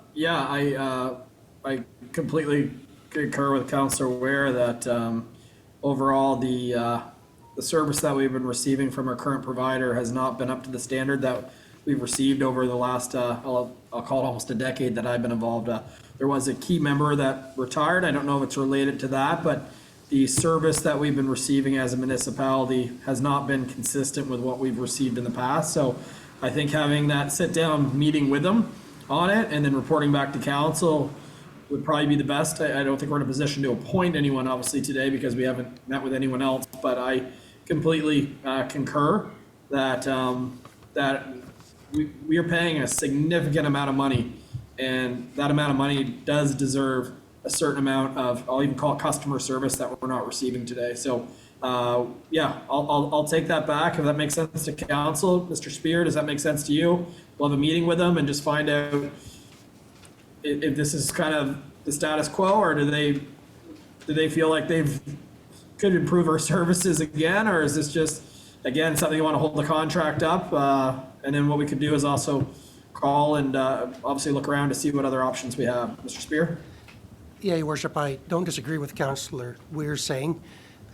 completely concur with Councillor Weir that overall the service that we've been receiving from our current provider has not been up to the standard that we've received over the last, I'll call it almost a decade that I've been involved. There was a key member that retired. I don't know if it's related to that, but the service that we've been receiving as a municipality has not been consistent with what we've received in the past. So I think having that sit-down meeting with them on it and then reporting back to council would probably be the best. I don't think we're in a position to appoint anyone, obviously, today because we haven't met with anyone else, but I completely concur that that we are paying a significant amount of money, and that amount of money does deserve a certain amount of, I'll even call it customer service, that we're not receiving today. So, yeah, I'll take that back if that makes sense to council. Mr. Spear, does that make sense to you? We'll have a meeting with them and just find out if this is kind of the status quo, or do they feel like could improve our services again, or is this just, again, something you want to hold the contract up? And then what we could do is also call and obviously look around to see what other options we have. Mr. Spear? Yeah, Your Worship, I don't disagree with Councillor Weir's saying,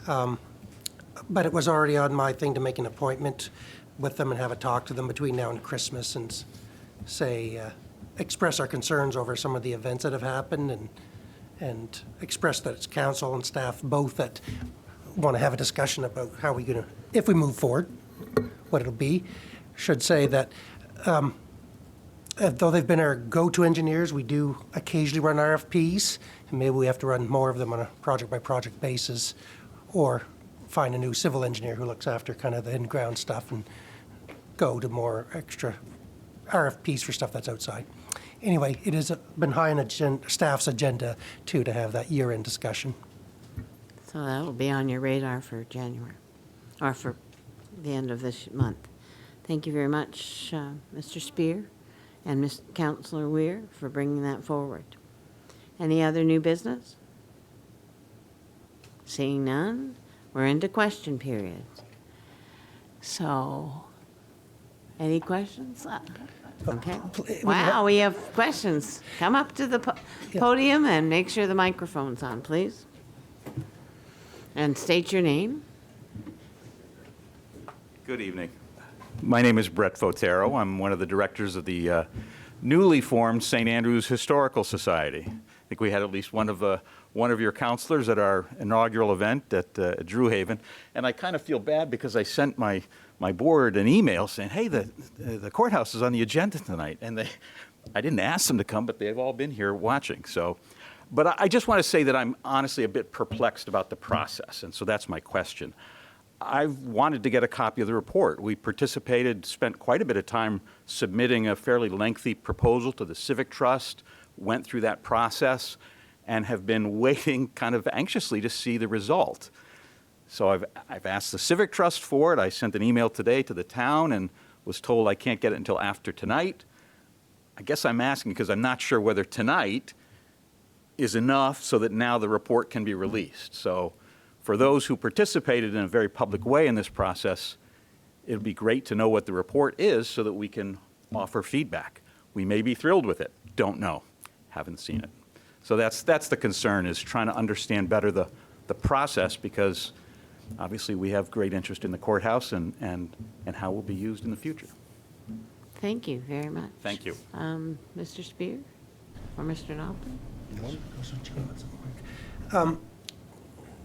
but it was already on my thing to make an appointment with them and have a talk to them between now and Christmas and say, express our concerns over some of the events that have happened and express that it's council and staff both that want to have a discussion about how we're going to, if we move forward, what it'll be. Should say that though they've been our go-to engineers, we do occasionally run RFPs, and maybe we have to run more of them on a project-by-project basis, or find a new civil engineer who looks after kind of the in-ground stuff and go to more extra RFPs for stuff that's outside. Anyway, it has been high on staff's agenda, too, to have that year-end discussion. So that will be on your radar for January, or for the end of this month. Thank you very much, Mr. Spear and Ms. Councillor Weir, for bringing that forward. Any other new business? Seeing none, we're into question period. So, any questions? Okay. Wow, we have questions. Come up to the podium and make sure the microphone's on, please. And state your name. Good evening. My name is Brett Fotero. I'm one of the directors of the newly formed St. Andrews Historical Society. I think we had at least one of your counselors at our inaugural event at Drew Haven, and I kind of feel bad because I sent my board an email saying, hey, the courthouse is on the agenda tonight, and I didn't ask them to come, but they've all been here watching. So, but I just want to say that I'm honestly a bit perplexed about the process, and so that's my question. I've wanted to get a copy of the report. We participated, spent quite a bit of time submitting a fairly lengthy proposal to the Civic Trust, went through that process, and have been waiting kind of anxiously to see the result. So I've asked the Civic Trust for it. I sent an email today to the town and was told I can't get it until after tonight. I guess I'm asking because I'm not sure whether tonight is enough so that now the report can be released. So for those who participated in a very public way in this process, it would be great to know what the report is so that we can offer feedback. We may be thrilled with it. Don't know. Haven't seen it. So that's the concern, is trying to understand better the process, because obviously we have great interest in the courthouse and how it will be used in the future. Thank you very much. Thank you. Mr. Spear or Mr. Nalpin?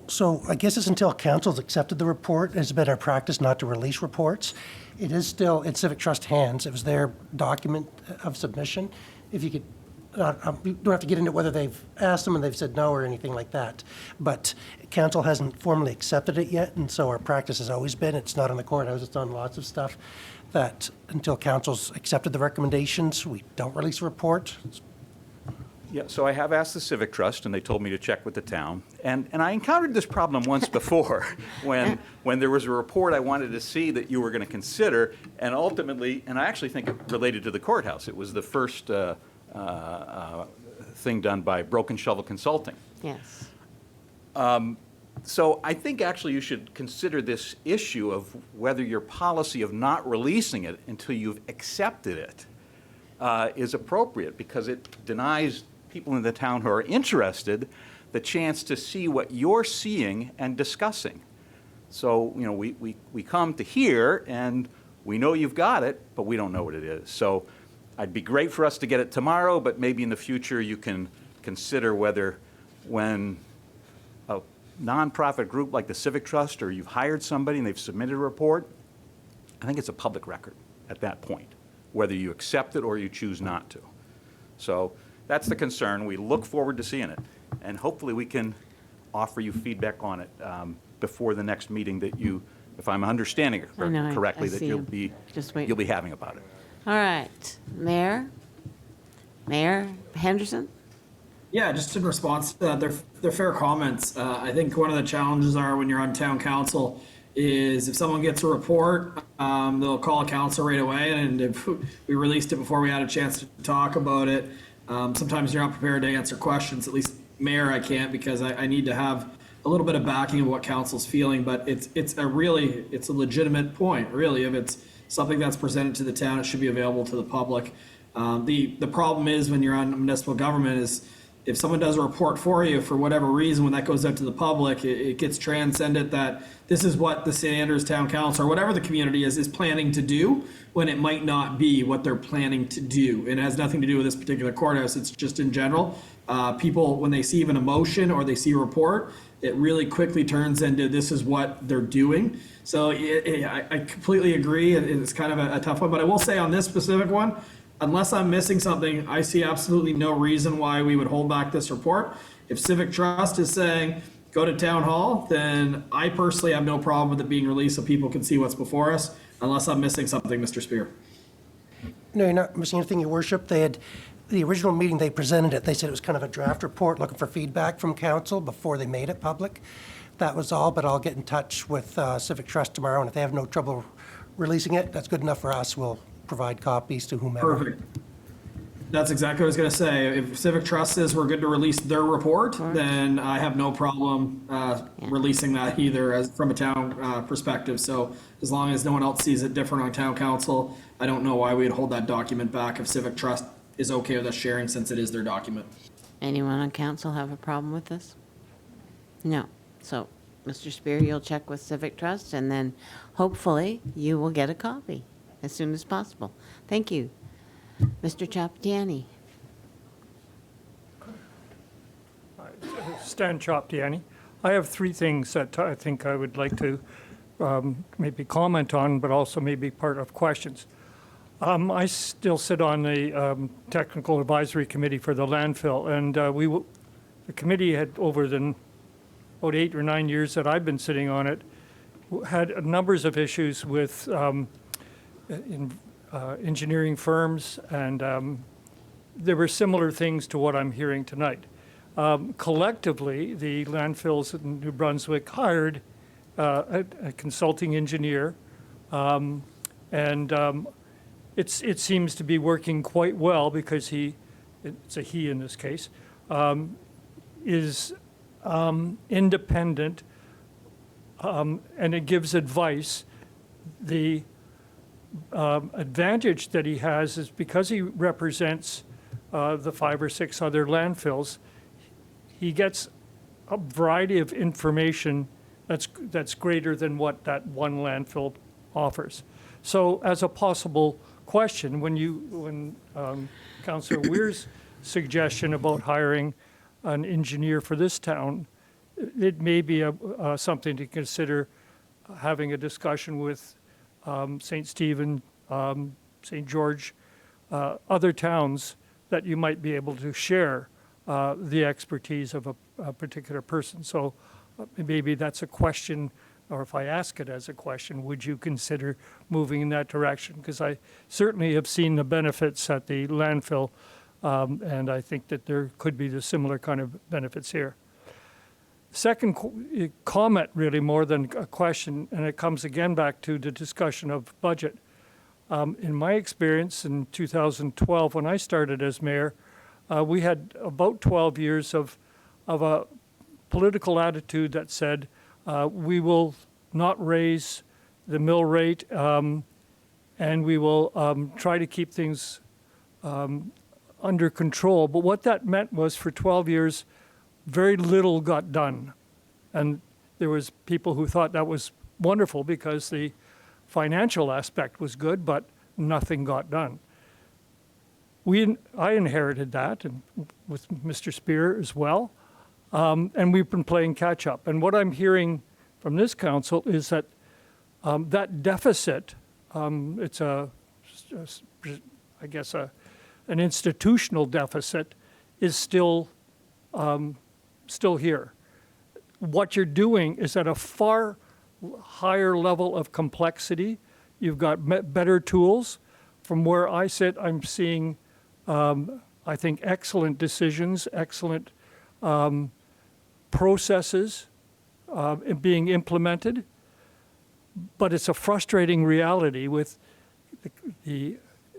So I guess it's until council's accepted the report. It's been our practice not to release reports. It is still in Civic Trust hands. It was their document of submission. If you could, you don't have to get into whether they've asked them and they've said no or anything like that. But council hasn't formally accepted it yet, and so our practice has always been, it's not on the courthouse, it's on lots of stuff, that until council's accepted the recommendations, we don't release a report. Yeah, so I have asked the Civic Trust, and they told me to check with the town. And I encountered this problem once before when there was a report I wanted to see that you were going to consider, and ultimately, and I actually think it related to the courthouse. It was the first thing done by Broken Shovel Consulting. Yes. So I think actually you should consider this issue of whether your policy of not releasing it until you've accepted it is appropriate, because it denies people in the town who are interested the chance to see what you're seeing and discussing. So, you know, we come to hear, and we know you've got it, but we don't know what it is. So it'd be great for us to get it tomorrow, but maybe in the future you can consider whether, when a nonprofit group like the Civic Trust, or you've hired somebody and they've submitted a report, I think it's a public record at that point, whether you accept it or you choose not to. So that's the concern. We look forward to seeing it, and hopefully we can offer you feedback on it before the next meeting that you, if I'm understanding it correctly, that you'll be having about it. All right, Mayor Henderson? Yeah, just in response to that, they're fair comments. I think one of the challenges are when you're on town council is if someone gets a report, they'll call a council right away, and if we released it before we had a chance to talk about it, sometimes you're not prepared to answer questions. At least Mayor, I can't, because I need to have a little bit of backing of what council's feeling, but it's a legitimate point, really. If it's something that's presented to the town, it should be available to the public. The problem is when you're on municipal government is if someone does a report for you, for whatever reason, when that goes out to the public, it gets transcended that this is what the St. Andrews Town Council or whatever the community is planning to do, when it might not be what they're planning to do. It has nothing to do with this particular courthouse. It's just in general. People, when they see even a motion or they see a report, it really quickly turns into this is what they're doing. So I completely agree. It's kind of a tough one. But I will say on this specific one, unless I'm missing something, I see absolutely no reason why we would hold back this report. If Civic Trust is saying, go to town hall, then I personally have no problem with it being released so people can see what's before us, unless I'm missing something, Mr. Spear. No, you're not missing anything, Your Worship. They had, the original meeting, they presented it. They said it was kind of a draft report looking for feedback from council before they made it public. That was all, but I'll get in touch with Civic Trust tomorrow, and if they have no trouble releasing it, that's good enough for us. We'll provide copies to whomever. Perfect. That's exactly what I was going to say. If Civic Trust says we're good to release their report, then I have no problem releasing that either as from a town perspective. So as long as no one else sees it different on town council, I don't know why we'd hold that document back if Civic Trust is okay with us sharing since it is their document. Anyone on council have a problem with this? No. So, Mr. Spear, you'll check with Civic Trust, and then hopefully you will get a copy as soon as possible. Thank you. Mr. Chaptiani. Stan Chaptiani. I have three things that I think I would like to maybe comment on, but also maybe part of questions. I still sit on the Technical Advisory Committee for the landfill, and the committee had, over the about 8 or 9 years that I've been sitting on it, had numbers of issues with engineering firms, and there were similar things to what I'm hearing tonight. Collectively, the landfills in New Brunswick hired a consulting engineer, and it seems to be working quite well because it's a he in this case, is independent, and it gives advice. The advantage that he has is because he represents the 5 or 6 other landfills, he gets a variety of information that's greater than what that one landfill offers. So as a possible question, when Councillor Weir's suggestion about hiring an engineer for this town, it may be something to consider having a discussion with St. Stephen, St. George, other towns that you might be able to share the expertise of a particular person. So maybe that's a question, or if I ask it as a question, would you consider moving in that direction? Because I certainly have seen the benefits at the landfill, and I think that there could be the similar kind of benefits here. Second comment, really more than a question, and it comes again back to the discussion of budget. In my experience in 2012, when I started as mayor, we had about 12 years of a political attitude that said we will not raise the mill rate, and we will try to keep things under control. But what that meant was for 12 years, very little got done. And there was people who thought that was wonderful because the financial aspect was good, but nothing got done. I inherited that, and with Mr. Spear as well, and we've been playing catch up. And what I'm hearing from this council is that that deficit, it's I guess an institutional deficit, is still here. What you're doing is at a far higher level of complexity. You've got better tools. from where I sit, I'm seeing, I think, excellent decisions, excellent processes being implemented. But it's a frustrating reality with the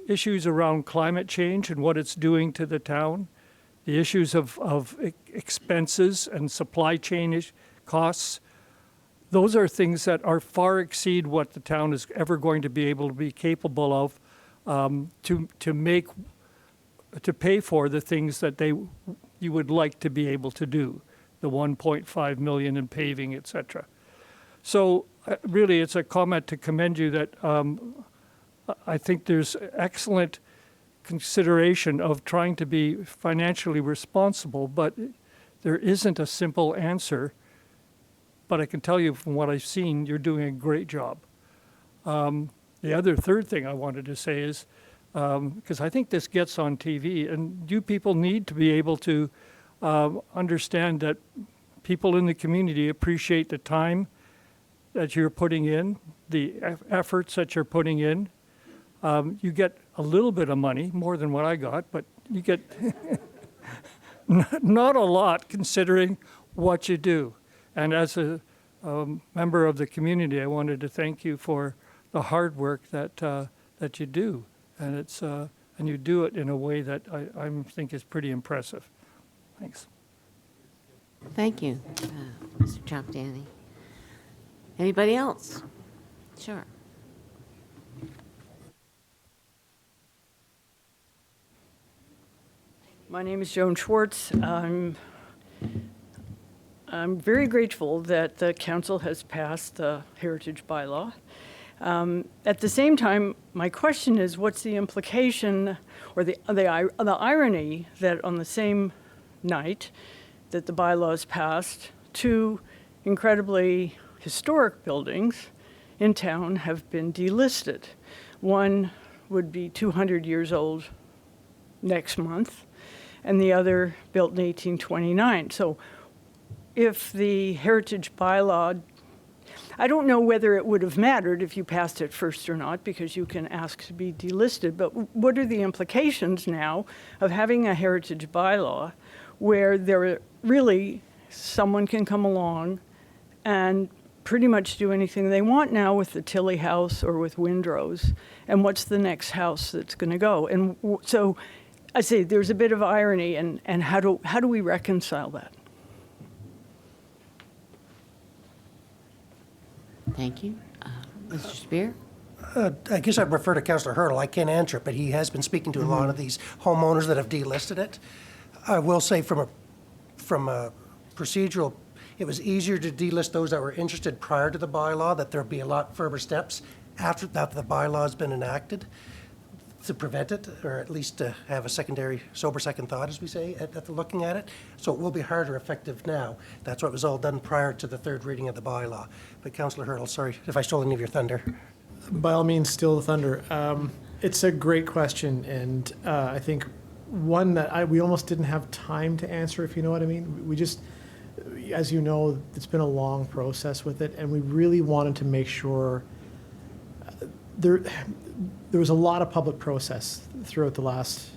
issues around climate change and what it's doing to the town, the issues of expenses and supply chain costs. Those are things that are far exceed what the town is ever going to be able to be capable of to pay for the things that you would like to be able to do, the 1.5 million in paving, et cetera. So really, it's a comment to commend you that I think there's excellent consideration of trying to be financially responsible, but there isn't a simple answer. But I can tell you from what I've seen, you're doing a great job. The third thing I wanted to say is, because I think this gets on TV, and you people need to be able to understand that people in the community appreciate the time that you're putting in, the efforts that you're putting in. You get a little bit of money, more than what I got, but you get not a lot considering what you do. And as a member of the community, I wanted to thank you for the hard work that you do. And and you do it in a way that I think is pretty impressive. Thanks. Thank you, Mr. Chopdani. Anybody else? Sure. My name is Joan Schwartz. I'm very grateful that the council has passed the heritage bylaw. At the same time, my question is, what's the implication or the irony that on the same night that the bylaw is passed, two incredibly historic buildings in town have been delisted. One would be 200 years old next month, and the other built in 1829. So if the heritage bylaw, I don't know whether it would have mattered if you passed it first or not, because you can ask to be delisted, but what are the implications now of having a heritage bylaw where there really someone can come along and pretty much do anything they want now with the Tilly house or with Windrose, and what's the next house that's going to go? And so I say there's a bit of irony, and how do we reconcile that? Thank you. Mr. Spear? I guess I'd refer to Councillor Hurdle. I can't answer it, but he has been speaking to a lot of these homeowners that have delisted it. I will say from a procedural, it was easier to delist those that were interested prior to the bylaw, that there'd be a lot further steps after that the bylaw's been enacted to prevent it, or at least to have a sober second thought, as we say, at looking at it. So it will be harder effective now. That's what was all done prior to the third reading of the bylaw. But Councillor Hurdle, sorry if I stole any of your thunder. By all means, steal the thunder. It's a great question, and I think one that we almost didn't have time to answer, if you know what I mean. We just, as you know, it's been a long process with it, and we really wanted to make sure there was a lot of public process throughout the last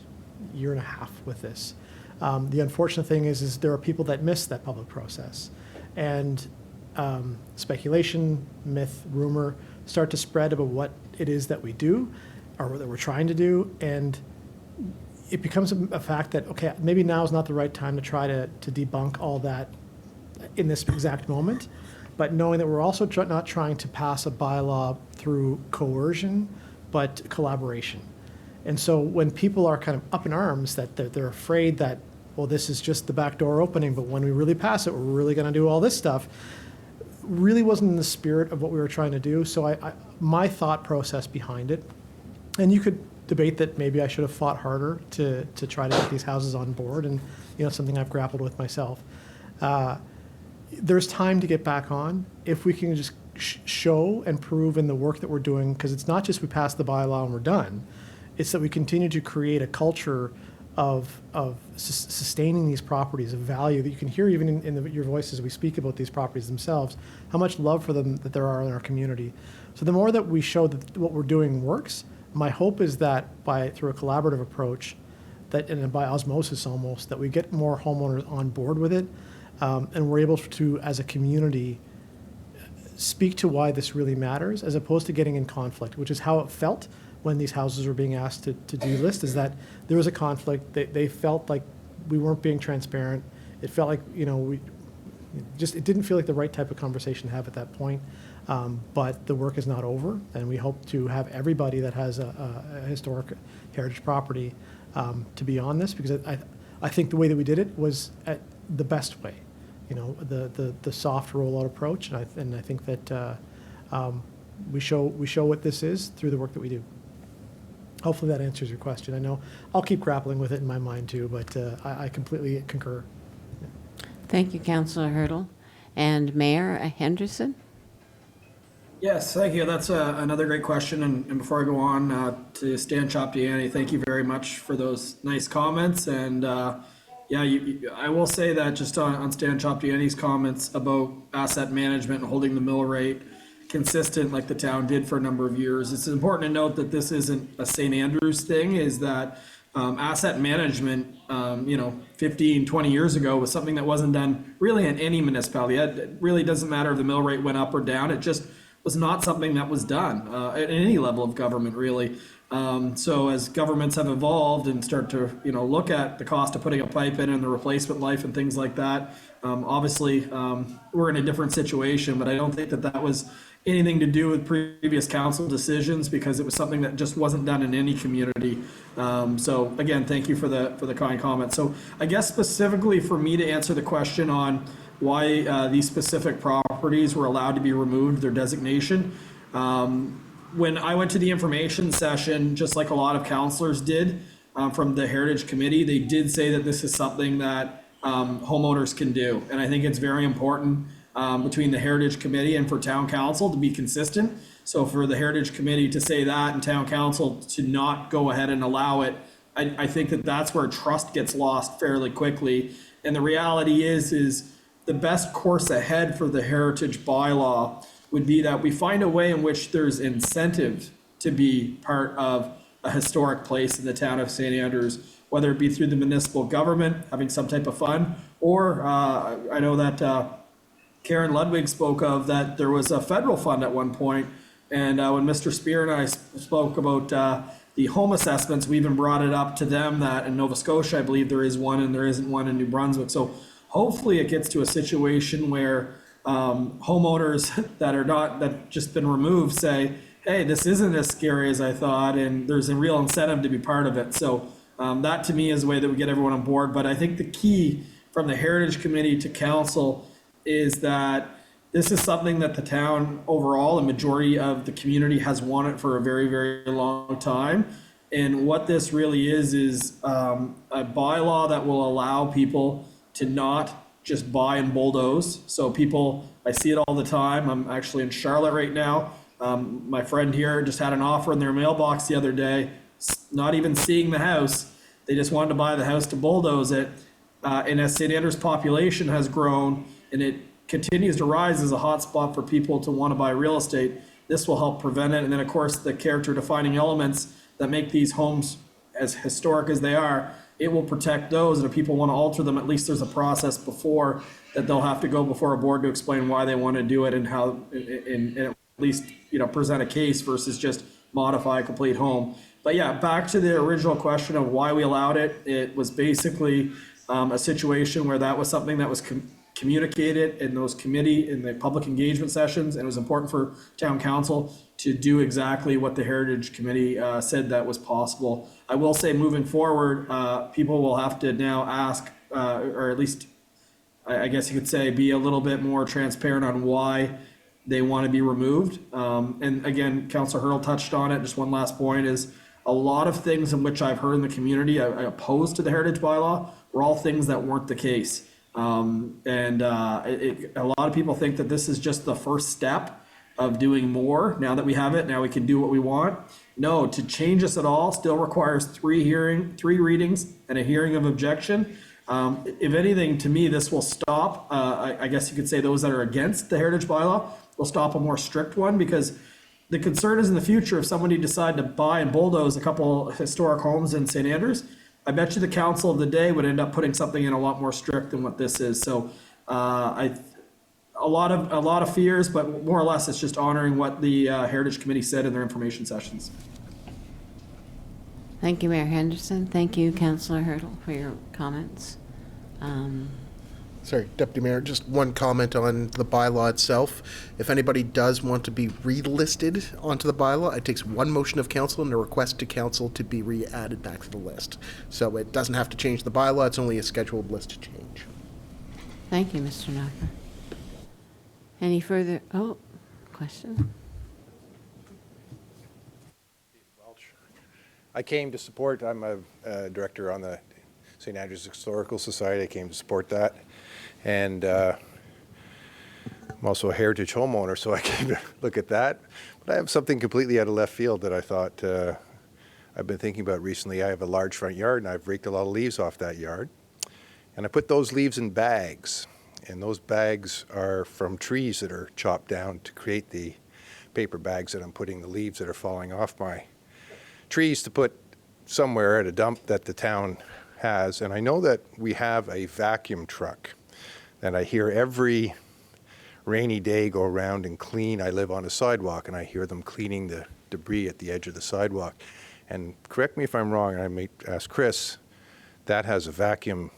year and a half with this. The unfortunate thing is there are people that miss that public process, and speculation, myth, rumor start to spread about what it is that we do or that we're trying to do, and it becomes a fact that, okay, maybe now is not the right time to try to debunk all that in this exact moment, but knowing that we're also not trying to pass a bylaw through coercion, but collaboration. And so when people are kind of up in arms that they're afraid that, well, this is just the back door opening, but when we really pass it, we're really going to do all this stuff, really wasn't in the spirit of what we were trying to do. So my thought process behind it, and you could debate that maybe I should have fought harder to try to get these houses on board, and something I've grappled with myself. There's time to get back on if we can just show and prove in the work that we're doing, because it's not just we pass the bylaw and we're done. It's that we continue to create a culture of sustaining these properties of value that you can hear even in your voice as we speak about these properties themselves, how much love for them that there are in our community. So the more that we show that what we're doing works, my hope is that through a collaborative approach, that and by osmosis almost, that we get more homeowners on board with it, and we're able to, as a community, speak to why this really matters, as opposed to getting in conflict, which is how it felt when these houses were being asked to delist, is that there was a conflict. They felt like we weren't being transparent. It felt like, it didn't feel like the right type of conversation to have at that point. But the work is not over, and we hope to have everybody that has a historic heritage property to be on this, because I think the way that we did it was at the best way, the soft rollout approach, and I think that we show what this is through the work that we do. Hopefully that answers your question. I know I'll keep grappling with it in my mind too, but I completely concur. Thank you, Councillor Hurdle. And Mayor Henderson? Yes, thank you. That's another great question. And before I go on to Stan Choptiani, thank you very much for those nice comments. And I will say that just on Stan Choptiani's comments about asset management and holding the mill rate consistent like the town did for a number of years, it's important to note that this isn't a St. Andrews thing, is that asset management, 15, 20 years ago was something that wasn't done really in any municipality. It really doesn't matter if the mill rate went up or down. It just was not something that was done at any level of government, really. So as governments have evolved and start to, look at the cost of putting a pipe in and the replacement life and things like that, obviously we're in a different situation, but I don't think that was anything to do with previous council decisions, because it was something that just wasn't done in any community. So again, thank you for the kind comment. So I guess specifically for me to answer the question on why these specific properties were allowed to be removed, their designation. When I went to the information session, just like a lot of councillors did from the Heritage Committee, they did say that this is something that homeowners can do. And I think it's very important between the Heritage Committee and for Town Council to be consistent. So for the Heritage Committee to say that and Town Council to not go ahead and allow it, I think that's where trust gets lost fairly quickly. And the reality is the best course ahead for the heritage bylaw would be that we find a way in which there's incentive to be part of a historic place in the town of St. Andrews, whether it be through the municipal government, having some type of fund, or I know that Karen Ludwig spoke of that there was a federal fund at one point, and when Mr. Spear and I spoke about the home assessments, we even brought it up to them that in Nova Scotia, I believe there is one and there isn't one in New Brunswick. So hopefully it gets to a situation where homeowners that just been removed say, hey, this isn't as scary as I thought, and there's a real incentive to be part of it. So that to me is the way that we get everyone on board. But I think the key from the Heritage Committee to Council is that this is something that the town overall, the majority of the community has wanted for a very, very long time. And what this really is a bylaw that will allow people to not just buy and bulldoze. So people, I see it all the time. I'm actually in Charlotte right now. My friend here just had an offer in their mailbox the other day, not even seeing the house. They just wanted to buy the house to bulldoze it. And as St. Andrews' population has grown and it continues to rise as a hotspot for people to want to buy real estate, this will help prevent it. And then of course the character defining elements that make these homes as historic as they are, it will protect those. And if people want to alter them, at least there's a process before that they'll have to go before a board to explain why they want to do it and how, and at least, present a case versus just modify a complete home. But yeah, back to the original question of why we allowed it. It was basically a situation where that was something that was communicated in those in the public engagement sessions, and it was important for Town Council to do exactly what the Heritage Committee said that was possible. I will say moving forward, people will have to now ask, or at least I guess you could say, be a little bit more transparent on why they want to be removed. And again, Councillor Hurl touched on it. Just one last point is a lot of things in which I've heard in the community opposed to the heritage bylaw were all things that weren't the case. A lot of people think that this is just the first step of doing more. Now that we have it, now we can do what we want. No, to change this at all still requires three readings and a hearing of objection. If anything, to me, this will stop, I guess you could say those that are against the heritage bylaw will stop a more strict one, because the concern is in the future, if somebody decide to buy and bulldoze a couple historic homes in St. Andrews, I bet you the council of the day would end up putting something in a lot more strict than what this is. So a lot of fears, but more or less it's just honoring what the Heritage Committee said in their information sessions. Thank you, Mayor Henderson. Thank you, Councillor Hurdle, for your comments. Sorry, Deputy Mayor, just one comment on the bylaw itself. If anybody does want to be relisted onto the bylaw, it takes one motion of council and a request to council to be re-added back to the list. So it doesn't have to change the bylaw, it's only a scheduled list change. Thank you, Mr. Knocker. Any further, question? I came to support, I'm a director on the St. Andrews Historical Society. I came to support that. And I'm also a heritage homeowner, so I came to look at that. But I have something completely out of left field that I thought I've been thinking about recently. I have a large front yard, and I've raked a lot of leaves off that yard. And I put those leaves in bags. And those bags are from trees that are chopped down to create the paper bags that I'm putting the leaves that are falling off my trees to put somewhere at a dump that the town has. And I know that we have a vacuum truck that I hear every rainy day go around and clean. I live on a sidewalk and I hear them cleaning the debris at the edge of the sidewalk. And correct me if I'm wrong, and I may ask Chris, that has a vacuum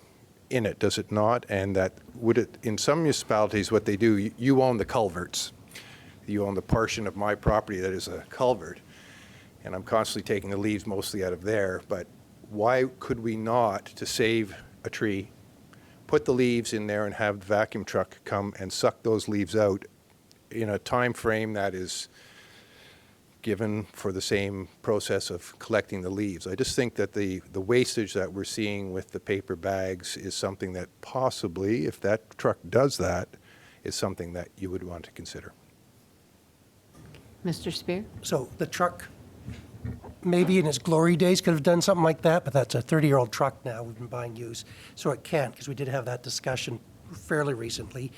in it, does it not? And that would it, in some municipalities, what they do, you own the culverts. You own the portion of my property that is a culvert. And I'm constantly taking the leaves mostly out of there, but why could we not, to save a tree, put the leaves in there and have the vacuum truck come and suck those leaves out in a time frame that is given for the same process of collecting the leaves? I just think that the wastage that we're seeing with the paper bags is something that possibly, if that truck does that, is something that you would want to consider. Mr. Spear? So the truck, maybe in its glory days could have done something like that, but that's a 30-year-old truck now we've been buying used. So it can't, because we did have that discussion fairly recently.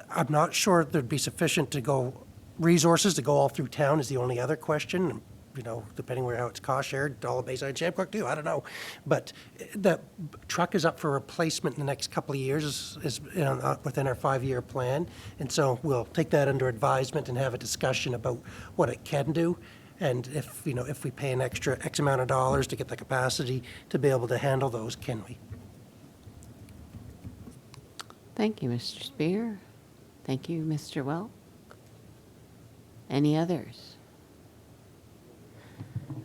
I'm not sure there'd be sufficient resources to go all through town is the only other question. You know, depending where how it's cost shared, all of Bayside, Shamrock too, I don't know. But the truck is up for replacement in the next couple of years is within our 5-year plan. And so we'll take that under advisement and have a discussion about what it can do. And if we pay an extra X amount of dollars to get the capacity to be able to handle those, can we? Thank you, Mr. Spear. Thank you, Mr. Welk. Any others?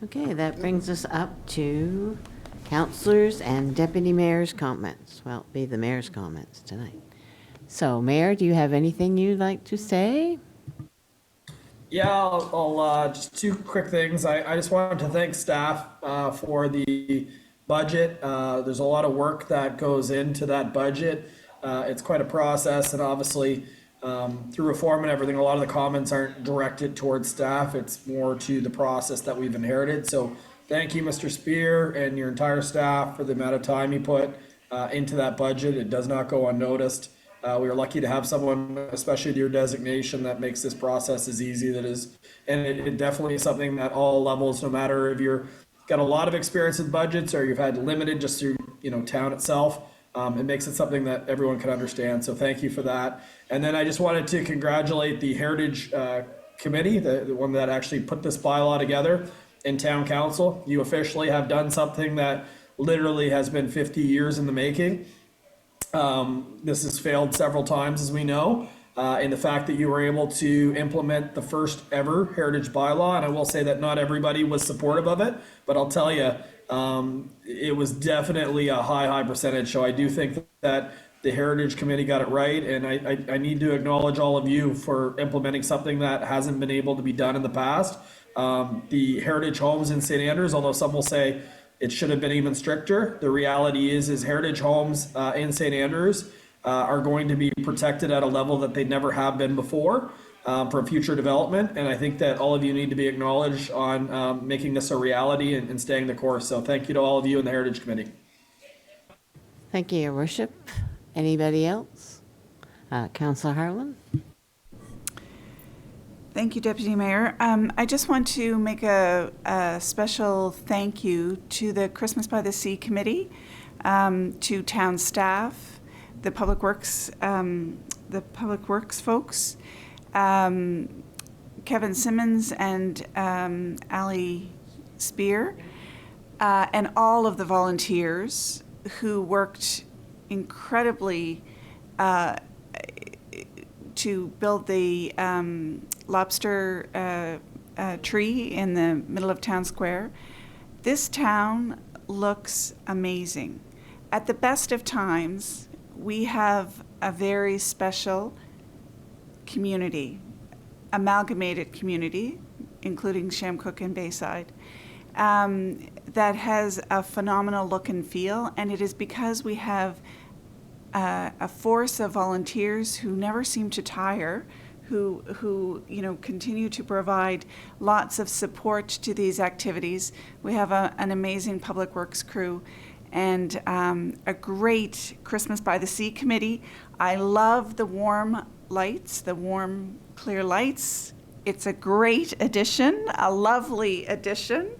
Okay, that brings us up to councillors and deputy mayor's comments. Well, it'll be the mayor's comments tonight. So, Mayor, do you have anything you'd like to say? Yeah, I'll just two quick things. I just wanted to thank staff for the budget. There's a lot of work that goes into that budget. It's quite a process, and obviously through reform and everything, a lot of the comments aren't directed towards staff. It's more to the process that we've inherited. So thank you, Mr. Spear, and your entire staff for the amount of time you put into that budget. It does not go unnoticed. We are lucky to have someone, especially to your designation, that makes this process as easy that is. And it definitely is something that all levels, no matter if you're got a lot of experience with budgets or you've had limited just through town itself, it makes it something that everyone can understand. So thank you for that. And then I just wanted to congratulate the Heritage Committee, the one that actually put this bylaw together in Town Council. You officially have done something that literally has been 50 years in the making. This has failed several times, as we know, in the fact that you were able to implement the first ever heritage bylaw. And I will say that not everybody was supportive of it, but I'll tell you, it was definitely a high percentage. So I do think that the Heritage Committee got it right. And I need to acknowledge all of you for implementing something that hasn't been able to be done in the past. The heritage homes in St. Andrews, although some will say it should have been even stricter, the reality is heritage homes in St. Andrews are going to be protected at a level that they never have been before for future development. And I think that all of you need to be acknowledged on making this a reality and staying the course. So thank you to all of you in the Heritage Committee. Thank you, Your Worship. Anybody else? Councillor Harlan? Thank you, Deputy Mayor. I just want to make a special thank you to the Christmas by the Sea Committee, to town staff, the Public Works folks, Kevin Simmons and Ali Spear, and all of the volunteers who worked incredibly to build the lobster tree in the middle of town square. This town looks amazing. At the best of times, we have a very special community, amalgamated community, including Shamcook and Bayside, that has a phenomenal look and feel, and it is because we have a force of volunteers who never seem to tire, who continue to provide lots of support to these activities. We have an amazing public works crew and a great Christmas by the Sea committee. I love the warm lights, the warm, clear lights. It's a great addition, a lovely addition.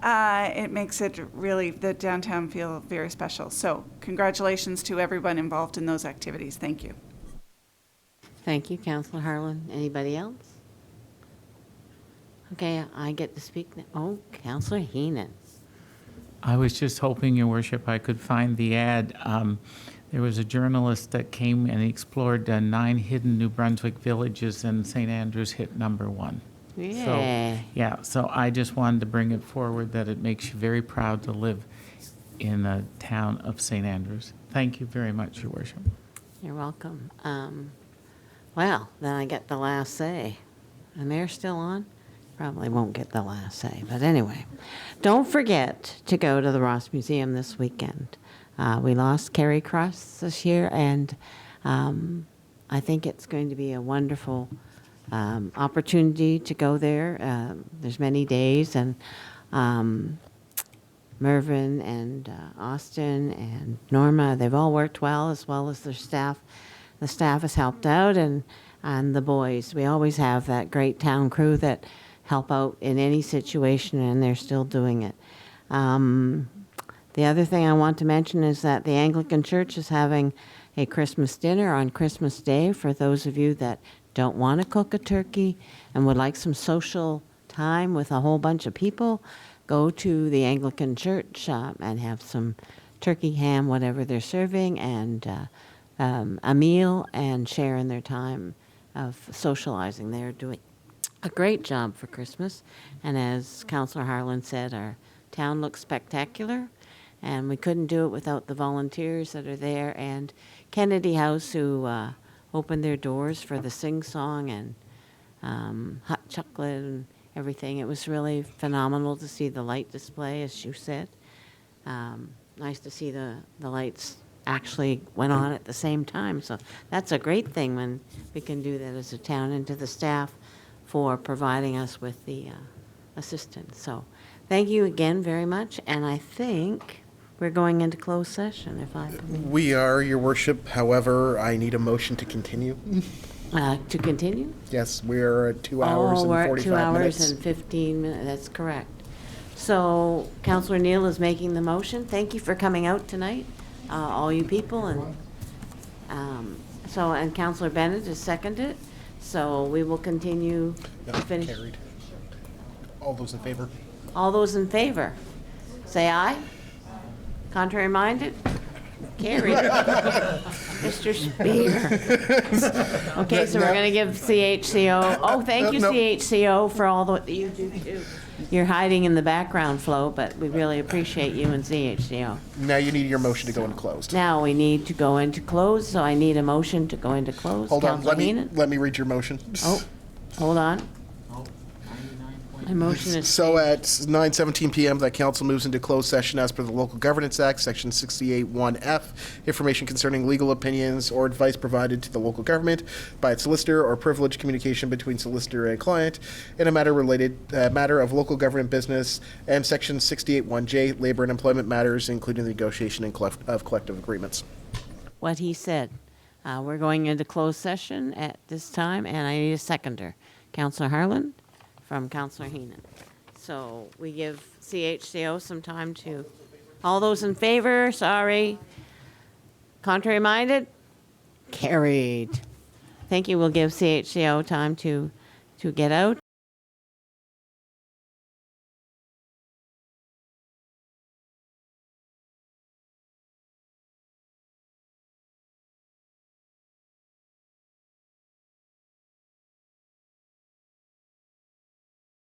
It makes it really, the downtown feel very special. So congratulations to everyone involved in those activities. Thank you. Thank you, Councillor Harlan. Anybody else? Okay, I get to speak now. Oh, Councillor Heenan. I was just hoping, Your Worship, I could find the ad. There was a journalist that came and explored 9 hidden New Brunswick villages, and St. Andrews hit #1. Yeah. So I just wanted to bring it forward that it makes you very proud to live in the town of St. Andrews. Thank you very much, Your Worship. You're welcome. Well, then I get the last say. The mayor's still on? Probably won't get the last say, but anyway. Don't forget to go to the Ross Museum this weekend. We lost Carrie Cross this year, and I think it's going to be a wonderful opportunity to go there. There's many days, and Mervyn and Austin and Norma, they've all worked well as their staff. The staff has helped out, and the boys. We always have that great town crew that help out in any situation, and they're still doing it. The other thing I want to mention is that the Anglican Church is having a Christmas dinner on Christmas Day for those of you that don't want to cook a turkey and would like some social time with a whole bunch of people. Go to the Anglican Church and have some turkey, ham, whatever they're serving, and a meal, and share in their time of socializing. They're doing a great job for Christmas, and as Councillor Harlan said, our town looks spectacular, and we couldn't do it without the volunteers that are there, and Kennedy House, who opened their doors for the sing-song and hot chocolate and everything. It was really phenomenal to see the light display, as you said. Nice to see the lights actually went on at the same time. So that's a great thing when we can do that as a town, and to the staff for providing us with the assistance. So thank you again very much. And I think we're going into closed session, if I believe. We are, Your Worship. However, I need a motion to continue. To continue? Yes, we're at 2 hours and 45 minutes. We're at 2 hours and 15 minutes. That's correct. So Councillor Neal is making the motion. Thank you for coming out tonight, all you people. And Councillor Bennett has seconded it. So we will continue to finish. Carried. All those in favor? All those in favor, say aye. Contrary minded? Carried. Mr. Spear. Okay, so we're going to give CHCO. Oh, thank you, CHCO, for all that you do too. You're hiding in the background, Flo, but we really appreciate you and CHCO. Now you need your motion to go into closed. Now we need to go into closed, so I need a motion to go into closed. Hold on, Councilor Heenan? let me read your motion. Oh, hold on. My motion is. So at 9:17 p.m., that council moves into closed session as per the Local Governance Act, Section 68(1)(f), information concerning legal opinions or advice provided to the local government by its solicitor or privileged communication between solicitor and client in a matter of local government business, and Section 68(1)(j), labor and employment matters, including the negotiation of collective agreements. What he said. We're going into closed session at this time, and I need a seconder. Counselor Harlan, from Counselor Heenan. So we give CHCO some time to, all those in favor, sorry. Contrary minded? Carried. Thank you. We'll give CHCO time to get out.